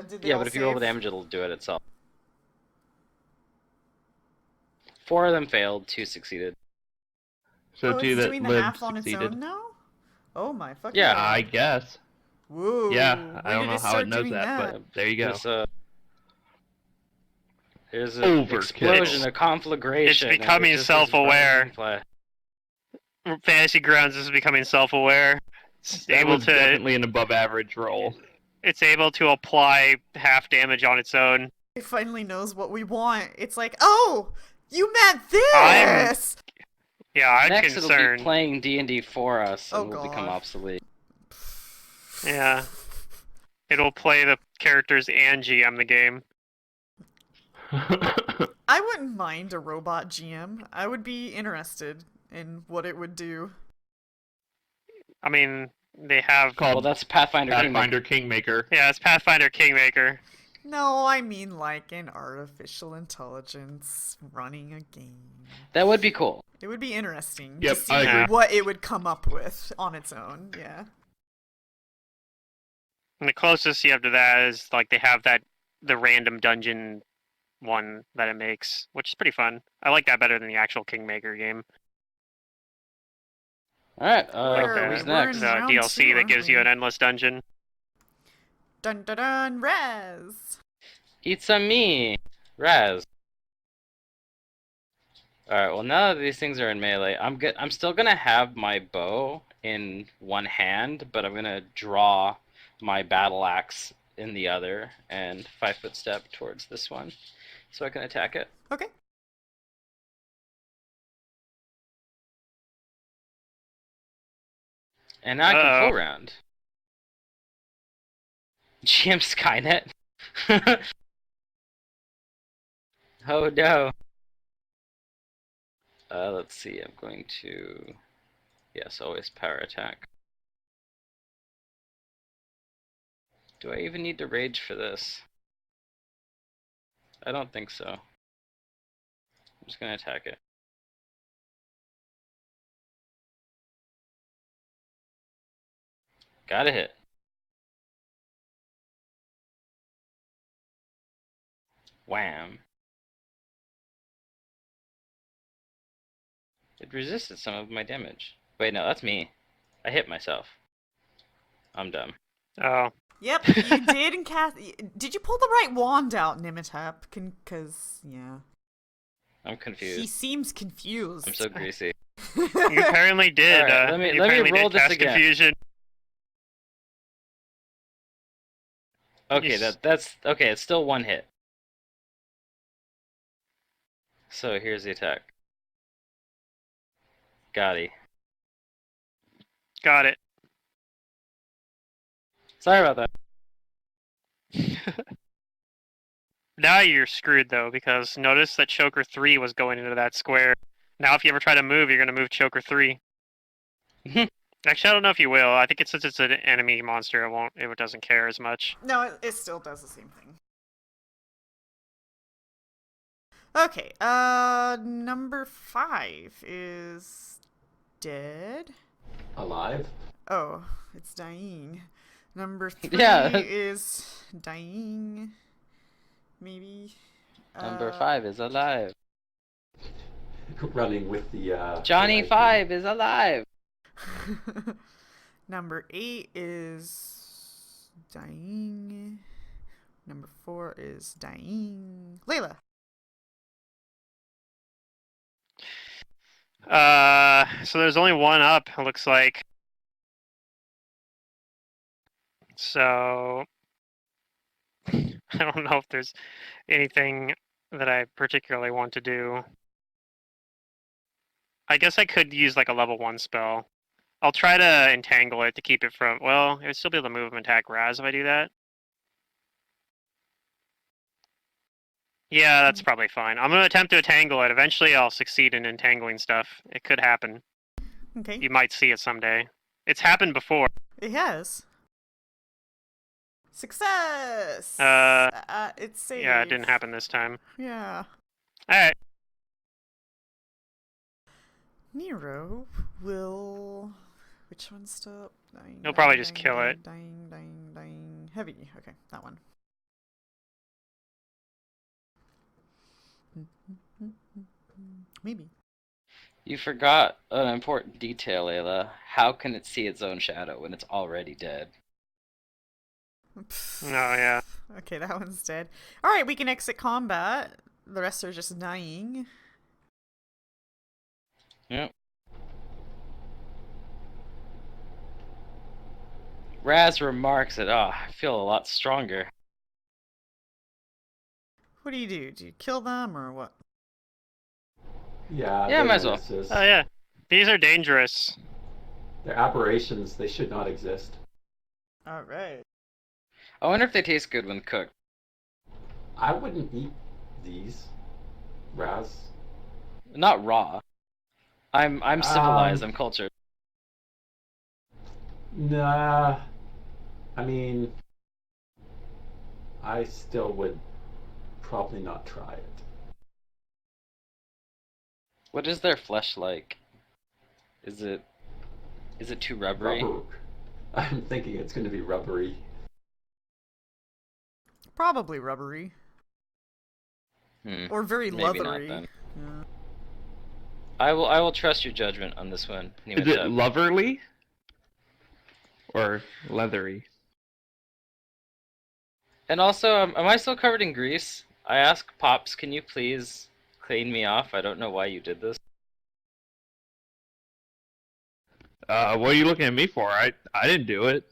did they Yeah, all but if you roll the save? damage, it'll do it itself. 4 of them failed, 2 succeeded. So Oh, two it's that doing the lived half on succeeded. its own now? Oh my fucking Yeah. god. I guess. Whoa. Yeah, I when don't did know it how start it knows doing that, but there you go. There's an Overkill. explosion, a conflagration. It's becoming and it just is self-aware. burning flesh. Fantasy Grounds is becoming self-aware. It's That able was to. definitely an above average roll. it's able to apply half damage on its own. It finally knows what we want. It's like, oh, you meant I'm- this. Yeah, I'm Next, it'll be concerned. playing D&D for us, and Oh, we'll become God. obsolete. Yeah. It'll play the characters and GM the game. I wouldn't mind a robot GM. I would be interested in what it would do. I mean, they have. Called Well, that's Pathfinder. Pathfinder Kingmaker. Yeah, it's Pathfinder Kingmaker. No, I mean like an artificial intelligence running a game. That would be cool. It would be interesting Yep, to see I agree. what it would come up with on its own. Yeah. And the closest you have to that is like they have the random dungeon one that it makes, which is pretty fun. I like that better than the actual Kingmaker game. All right, We're- who's we're next? in The round DLC two, that gives aren't you we? an endless dungeon. Dun dun dun, Rez. It's a me, Raz. All right. Well, now that these things are in melee, I'm still gonna have my bow in one hand, but I'm gonna draw my battle axe in the other and 5-foot step towards this one, so I can attack it. Okay. And now I can Uh-oh. full round. GM Skynet. Oh no. Let's see. I'm going to. Yes, always power attack. Do I even need to rage for this? I don't think so. I'm just gonna attack it. Gotta hit. Wham. It resisted some of my damage. Wait, no, that's me. I hit myself. I'm dumb. Oh, Yep, you did and cast. Did you pull the right wand out, Nimitap? Cause yeah, I'm he confused. seems confused. I'm so greasy. you apparently did. Alright, let me you apparently roll did this cast again. confusion. Okay, Yes. that's okay. It's still one hit. So here's the attack. Gotti. Got it. Sorry about that. Now you're screwed though, because notice that Choker 3 was going into that square. Now if you ever try to move, you're gonna move Choker 3. Actually, I don't know if you will. I think since it's an enemy monster, it doesn't care as much. No, it still does the same thing. Okay, number 5 is dead. Alive? Oh, it's dying. Number 3 Yeah. is dying. Maybe. Number 5 is alive. Running with the Johnny the 5 is alive. Number 8 is dying. Number 4 is dying. Layla. So there's only one up, it looks like. So I don't know if there's anything that I particularly want to do. I guess I could use like a level 1 spell. I'll try to entangle it to keep it from. Well, it would still be able to move and attack Raz if I do that. Yeah, that's probably fine. I'm going to attempt to entangle it. Eventually, I'll succeed in entangling stuff. It could happen. Okay. You might see it someday. It's happened before. It has. Success! It's safe. Yeah, it didn't happen this time. Yeah. Alright. Nero will. Which one's still dying? He'll probably just kill it. Dying. Heavy. Okay, that one. Maybe. You forgot an important detail, Ayla. How can it see its own shadow when it's already dead? Oh, yeah. Okay, that one's dead. Alright, we can exit combat. The rest are just dying. Yep. Raz remarks that, oh, I feel a lot stronger. What do? Do you kill them or what? Yeah, Yeah, they're might as well. menaces. Oh yeah, these are dangerous. They're aberrations. They should not exist. All right. I wonder if they taste good when cooked. I wouldn't eat these, Raz. Not raw. I'm civilized. I'm cultured. Nah. I mean, I still would probably not try it. What is their flesh like? Is it too rubbery? Rubber. I'm thinking it's going to be rubbery. Probably rubbery. Or very Maybe leathery. not then. Yeah. I will trust your judgment on this one. Is it loverly? Or leathery? And also, am I still covered in grease? I ask Pops, can you please clean me off? I don't know why you did this. What are you looking at me for? I didn't do it.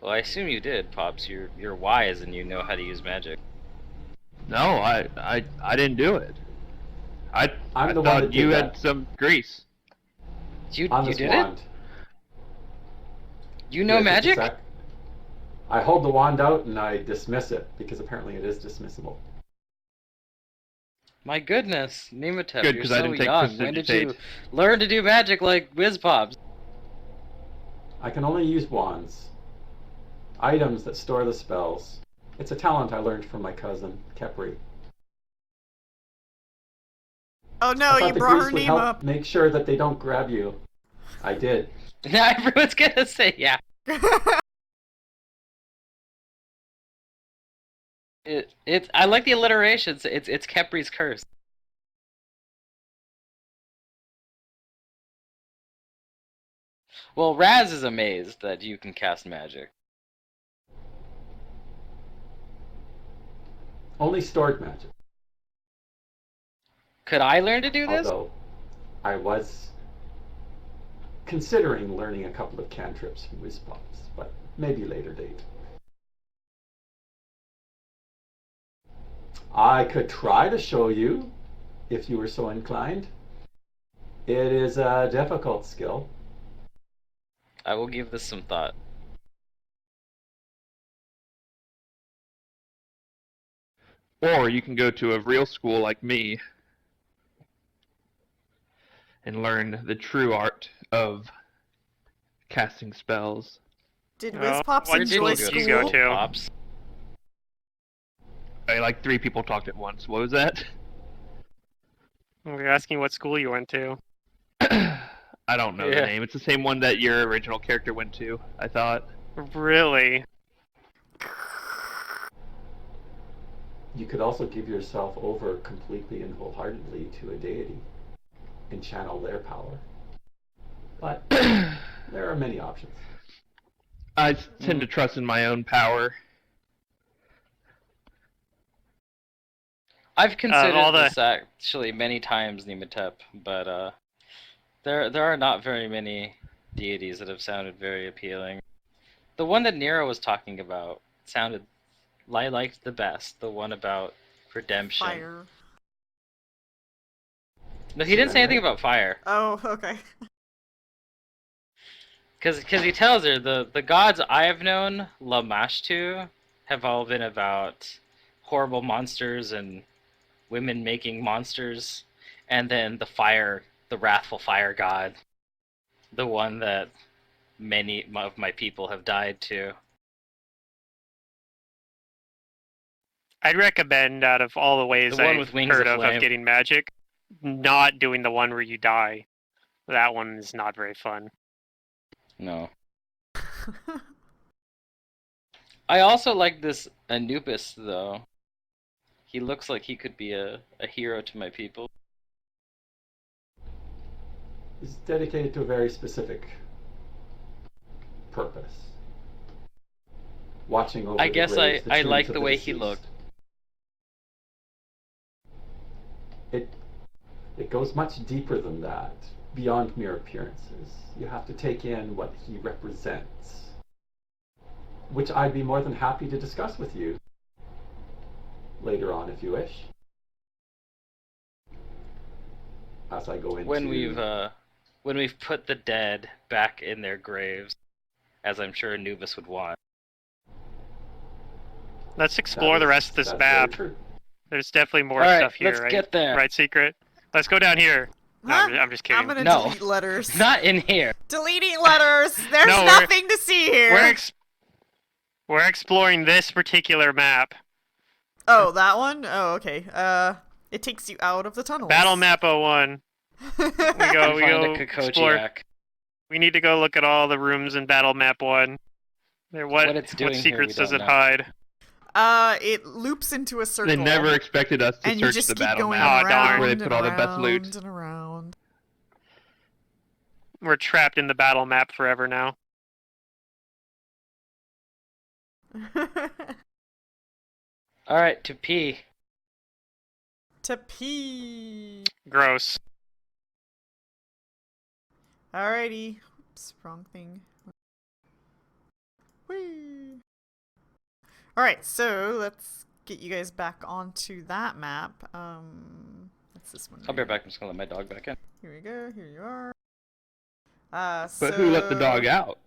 Well, I assume you did, Pops. You're wise and you know how to use magic. No, I didn't do it. I I'm the one thought that did you that. had some grease. You On this did wand. it? You know Here, just a magic? sec. I hold the wand out and I dismiss it because apparently it is dismissible. My goodness, Nematep, Good, you're 'cause I so didn't take young. When did you prestidigitate. learn to do magic like Whiz Pops? I can only use wands. Items that store the spells. It's a talent I learned from my cousin, Kepri. Oh no, I thought you the brought grease her would name help up. make sure that they don't grab you. I did. Now everyone's gonna say yeah. It's I like the alliterations. It's Kepri's curse. Well, Raz is amazed that you can cast magic. Only stored magic. Could I learn to do this? Although I was considering learning a couple of cantrips from Whizpops, but maybe later date. I could try to show you if you were so inclined. It is a difficult skill. I will give this some thought. Or you can go to a real school like me and learn the true art of casting spells. Did Oh, Whiz Pops what enjoy school did you go school? to? Pops. Like 3 people talked at once. What was that? We're asking what school you went to. I don't know the Yeah. name. It's the same one that your original character went to, I thought. Really? You could also give yourself over completely and wholeheartedly to a deity and channel their power. But there are many options. I tend to trust in my own power. I've considered all the- this actually many times, Nematep, but there are not very many deities that have sounded very appealing. The one that Nero was talking about sounded I liked the best. The one about redemption. Fire. No, he didn't say anything about fire. Oh, okay. Because he tells her the gods I have known, Lamashtu, have all been about horrible monsters and women making monsters, and then the wrathful fire god, the one that many of my people have died to. I'd recommend, out of all the ways The one I've with wings heard of of flame. getting magic, not doing the one where you die. That one is not very fun. No. I also like this Anubis, though. He looks like he could be a hero to my people. It's dedicated to a very specific purpose. Watching over I the guess graves, the I tombs like of the way he deceased. looked. It goes much deeper than that. beyond mere appearances. You have to take in what he represents, which I'd be more than happy to discuss with you later on if you wish. As I go into... When we've put the dead back in their graves, as I'm sure Anubis would want. Let's explore the rest of this map. There's definitely more stuff here, let's right? get there. Right, Secret? Let's go down here. No, Huh? I'm just kidding. I'm gonna No. delete letters. Not in here. Deleting letters. There's No, nothing to see here. We're exploring this particular map. Oh, that one? Oh, okay. It takes you out of the tunnels. Battle Map 01. We go Find a explore. Kokojiak. We need to go look at all the rooms in Battle Map 1. What secrets does it hide? It loops into a circle. They never expected us to and you search just the keep battle going map. around Where they and put all the best loot. around and around. We're trapped in the battle map forever now. Alright, to pee. To pee. Gross. Alrighty. Oops, wrong thing. Whee. Alright, so let's get you guys back onto that map. What's this one? I'll be right back. I'm just gonna let my dog back in. Here we go. Here you are. But who let the dog out?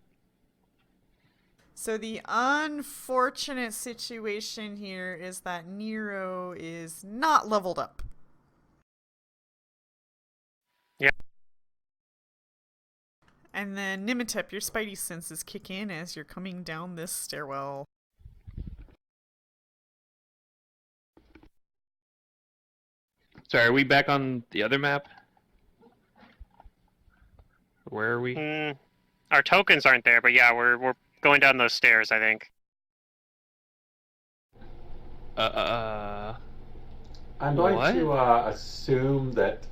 So the unfortunate situation here is that Nero is not leveled up. Yeah. And then Nimitep, your spidey senses kick in as you're coming down this stairwell. Sorry, are we back on the other map? Where are we? Our tokens aren't there, but yeah, we're going down those stairs, I think. I'm going to assume that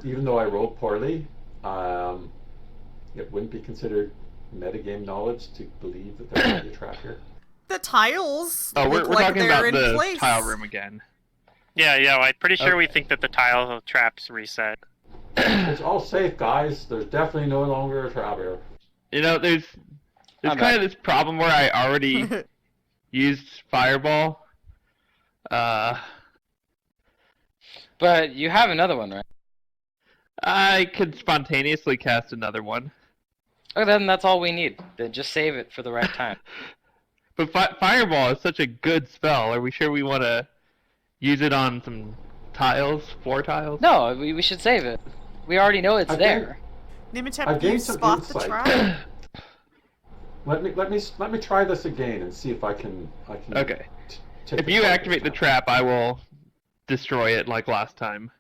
even though I rolled poorly, it wouldn't be considered metagame knowledge to believe that there might be a trap here. The tiles Oh, we're look like talking they're about in the place. tile room again. Yeah, I'm pretty sure we Okay. think that the tile traps reset. It's all safe, guys. There's definitely no longer a trap here. You know, there's I'm kind of this problem where I already used Fireball. But you have another one, right? I could spontaneously cast another one. Oh, then that's all we need. Then just save it for the right time. But Fireball is such a good spell. Are we sure we want to use it on some tiles? 4 tiles? No, we should save it. We already know it's I there. Nimitep, I've you gained some spot the insight. trap? Let me try this again and see if I can. Okay. Take If the you fight activate the this time. trap, I will destroy it like last time.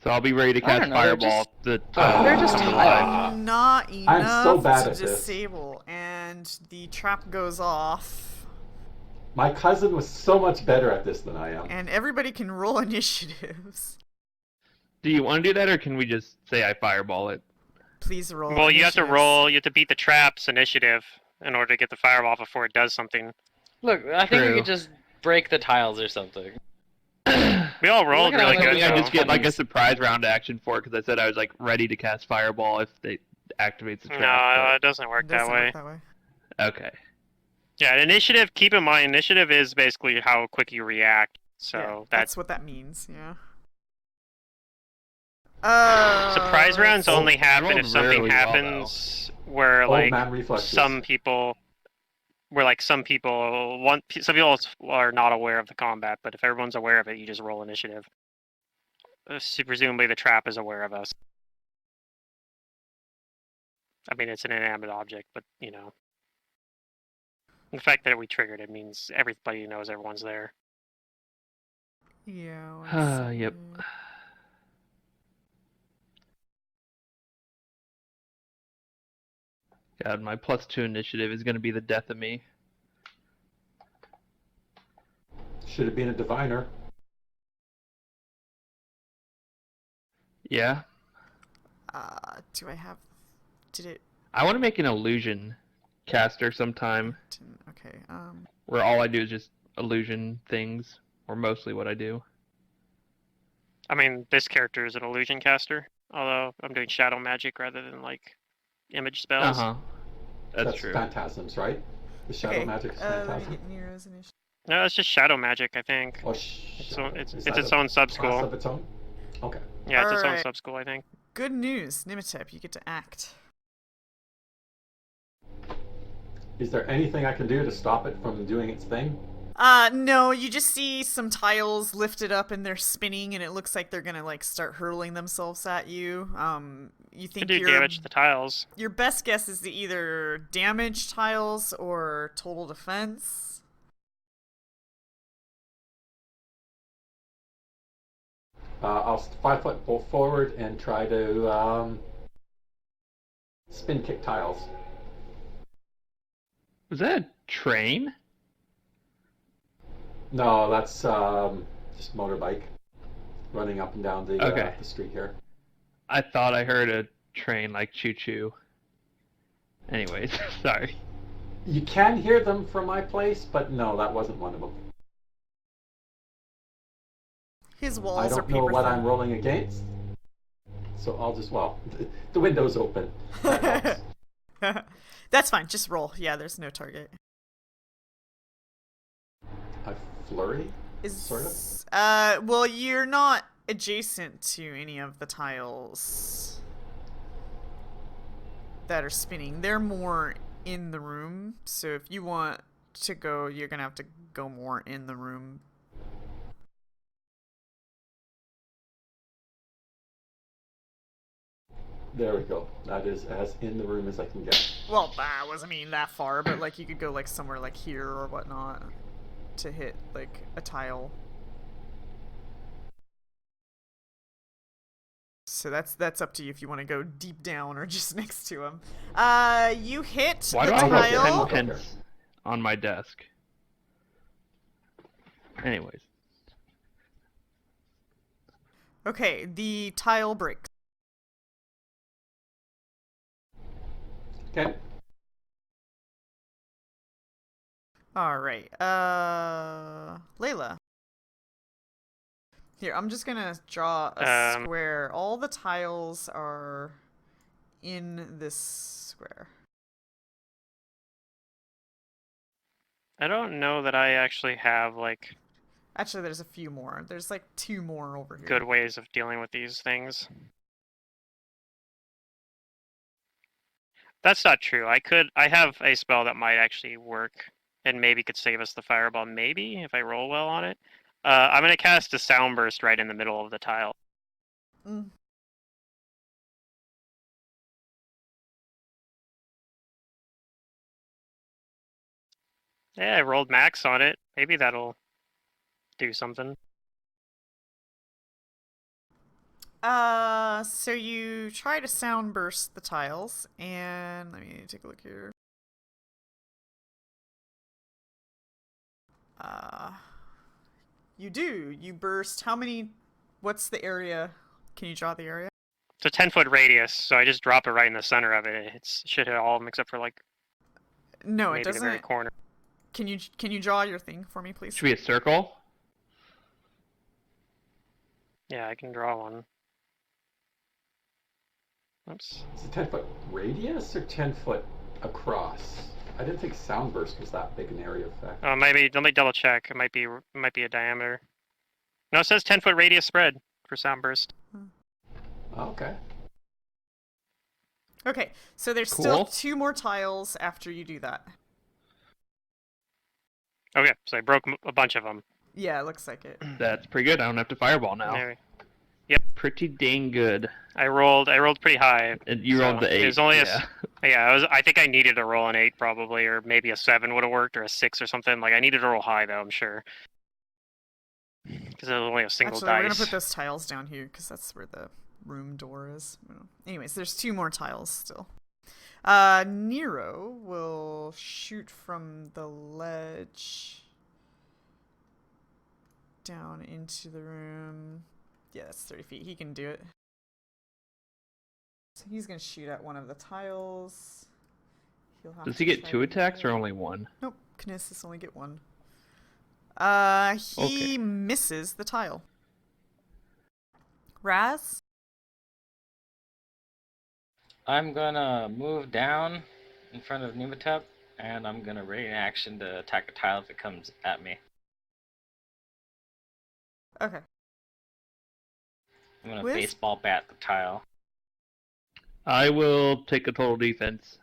So I'll be ready to I don't cast know, they're Fireball. they're just tiles. Not enough so bad to at this. disable, and the trap goes off. My cousin was so much better at this than I am. And everybody can roll initiatives. Do you want to do that, or can we just say I Fireball it? Please roll. Well, you have to initiatives. roll. You have to beat the traps initiative in order to get the fireball before it does something. Look, I think we True. could just break the tiles or something. We all rolled Look at really how good. many I though. just get like a surprise round action for it because I said I was like ready to cast Fireball if they activates the No, trap. it doesn't work It doesn't that way. work that way. but- Okay. Yeah, initiative. Keep in mind, initiative is basically how quick you react. So Yeah, that's that's what that means, yeah. surprise rounds let's- only happen rolled if something really well, happens where Old like man reflexes. some people some people are not aware of the combat, but if everyone's aware of it, you just roll initiative. Presumably the trap is aware of us. I mean, it's an inanimate object, but you know, the fact that we triggered it means everybody knows everyone's there. Yeah. let's Yep. see. God, my +2 initiative is going to be the death of me. Should have been a diviner. Yeah. Do I have... Did it... I want to make an illusion caster sometime didn't- Okay, where all I do is just illusion things, or mostly what I do. I mean, this character is an illusion caster, although I'm doing shadow magic rather than like image spells. That's true. Phantasms, right? The shadow magic is Let me phantasm. get Nero's initiative. No, it's just shadow magic, I think. Oh, It's Is its that own a sub class school. of its own? Okay. Yeah, it's its own Alright. sub school, I think. Good news, Nimitep, you get to act. Is there anything I can do to stop it from doing its thing? No, you just see some tiles lifted up and they're spinning, and it looks like they're gonna like start hurling themselves at you. You Could think do damage to the tiles. your best guess is to either damage tiles or total defense. I'll 5 foot forward and try to spin kick tiles. Was that a train? No, that's just motorbike running up and down the street here. I thought I heard a train like choo choo. Anyways, sorry. You can hear them from my place, but no, that wasn't one of them. His walls I are don't paper know what thin. I'm rolling against, so I'll just, the window's open. That helps. That's fine, just roll. Yeah, there's no target. A flurry? Is Sort of. well, you're not adjacent to any of the tiles that are spinning. They're more in the room. So if you want to go, you're gonna have to go more in the room. There we go. That is as in the room as I can get. Well, that wasn't mean that far, but like you could go like somewhere like here or whatnot to hit like a tile. So that's up to you if you want to go deep down or just next to him. You hit Why the do I have tile. 10 pence on my desk? Anyways. Okay, the tile breaks. Okay. Alright, Layla. Here, I'm just gonna draw a square. All the tiles are in this square. I don't know that I actually have like Actually, there's a few more. There's like 2 more over here. good ways of dealing with these things. That's not true. I have a spell that might actually work and maybe could save us the fireball, maybe, if I roll well on it. I'm going to cast a sound burst right in the middle of the tile. Mm. Yeah, I rolled max on it. Maybe that'll do something. So you try to sound burst the tiles, and let me take a look here. You do. You burst. How many? What's the area? Can you draw the area? It's a 10-foot radius, so I just drop it right in the center of it. It should hit all of them except for like No, maybe it doesn't. the very corner. Can you draw your thing for me, please? Should be a circle? Yeah, I can draw one. Oops. Is it 10-foot radius or 10-foot across? I didn't think Soundburst was that big an area effect. Oh, maybe let me double check. It might be a diameter. No, it says 10-foot radius spread for sound burst. Okay. Okay, so there's Cool. still 2 more tiles after you do that. Okay, so I broke a bunch of them. Yeah, it looks like it. That's pretty good. I don't have to fireball now. There Pretty dang good. I rolled pretty high. And you So, rolled the 8. it was only yeah. I think I needed to roll an 8 probably, or maybe a 7 would have worked, or a 6 or something. Like I needed to roll high though, I'm sure, because it was only a single Actually, dice. we're gonna put those tiles down here because that's where the room door is. Anyways, there's 2 more tiles still. Nero will shoot from the ledge down into the room. Yeah, that's 30 feet. He can do it. So he's gonna shoot at one of the tiles. Does he get 2 attacks or only 1? Nope, Kinesis only get 1. He misses the tile. Raz? I'm gonna move down in front of Nematep, and I'm gonna ready in action to attack a tile if it comes at me. Okay. I'm gonna Wiz? baseball bat the tile. I will take a total defense.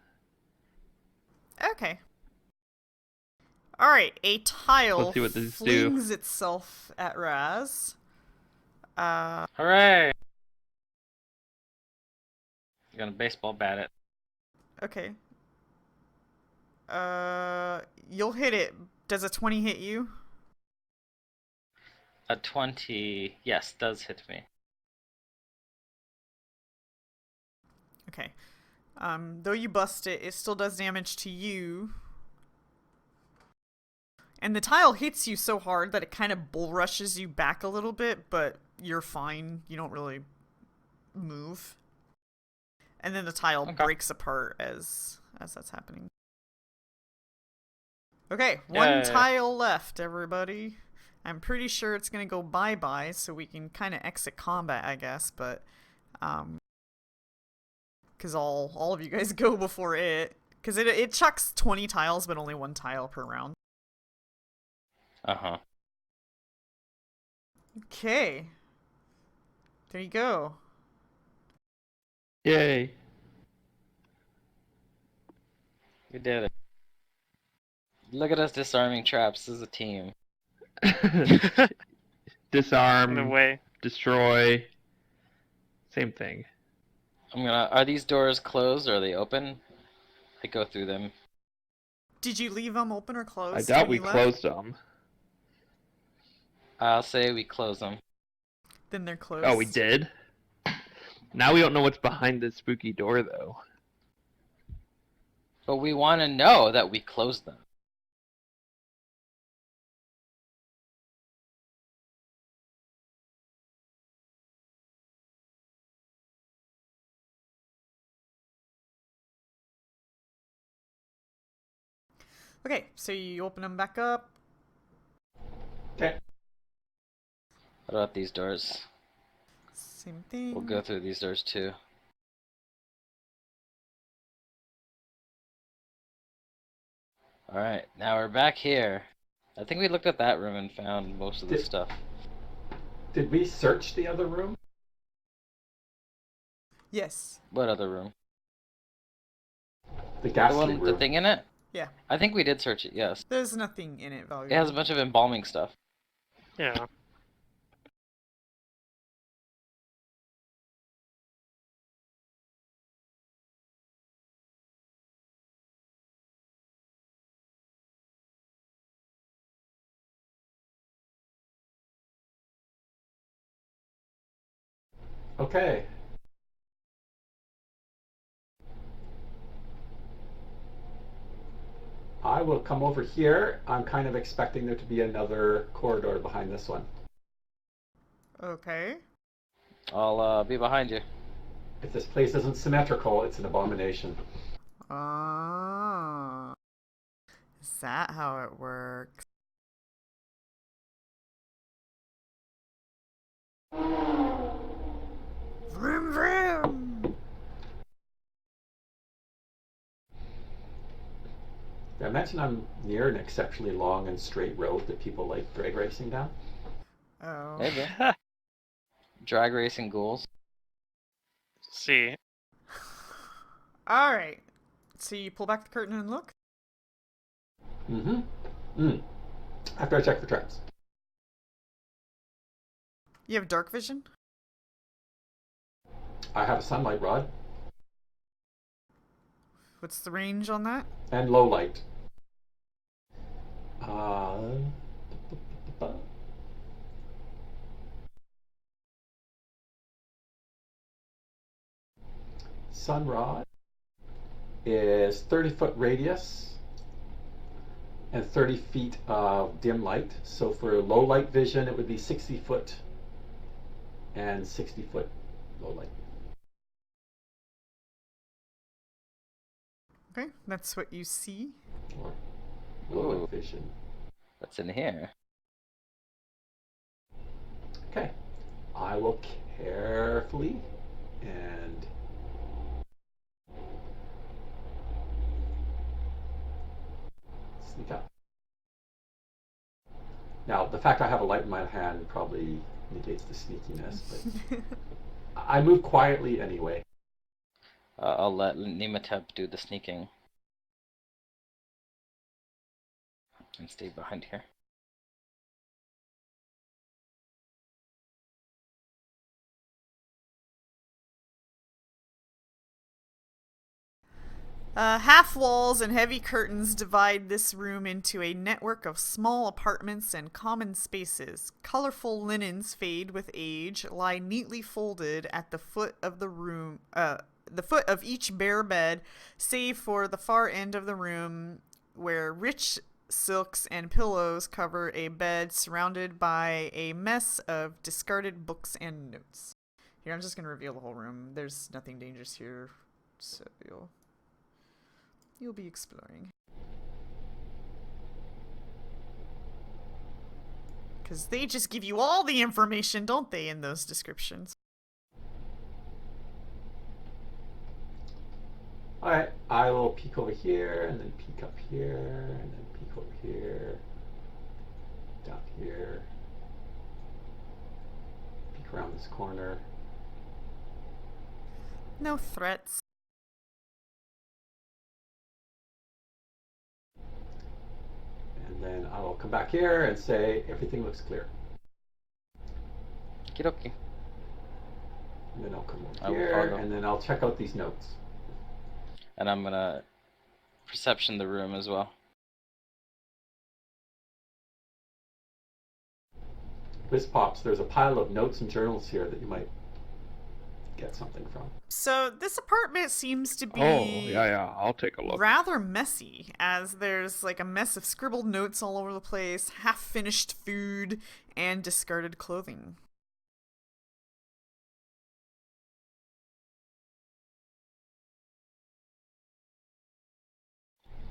Okay. Alright, a tile Let's see what these do. flings itself at Raz. Hooray! I'm gonna baseball bat it. Okay. You'll hit it. Does a 20 hit you? A 20, yes, does hit me. Okay. Though you bust it, it still does damage to you. And the tile hits you so hard that it kind of bull rushes you back a little bit, but you're fine. You don't really move. And then the tile breaks apart as that's happening. Okay, one tile left, everybody. I'm pretty sure it's gonna go bye-bye, so we can kind of exit combat, I guess, but because all of you guys go before it, because it chucks 20 tiles, but only one tile per round. Uh-huh. Okay. There you go. Yay. We did it. Look at us disarming traps as a team. Disarm, In a way. destroy, same thing. Are these doors closed or are they open? I go through them. Did you leave them open or closed? I doubt when we you left? closed them. I'll say we close them. Then they're closed. Oh, we did? Now we don't know what's behind this spooky door, though. But we want to know that we closed them. Okay, so you open them back up. Okay. What about these doors? Same thing. We'll go through these doors too. Alright, now we're back here. I think we looked at that room and found most of the stuff. Did we search the other room? Yes. What other room? The The ghastly one room. with the thing in it? Yeah. I think we did search it, yes. There's nothing in it valuable. It has a bunch of embalming stuff. Yeah. Okay. I will come over here. I'm kind of expecting there to be another corridor behind this one. Okay. I'll be behind you. If this place isn't symmetrical, it's an abomination. Ah. Is that how it works? Vroom vroom! Did I mention I'm near an exceptionally long and straight road that people like drag racing down? Oh. Maybe. Drag racing ghouls. See. Alright. So you pull back the curtain and look? Mm-hmm. After I check for traps. You have dark vision? I have a sunlight rod What's the range on that? and low light. Sun rod is 30-foot radius and 30 feet of dim light. So for low light vision, it would be 60 foot and 60 foot low light. Okay, that's what you see. Or low Ooh. light vision. What's in here? Okay. I will carefully and sneak up. Now, the fact I have a light in my hand probably negates the sneakiness, but I move quietly anyway. I'll let Nematep do the sneaking. And stay behind here. Half walls and heavy curtains divide this room into a network of small apartments and common spaces. Colorful linens fade with age, lie neatly folded at the foot of the room, the foot of each bare bed, save for the far end of the room where rich silks and pillows cover a bed surrounded by a mess of discarded books and notes. Here, I'm just going to reveal the whole room. There's nothing dangerous here, so you'll be exploring. Because they just give you all the information, don't they, in those descriptions? Alright, I will peek over here, and then peek up here, and then peek over here, down here, peek around this corner. No threats. And then I will come back here and say everything looks clear. Okie And then I'll come I over will here, follow. and then I'll check out these notes. And I'm gonna perception the room as well. Whiz pops, there's a pile of notes and journals here that you might get something from. So this apartment seems to be I'll take a look. rather messy, as there's like a mess of scribbled notes all over the place, half-finished food, and discarded clothing.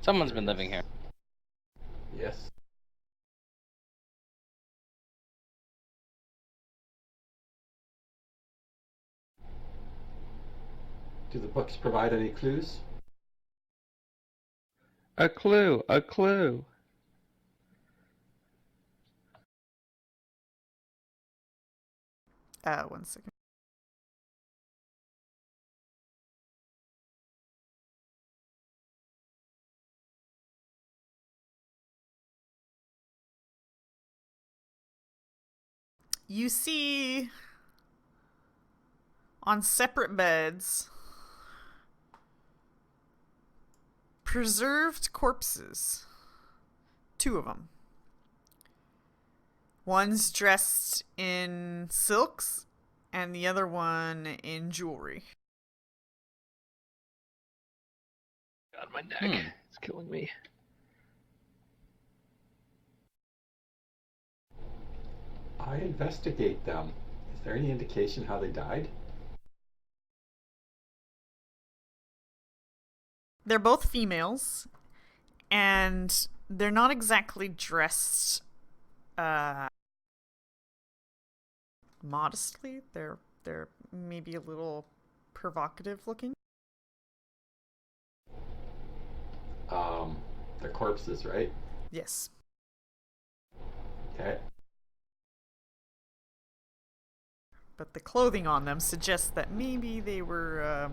Someone's been living here. Yes. Do the books provide any clues? A clue, a clue. One second. You see on separate beds preserved corpses. 2 of them. One's dressed in silks and the other one in jewelry. God, my neck. It's killing me. I investigate them. Is there any indication how they died? They're both females, and they're not exactly dressed modestly. They're maybe a little provocative looking. They're corpses, right? Yes. Okay. But the clothing on them suggests that maybe they were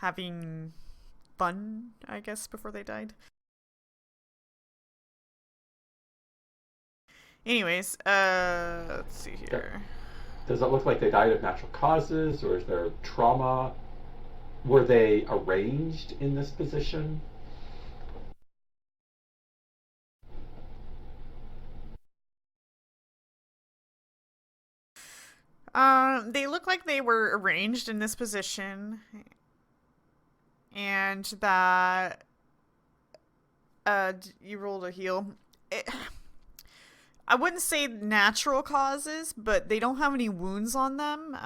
having fun, I guess, before they died. Anyways, let's see here. Does it look like they died of natural causes, or is there trauma? Were they arranged in this position? They look like they were arranged in this position, and that you rolled a heal. I wouldn't say natural causes, but they don't have any wounds on them.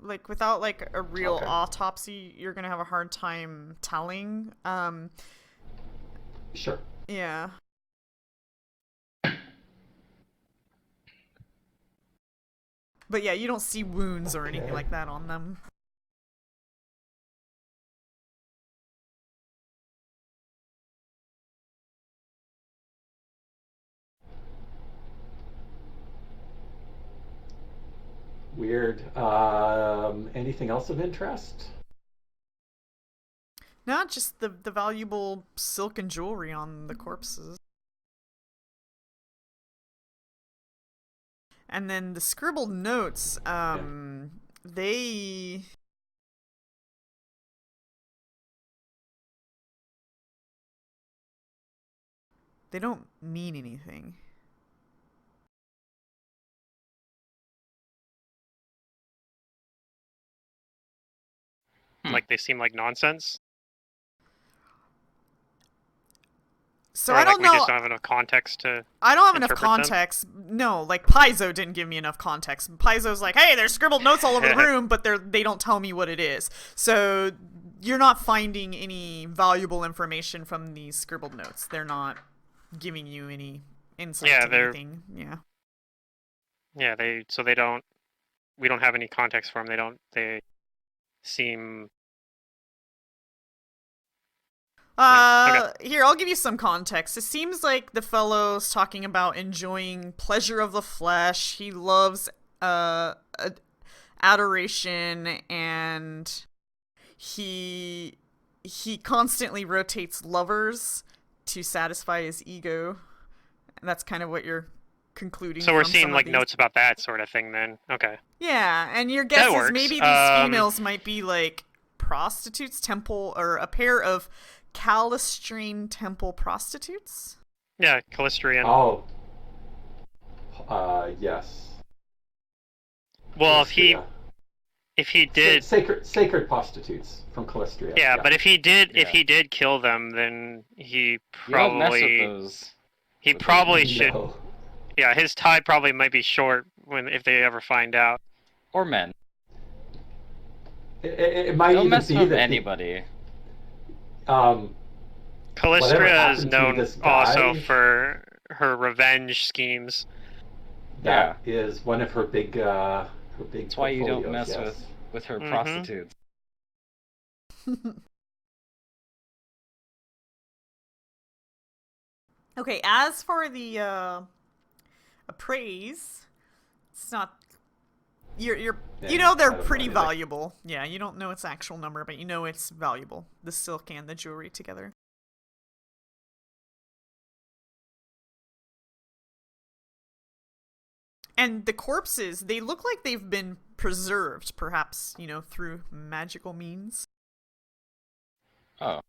Like without like a real autopsy, you're gonna have a hard time telling. Sure. Yeah. But yeah, you don't see wounds or anything Okay. like that on them. Weird. Anything else of interest? Not just the valuable silk and jewelry on the corpses. And then the scribbled notes, they don't mean anything. Like they seem like nonsense. So Or I like don't we know. just don't have enough context to. I don't have enough interpret them? context. No, like Paizo didn't give me enough context. Paizo's like, "Hey, there's scribbled notes all over the room, but they don't tell me what it is." So you're not finding any valuable information from these scribbled notes. They're not giving you any insight Yeah, to they're- anything. Yeah. Yeah, they don't. We don't have any context for them. They seem. Here, I'll give you some context. It seems like the fellow's talking about enjoying pleasure of the flesh. He loves adoration, and he constantly rotates lovers to satisfy his ego. And that's kind of what you're concluding. So we're from seeing some of like these. notes about that sort of thing. Then okay. Yeah, and your guess That is works. maybe these females might be like prostitutes, temple, or a pair of Calistrine temple prostitutes. Yeah, Callistrian. Oh. Yes. Well, Calistria. if he did, Sacred prostitutes from Calistria. yeah, but if he did, Yeah. if he did kill them, then he You don't mess with probably those. he with those probably men. should. No. Yeah, his tie probably might be short if they ever find out. Or men. It might Don't even mess be with that anybody. Whatever Callistria is happened to known this also guy- for her revenge schemes. that is one of her big. That's why you don't portfolios, mess yes. with her Mhm. prostitutes. Okay, as for the appraise, it's not. You're Yeah, you know they're I don't know pretty either. valuable. Yeah, you don't know its actual number, but you know it's valuable. The silk and the jewelry together. And the corpses, they look like they've been preserved, perhaps, through magical means. Oh.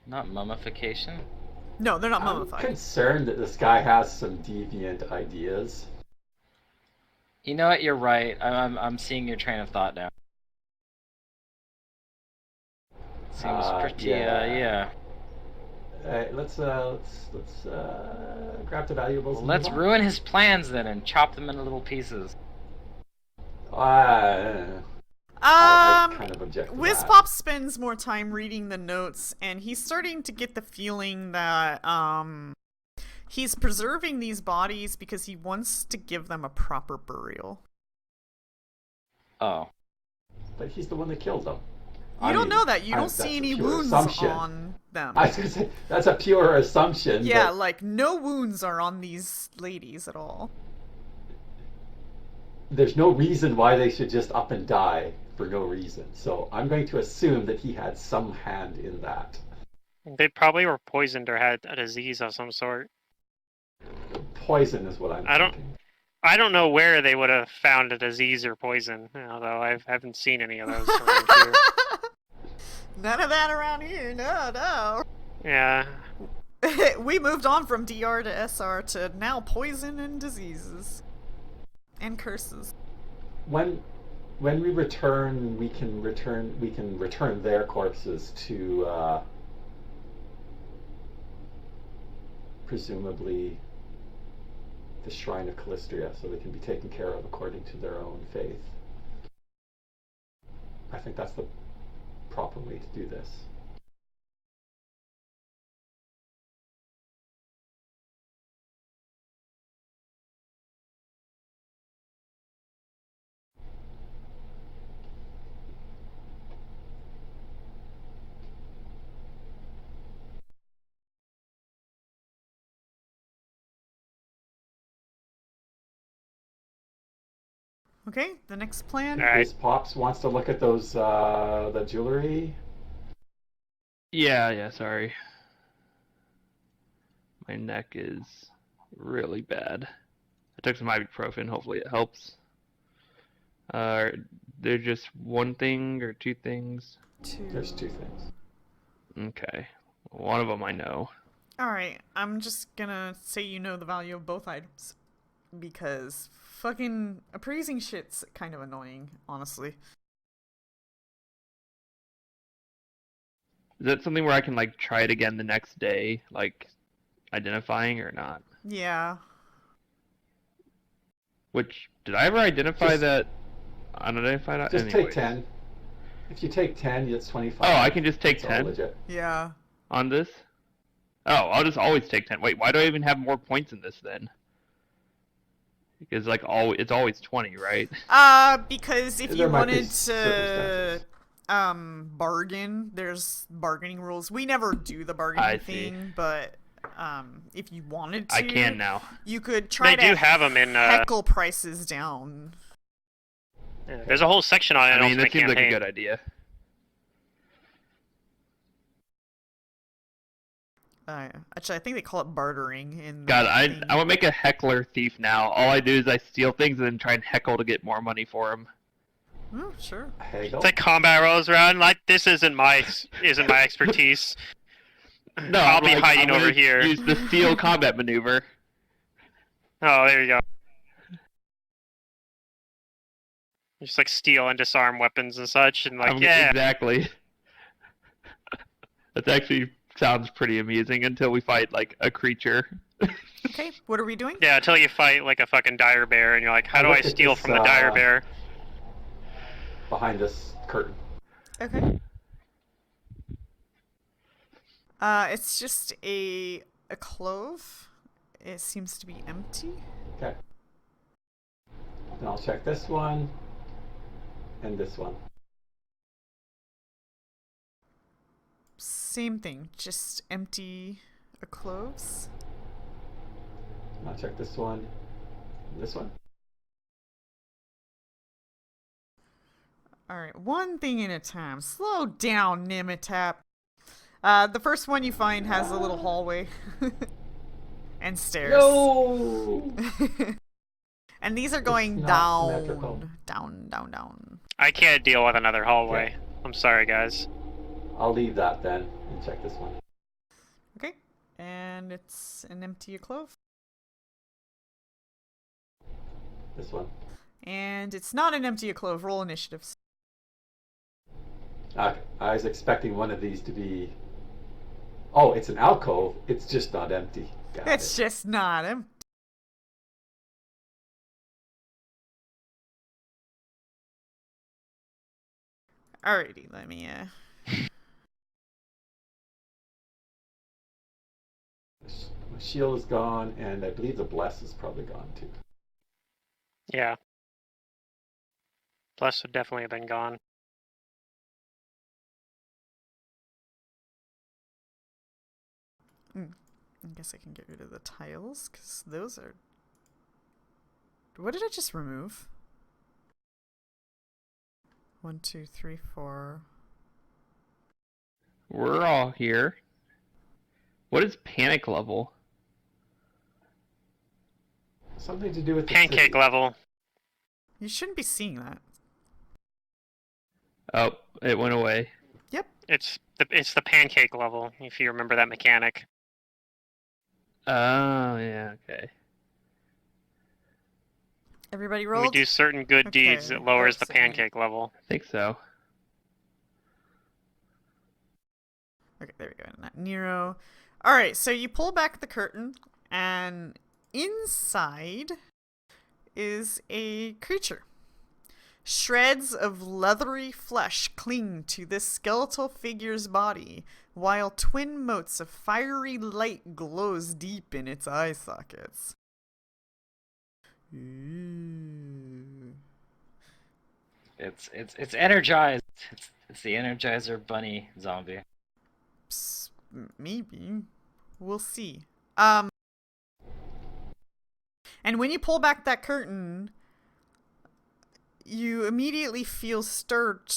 Not mummification? No, they're not I'm mummified. concerned that this guy has some deviant ideas. You know what? You're right. I'm seeing your train of thought now. Seems pretty. Yeah. Let's grab the valuables. Well, and let's move on. ruin his plans then and chop them into little pieces. I kind of object to that. Wizpop spends more time reading the notes, and he's starting to get the feeling that he's preserving these bodies because he wants to give them a proper burial. Oh. But he's the one that killed them. You don't know that. You don't that's see a any pure wounds assumption. on them. I was gonna say that's a pure assumption. Yeah, but like no wounds are on these ladies at all. there's no reason why they should just up and die for no reason. So I'm going to assume that he had some hand in that. They probably were poisoned or had a disease of some sort. Poison is what I'm thinking. I don't know where they would have found a disease or poison, although I haven't seen any of those around here. None of that around here. No. Yeah. We moved on from DR to SR to now poison and diseases. And curses. When we return, we can return their corpses to presumably the Shrine of Callistria, so they can be taken care of according to their own faith. I think that's the proper way to do this. Okay, the next plan. All right. This Pops wants to look at those the jewelry. Yeah, sorry. My neck is really bad. I took some ibuprofen, hopefully it helps. They're just one thing or two things? There's two things. Okay. One of them I know. Alright, I'm just gonna say you know the value of both items. Because fucking appraising shit's kind of annoying, honestly. Is that something where I can like try it again the next day, like identifying or not? Yeah. Which did I ever identify Just- that unidentified? Just Anyways. take 10. If you take 10, it's 25. Oh, I can just take It's all 10 legit. Yeah. on this? Oh, I'll just always take 10. Wait, why do I even have more points in this then? Because like it's always 20, right? Because if There you might be wanted to circumstances. bargain, there's bargaining rules. We never do the I bargaining see. thing, but if you wanted to, I can now. you could try They to do have them in. heckle prices down. Yeah, there's a whole section on it. I mean, in that Ultimate seems like a Campaign. good idea. Actually, I think they call it bartering in God, that I thing. would make a heckler thief now. All I do is I steal things and then try and heckle to get more money for them. Oh, sure. Haggle. It's like combat rolls around. Like this isn't my expertise. No, I'll I'm be like, hiding I'm gonna over here. Use the steal combat maneuver. Oh, there you go. Just like steal and disarm weapons and such, and like yeah. Exactly. That actually sounds pretty amusing until we fight like a creature. Okay, what are we doing? Yeah, until you fight like a fucking dire bear, and you're like, how do Look I at steal this, from the dire bear? Behind this curtain. Okay. It's just a clove. It seems to be empty. Okay. And I'll check this one and this one. Same thing, just empty cloves. I'll check this one and this one. Alright, one thing at a time. Slow down, Nimitap. The first one you find has a little hallway. And stairs. No! And these are going not symmetrical. down. I can't deal with another hallway. I'm sorry, guys. I'll leave that then and check this one. Okay, and it's an empty clove. This one. And it's not an empty clove. Roll initiatives. Okay. I was expecting one of these to be... Oh, it's an alcove. It's just not empty. Got It's it. just not empty. Alrighty, let me My shield is gone, and I believe the bless is probably gone too. Yeah. Bless would definitely have been gone. I guess I can get rid of the tiles, because those are... What did I just remove? 1, 2, 3, 4... We're all here. What is panic level? Something to do with the Pancake city. level. You shouldn't be seeing that. Oh, it went away. Yep. It's the pancake level, if you remember that mechanic. Oh, yeah, okay. Everybody When rolled? we do certain good deeds, Okay. it lowers the Oops, hang on. pancake level. I think so. Okay, there we go. Not Nero. Alright, so you pull back the curtain, and inside is a creature. Shreds of leathery flesh cling to this skeletal figure's body, while twin motes of fiery light glows deep in its eye sockets. Ooh. It's energized. It's the Energizer Bunny zombie. Psst, maybe. We'll see. And when you pull back that curtain, you immediately feel startled.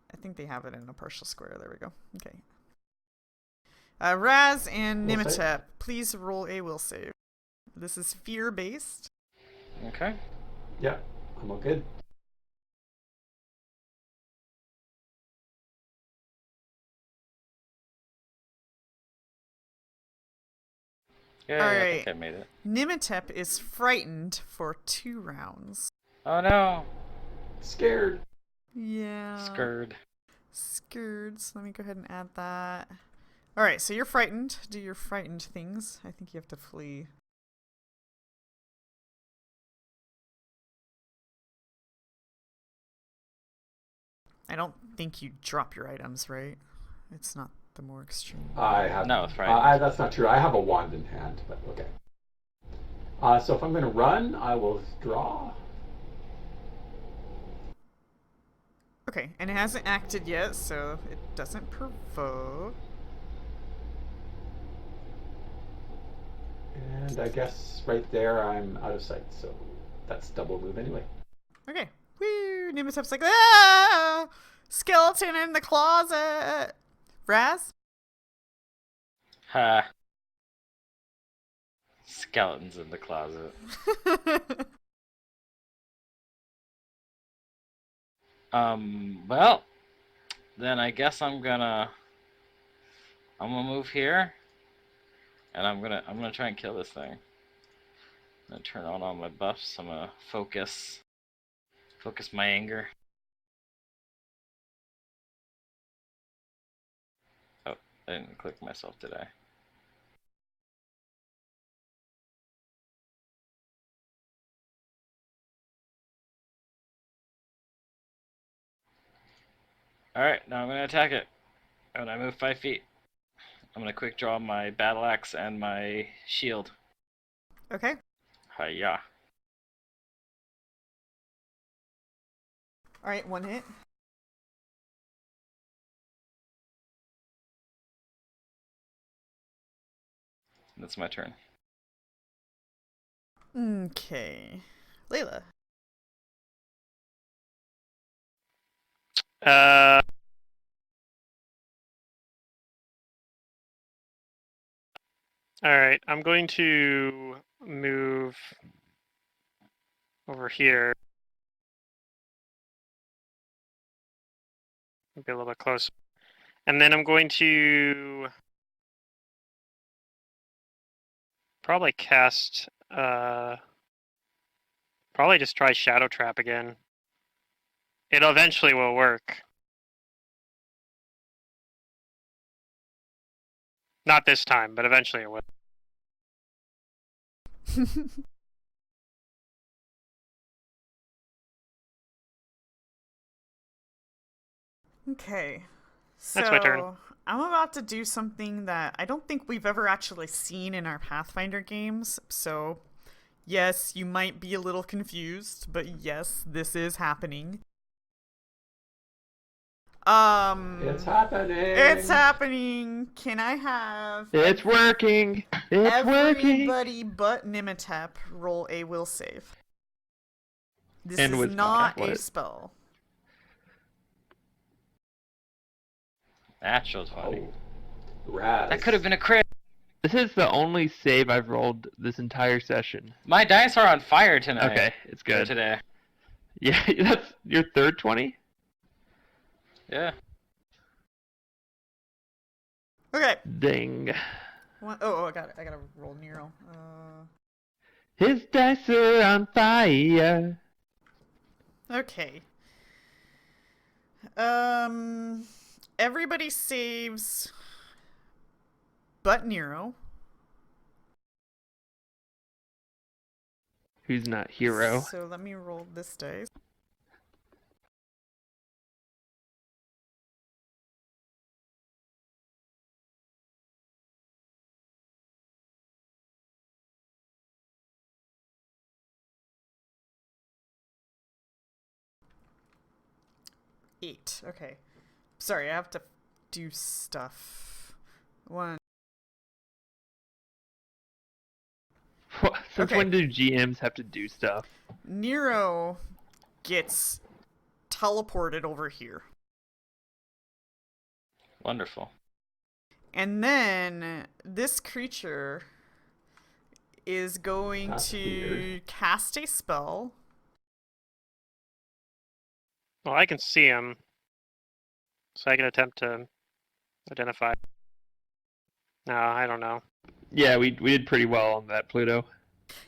I think they have it in a partial square. There we go. Okay. Raz and Will save. Nimitep, please roll a will save. This is fear-based. Okay. Yeah, I'm all good. Yeah, All I right. think I made it. Nimitep is frightened for 2 rounds. Oh no. Scared. Yeah. Scared. Scared. So let me go ahead and add that. All right, so you're frightened. Do your frightened things. I think you have to flee. I don't think you drop your items, right? It's not the more extreme. I have. No, it's right. That's not true. I have a wand in hand, but okay. So if I'm going to run, I will draw. Okay, and it hasn't acted yet, so it doesn't provoke. And I guess right there I'm out of sight, so that's double move anyway. Okay. Woo! Nimitep's like, ah! Skeleton in the closet! Raz? Ha. Skeletons in the closet. Well, then I guess I'm gonna move here, and I'm gonna try and kill this thing. I'm gonna turn on all my buffs. I'm gonna focus my anger. Oh, I didn't click myself, did I? Alright, now I'm gonna attack it. And I move 5 feet. I'm gonna quick draw my battle axe and my shield. Okay. Hiya. Alright, 1 hit. That's my turn. Okay. Layla. Alright, I'm going to move over here. Be a little bit closer. And then I'm going to probably cast, probably just try Shadow Trap again. It eventually will work. Not this time, but eventually it will. Okay. That's my turn. I'm about to do something that I don't think we've ever actually seen in our Pathfinder games. So, yes, you might be a little confused, but yes, this is happening. It's happening. It's happening. Can I have It's working. It's working. everybody but Nimitep roll a will save? This And is with not a what? spell. That show's funny. Oh, Raz. That could have been a crit. This is the only save I've rolled this entire session. My dice are on fire tonight. Okay, it's good. Today. Yeah, that's your third 20? Yeah. Okay. Ding. I got it. I gotta roll Nero. His dice are on fire. Okay. Everybody saves but Nero. Who's not hero? So let me roll this dice. Eight. Okay. Sorry, I have to do stuff. 1, Since when do GMs have to do stuff? Nero gets teleported over here. Wonderful. And then this creature is going That's to weird. cast a spell. Well, I can see him, so I can attempt to identify. No, I don't know. Yeah, we did pretty well on that, Pluto.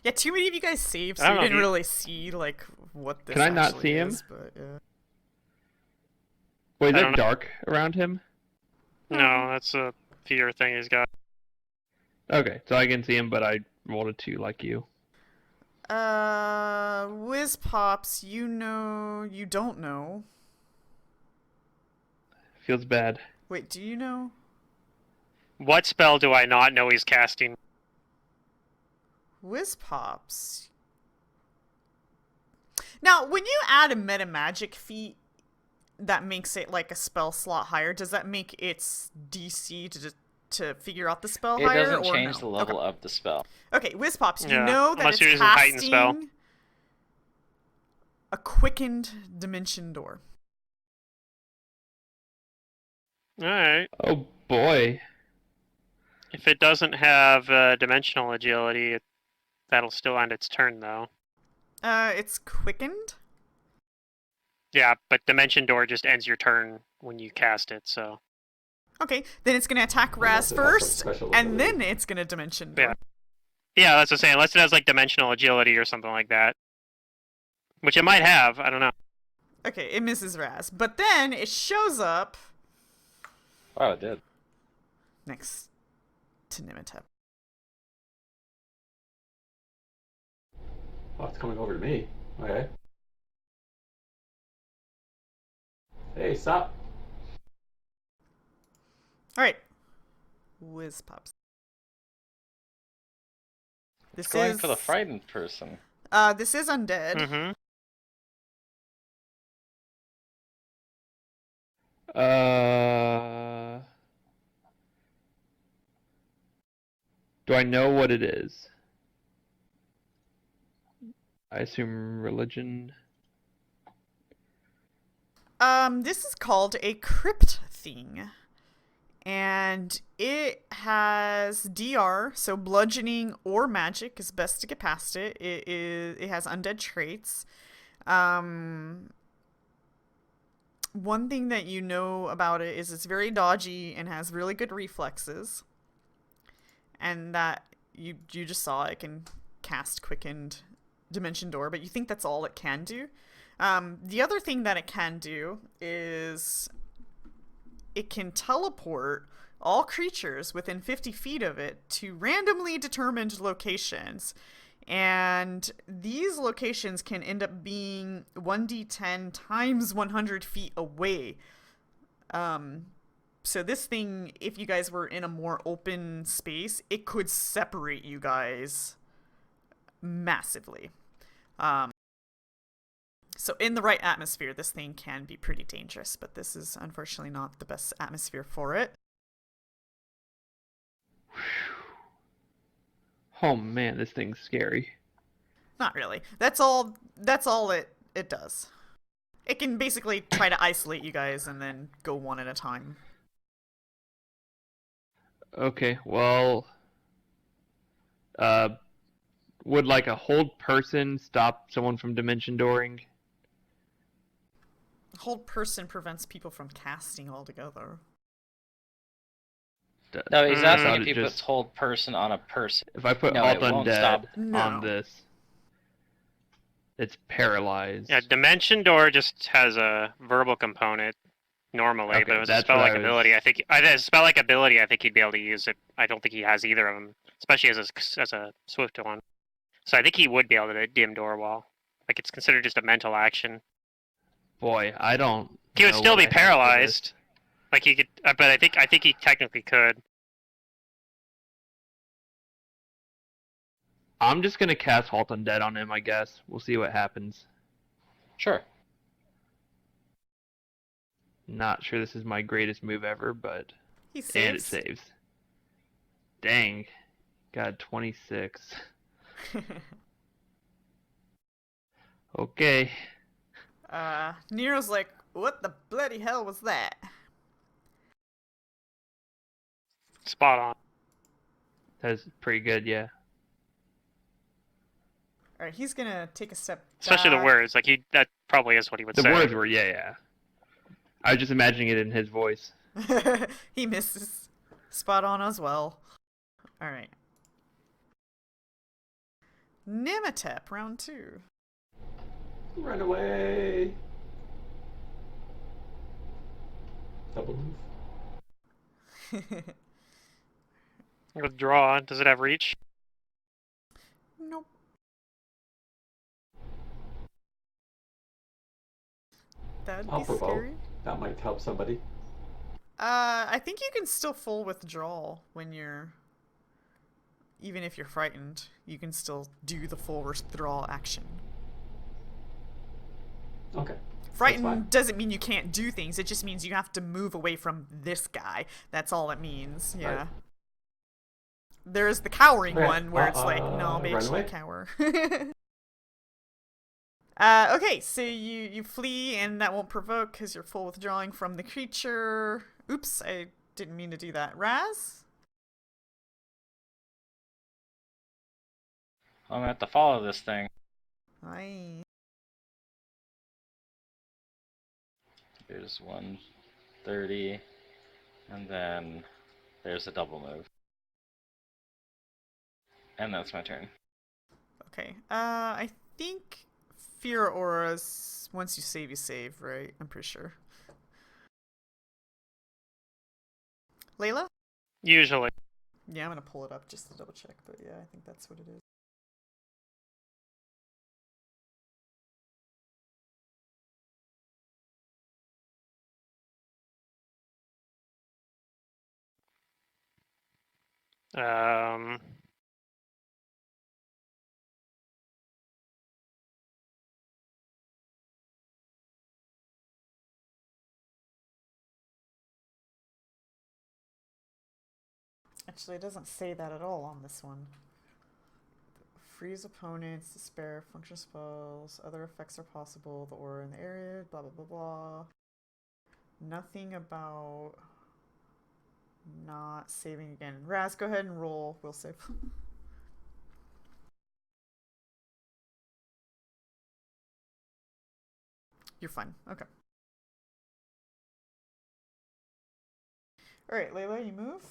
Yeah, too many of you guys saved, I so don't you know, didn't he- really see like what this Can I not actually see him? is, but yeah. Wait, is I that don't know. dark around him? No, that's a fear thing he's got. Okay, so I can see him, but I rolled a 2 like you. Whiz Pops, you don't know. Feels bad. Wait, do you know? What spell do I not know he's casting? Whiz Pops. Now, when you add a meta magic feat that makes it like a spell slot higher, does that make its DC to figure out the spell It higher? doesn't or change no? the level of the spell. Okay, Whiz Pops, you Yeah, know that unless it's you're using Heightened spell. casting a quickened dimension door. Alright. Oh boy. If it doesn't have dimensional agility, that'll still end its turn, though. It's quickened? Yeah, but Dimension Door just ends your turn when you cast it, so... Okay, then it's gonna attack Raz Unless it has some first, special and ability. then it's gonna dimension door. Yeah. Yeah, that's what I'm saying. Unless it has, like, dimensional agility or something like that. Which it might have, I don't know. Okay, it misses Raz. But then it shows up Wow, it did. next to Nimitep. Oh, it's coming over to me. Okay. Hey, stop. Alright. Whiz Pops. This Going is for the frightened person. this is undead. Mm-hmm. Do I know what it is? I assume religion. This is called a crypt thing. And it has DR, so bludgeoning or magic is best to get past it. It has undead traits. One thing that you know about it is it's very dodgy and has really good reflexes. And that you just saw it can cast quickened dimension door, but you think that's all it can do. The other thing that it can do is it can teleport all creatures within 50 feet of it to randomly determined locations. And these locations can end up being 1d10 times 100 feet away. So this thing, if you guys were in a more open space, it could separate you guys massively. So in the right atmosphere, this thing can be pretty dangerous, but this is unfortunately not the best atmosphere for it. Oh man, this thing's scary. Not really. That's all it does. It can basically try to isolate you guys and then go one at a time. Okay, well, would like a hold person stop someone from dimension dooring? Hold person prevents people from casting altogether. No, he's asking Thought if it you just- put hold person on a person. If I put No, Halt it won't Undead stop. on No. this, it's paralyzed. Yeah, Dimension Door just has a verbal component normally, Okay, but it was a that's what spell-like I was- ability. I think as a spell-like ability, I think he'd be able to use it. I don't think he has either of them, especially as a swift one. So I think he would be able to dim door wall. Like it's considered just a mental action. Boy, I don't. He would know still what be I have for paralyzed. this. Like he could, but I think he technically could. I'm just gonna cast Halt Undead on him, I guess. We'll see what happens. Sure. Not sure this is my greatest move ever, but He saves. and it saves. Dang, got 26. Okay. Nero's like, what the bloody hell was that? Spot on. That's pretty good, yeah. Alright, he's gonna take a step Especially the back. words. Like that probably is what he would The say. words were, yeah. I was just imagining it in his voice. He misses. Spot on as well. Alright. Nematep, round 2. Run away. Double move. Withdraw. Does it have reach? Nope. That'd I'll be provoke. scary. That might help somebody. I think you can still full withdrawal when you're... Even if you're frightened, you can still do the full withdrawal action. Okay. fine. Frightened doesn't mean you can't do things, it just means you have to move away from this guy. That's all it means, yeah. Right. There's the cowering Okay, one where it's like, no, run bitch, away. you cower. Okay, so you flee and that won't provoke because you're full withdrawing from the creature. Oops, I didn't mean to do that. Raz? I'm gonna have to follow this thing. Aye. There's 130, and then there's a double move. And that's my turn. Okay. I think Fear Auras, once you save, right? I'm pretty sure. Layla? Usually. Yeah, I'm gonna pull it up just to double check, but yeah, I think that's what it is. Um. Actually, it doesn't say that at all on this one. Freeze opponents, despair, function spells, other effects are possible, the aura in the area, blah blah blah blah. Nothing about not saving again. Raz, go ahead and roll. We'll save. You're fine. Okay. Alright, Layla, you move.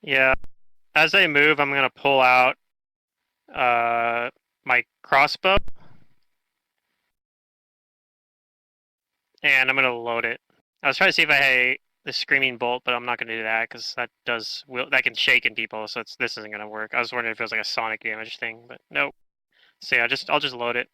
Yeah. As I move, I'm gonna pull out my crossbow, and I'm gonna load it. I was trying to see if I had the screaming bolt, but I'm not gonna do that because that can shaken people. So this isn't gonna work. I was wondering if it was like a sonic damage thing, but nope. So yeah, I'll just load it.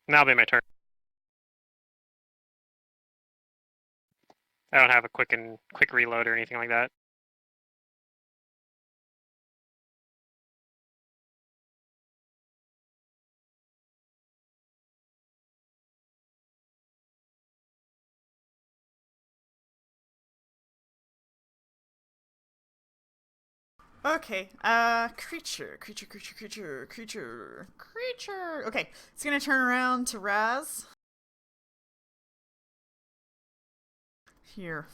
And that'll be my turn. I don't have a quick reload or anything like that. Okay, creature. Okay, it's gonna turn around to Raz. Here.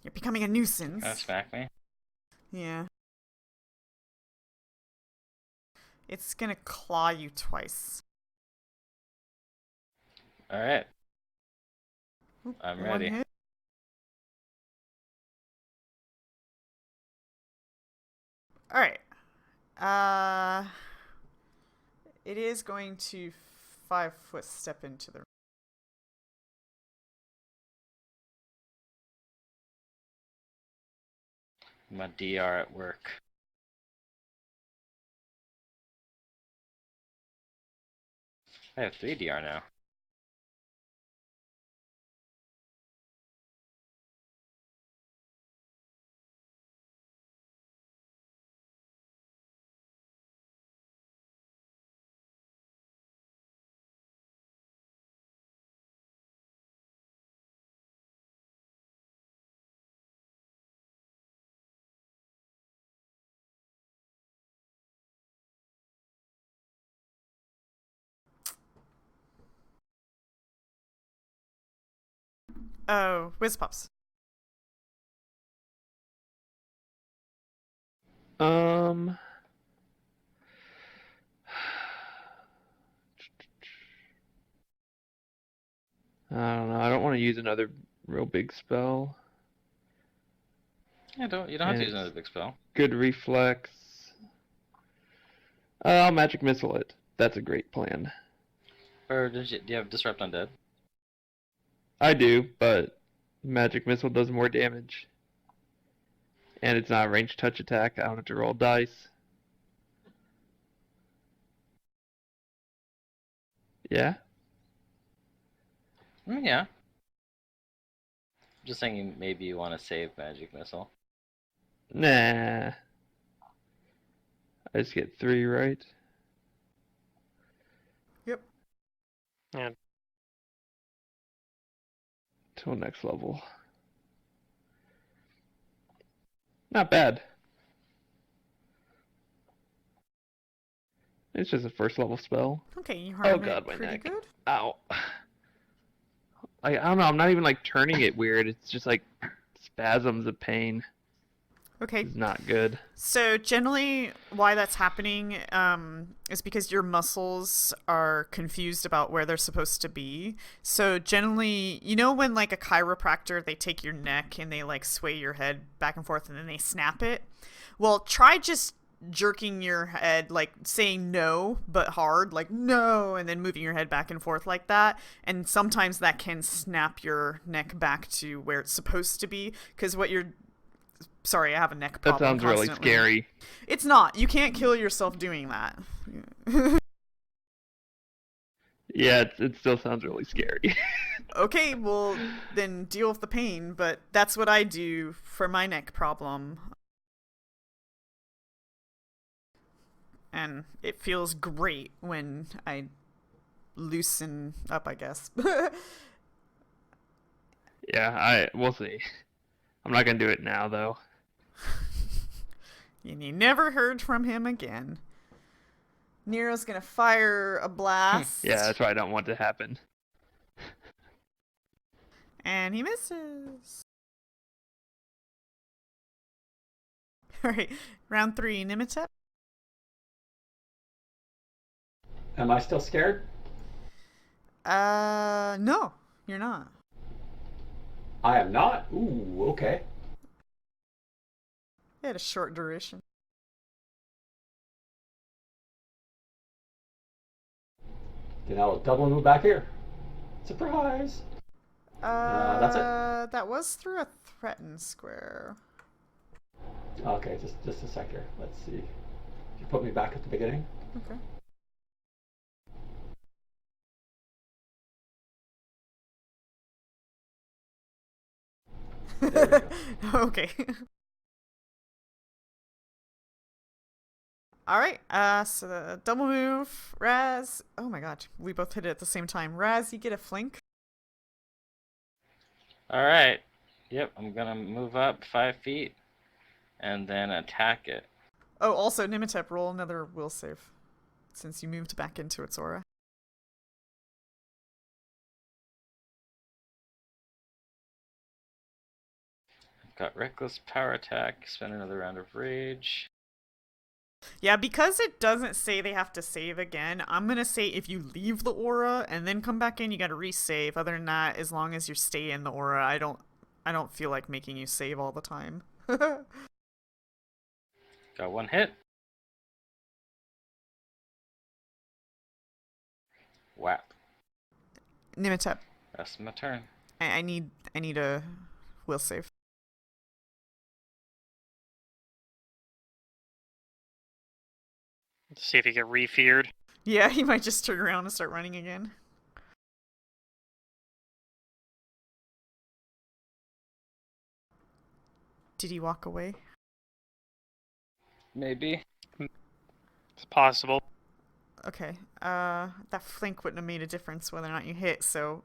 You're becoming a nuisance. Gonna smack me? Yeah. It's gonna claw you twice. Alright. Oop, I'm one ready. hit. Alright. It is going to 5-foot step into the... My DR at work. I have 3 DR now. Oh, whiz pops. Um, I don't know. I don't want to use another real big spell, Yeah, you don't have and to use it's another big spell. good reflex. I'll magic missile it. That's a great plan. Or do you have Disrupt Undead? I do, but magic missile does more damage, and it's not a ranged touch attack. I don't have to roll dice. Yeah. Yeah. Just saying maybe you want to save Magic Missile. Nah. I just get 3, right? Yep. Yeah. Till next level. Not bad. It's just a first level spell. Okay, you Oh harm god, it my pretty neck. good. Ow. I don't know, I'm not even like turning it weird. It's just like spasms of pain. Okay, It's not good. so generally why that's happening is because your muscles are confused about where they're supposed to be. So generally, you know when like a chiropractor, they take your neck and they like sway your head back and forth and then they snap it? Well, try just jerking your head, like saying no, but hard, like no, and then moving your head back and forth like that. And sometimes that can snap your neck back to where it's supposed to be. Because what you're sorry, I have a neck That problem sounds really constantly. scary. It's not. You can't kill yourself doing that. Yeah, it still sounds really scary. Okay, well, then deal with the pain, but that's what I do for my neck problem. And it feels great when I loosen up, I guess. Yeah, we'll see. I'm not gonna do it now though. And you never heard from him again. Nero's gonna fire a blast. Yeah, that's why I don't want it to happen. And he misses. Alright, round 3, Nimitep. Am I still scared? No, you're not. I am not. Ooh, okay. It had a short duration. Then I'll double move back here. Surprise! That's it. That was through a threatened square. Okay, just a sec here. Let's see. You put me back at the beginning. Okay. There we go. Okay. Alright, so the double move, Raz. Oh my god, we both hit it at the same time. Raz, you get a flank. Alright. Yep, I'm gonna move up 5 feet and then attack it. Oh, also, Nimitep, roll another will save. Since you moved back into its aura. I've got Reckless Power Attack, spend another round of Rage. Yeah, because it doesn't say they have to save again, I'm gonna say if you leave the aura and then come back in, you gotta resave. Other than that, as long as you stay in the aura, I don't feel like making you save all the time. Got 1 hit. Whap. Nimitep, That's my turn. I need a will save. Let's see if you get re-feared. Yeah, he might just turn around and start running again. Did he walk away? Maybe. It's possible. Okay. That flank wouldn't have made a difference whether or not you hit, so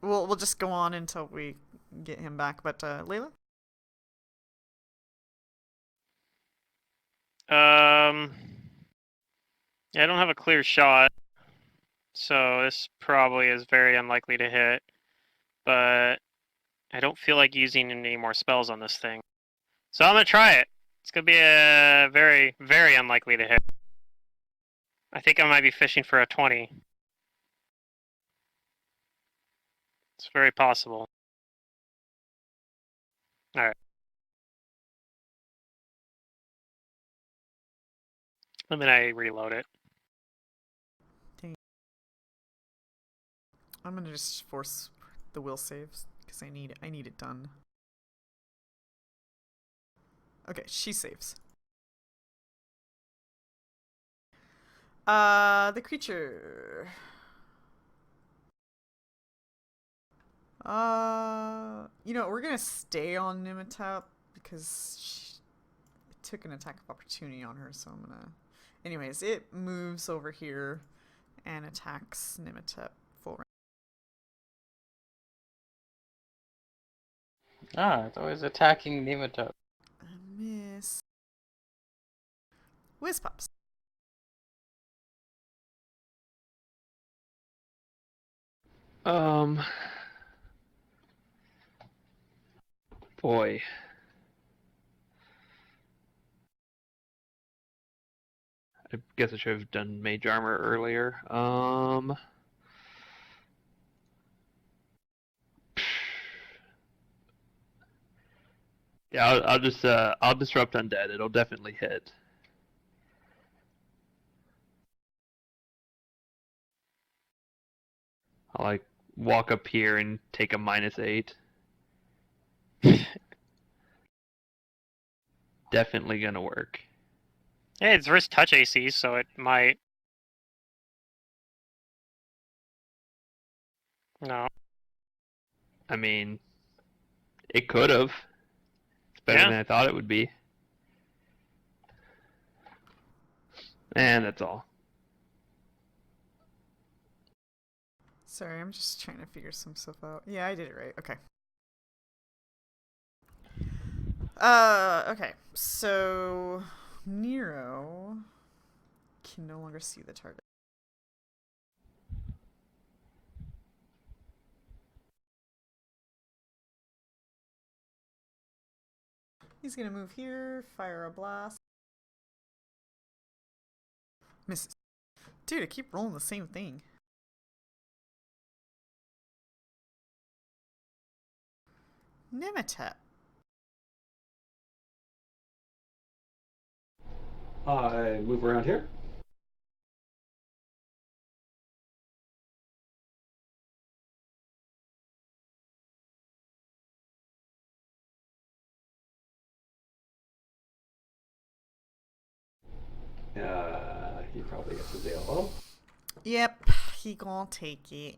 we'll just go on until we get him back. But Layla? Yeah, I don't have a clear shot, so this probably is very unlikely to hit. But I don't feel like using any more spells on this thing. So I'm gonna try it. It's gonna be a very, very unlikely to hit. I think I might be fishing for a 20. It's very possible. Alright. And then I reload it. I'm gonna just force the will saves because I need it done. Okay, she saves. The creature. You know, we're gonna stay on Nimitap because she took an attack of opportunity on her, so I'm gonna. Anyways, it moves over here and attacks Nimitap full round. Ah, it's always attacking Nematode. A miss. Whiz pops. Boy. I guess I should have done mage armor earlier. Yeah, I'll just I'll disrupt undead. It'll definitely hit. I'll like walk up here and take a -8. Definitely gonna work. Hey, it's wrist touch AC, so it might. No. I mean, it could have. It's better Yeah. than I thought it would be. And that's all. Sorry, I'm just trying to figure some stuff out. Yeah, I did it right. Okay. Okay. So Nero can no longer see the target. He's gonna move here, fire a blast. Misses. Dude, I keep rolling the same thing. Nimitep. I move around here. He probably gets his ALO. Yep, he gonna take it.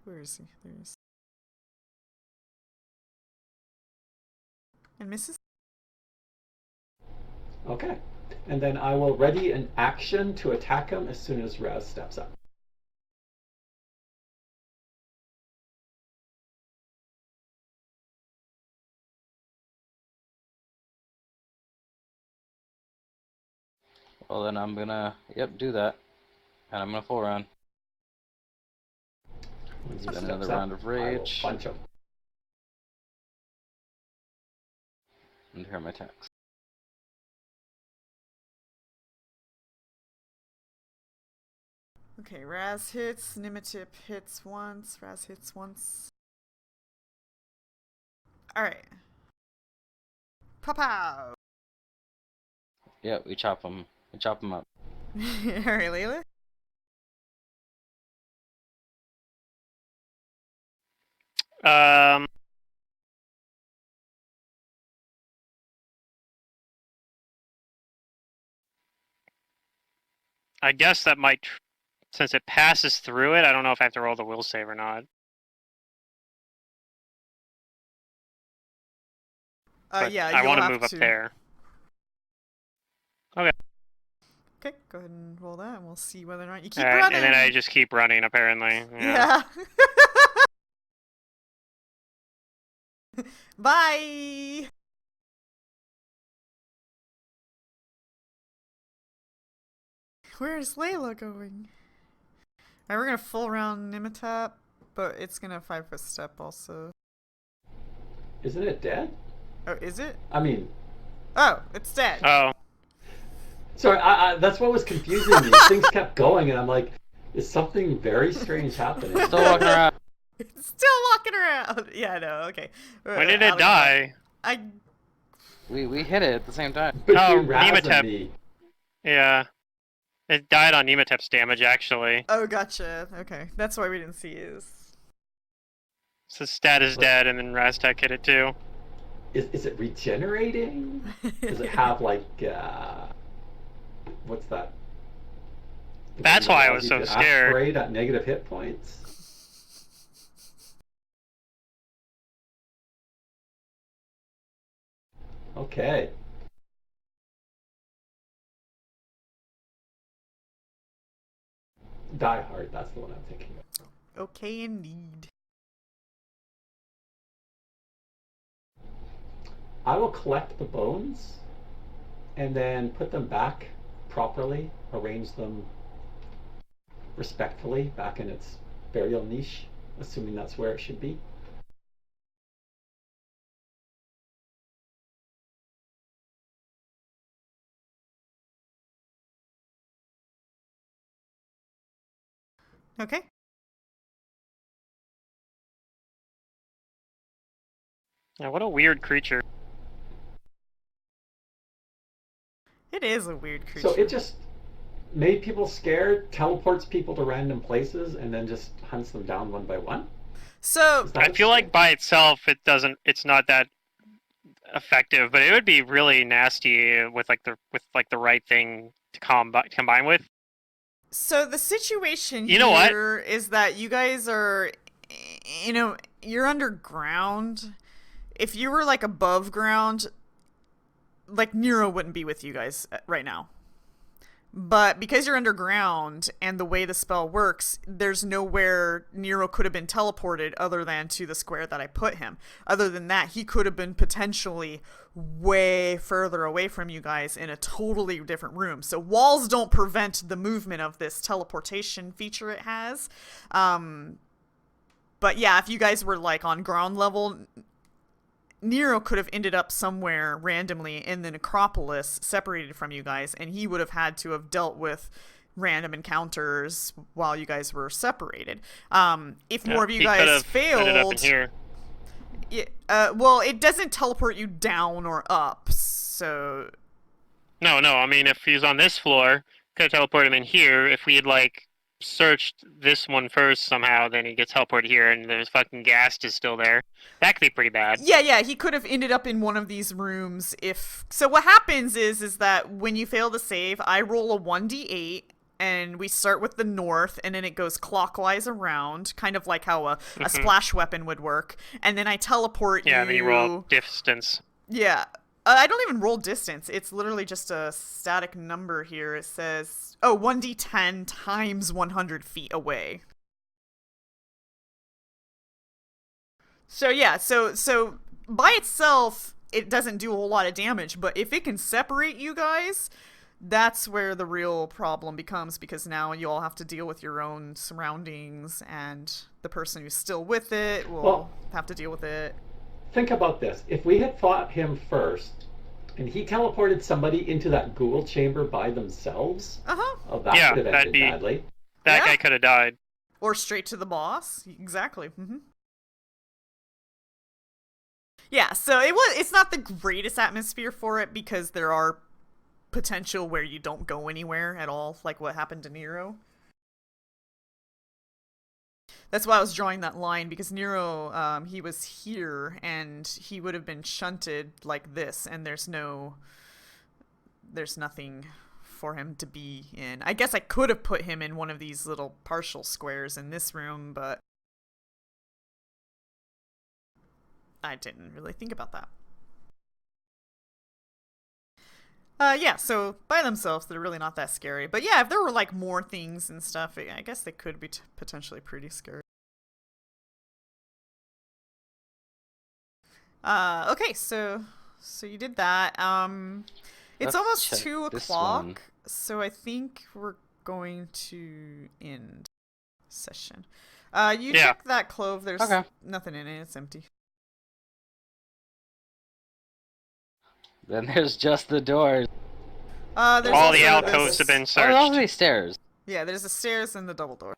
Where is he? There he is. And misses. Okay. And then I will ready an action to attack him as soon as Raz steps up. Well, then I'm gonna, do that. And I'm gonna full round. When he Spend steps another up, round of I will rage. punch him. And here are my attacks. Okay, Raz hits, Nimitip hits once, Raz hits once. Alright. Pow! Yeah, we chop them. We chop them up. Alright, Layla. Um. I guess that might, since it passes through it. I don't know if I have to roll the will save or not. But Yeah, I you'll want to have move up to. there. Okay. Okay, go ahead and roll that, and we'll see whether or not you keep Alright, running. and then I just keep running. Apparently. Yeah. Bye. Where's Layla going? Alright, we're gonna full round Nimitap, but it's gonna 5-foot step also. Isn't it dead? Oh, is it? I mean, Oh, it's dead. Oh, sorry, that's what was confusing me. Things kept going, and I'm like, is something very strange happening? Still walking around. It's still walking around. Yeah, I know. Okay. when did it die? We hit it at the same time. Between Raz Nematep. and me. Yeah. It died on Nematep's damage, actually. Oh, gotcha. Okay, that's why we didn't see his. So Stat is dead, and then Raztech hit it too. Is it regenerating? Does it have like what's that? That's why I was so scared. Aspirate at negative hit points. Okay. Die Hard, that's the one I'm thinking of. Okay, indeed. I will collect the bones and then put them back properly, arrange them respectfully back in its burial niche, assuming that's where it should be. Okay. Yeah, what a weird creature. It is a weird creature. So it just made people scared, teleports people to random places, and then just hunts them down one by one? So Is that I feel like by itself, it's not that effective, but it would be really nasty with the right thing to combine with. So the situation You know what? here is that you guys are, you're underground. If you were like above ground, like Nero wouldn't be with you guys right now. But because you're underground and the way the spell works, there's nowhere Nero could have been teleported other than to the square that I put him. Other than that, he could have been potentially way further away from you guys in a totally different room. So walls don't prevent the movement of this teleportation feature it has. But yeah, if you guys were like on ground level, Nero could have ended up somewhere randomly in the necropolis separated from you guys, and he would have had to have dealt with random encounters while you guys were separated. If more of you guys Ended up in failed, here. well, it doesn't teleport you down or up, so No, I mean, if he's on this floor, could have teleported him in here. If we had, like, searched this one first somehow, then he gets teleported here, and there's fucking Ghast is still there. That could be pretty bad. Yeah, he could have ended up in one of these rooms if... So what happens is that when you fail to save, I roll a 1d8, and we start with the north, and then it goes clockwise around, kind of like how a splash weapon would work, and then I teleport you... Yeah, then you roll distance. Yeah. I don't even roll distance. It's literally just a static number here. It says, 1d10 times 100 feet away. So yeah, so by itself, it doesn't do a whole lot of damage, but if it can separate you guys, that's where the real problem becomes, because now you all have to deal with your own surroundings, and the person who's still with it will have to deal with it. Think about this. If we had fought him first, and he teleported somebody into that ghoul chamber by themselves, that could have ended badly. That guy could have died. Or straight to the boss. Exactly. Yeah, so it's not the greatest atmosphere for it, because there are potential where you don't go anywhere at all, like what happened to Nero. That's why I was drawing that line, because Nero, he was here, and he would have been shunted like this, and there's nothing for him to be in. I guess I could have put him in one of these little partial squares in this room, but I didn't really think about that. Yeah, so by themselves, they're really not that scary. But yeah, if there were like more things and stuff, I guess they could be potentially pretty scary. Okay, so you did that. It's Let's almost check 2 this o'clock, one. so I think we're going to end. session. You Yeah. check that clove. There's Okay. nothing in it. It's empty. Then there's just the doors. There's All also the this- alcoves have been Oh, there's also searched. these stairs. Yeah, there's the stairs and the double door.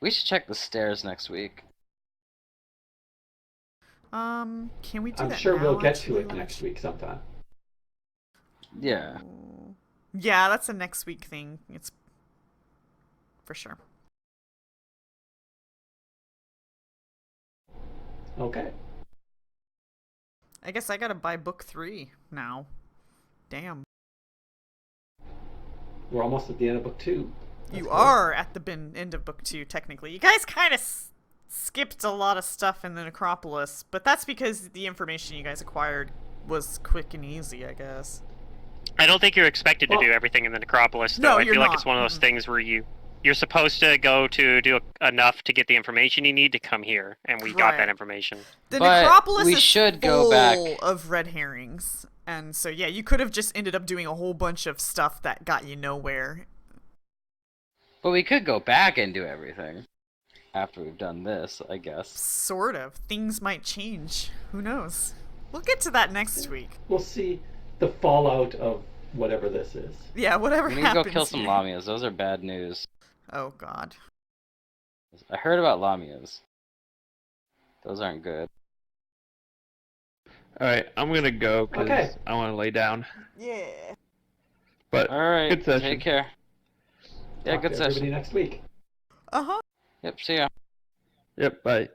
We should check the stairs next week. Can we do I'm that sure now, we'll get actually? to it next week sometime. Yeah. Yeah, that's a next week thing. It's for sure. Okay. I guess I gotta buy book 3 now. Damn. We're almost at the end of book 2. That's You good. are at the end of book 2, technically. You guys kind of skipped a lot of stuff in the Necropolis, but that's because the information you guys acquired was quick and easy, I guess. I don't think you're expected to Well- do everything in the Necropolis, No, though. I you're feel like not. it's one of those things where you're supposed to go to do enough to get the information you need to come here, and we got Right. that information. The But Necropolis we is should full go back. of red herrings. And so, yeah, you could have just ended up doing a whole bunch of stuff that got you nowhere. But we could go back and do everything after we've done this, I guess. Sort of. Things might change. Who knows? We'll get to that next week. We'll see the fallout of whatever this is. Yeah, whatever We need to happens go kill some here. Lamias. Those are bad news. Oh, God. I heard about Lamias. Those aren't good. All right, I'm gonna go because Okay. I want to lay down. Yeah. But Alright, good session. take care. Yeah, Talk good to everybody session. next week. Uh-huh. Yep, see ya. Yep. Bye.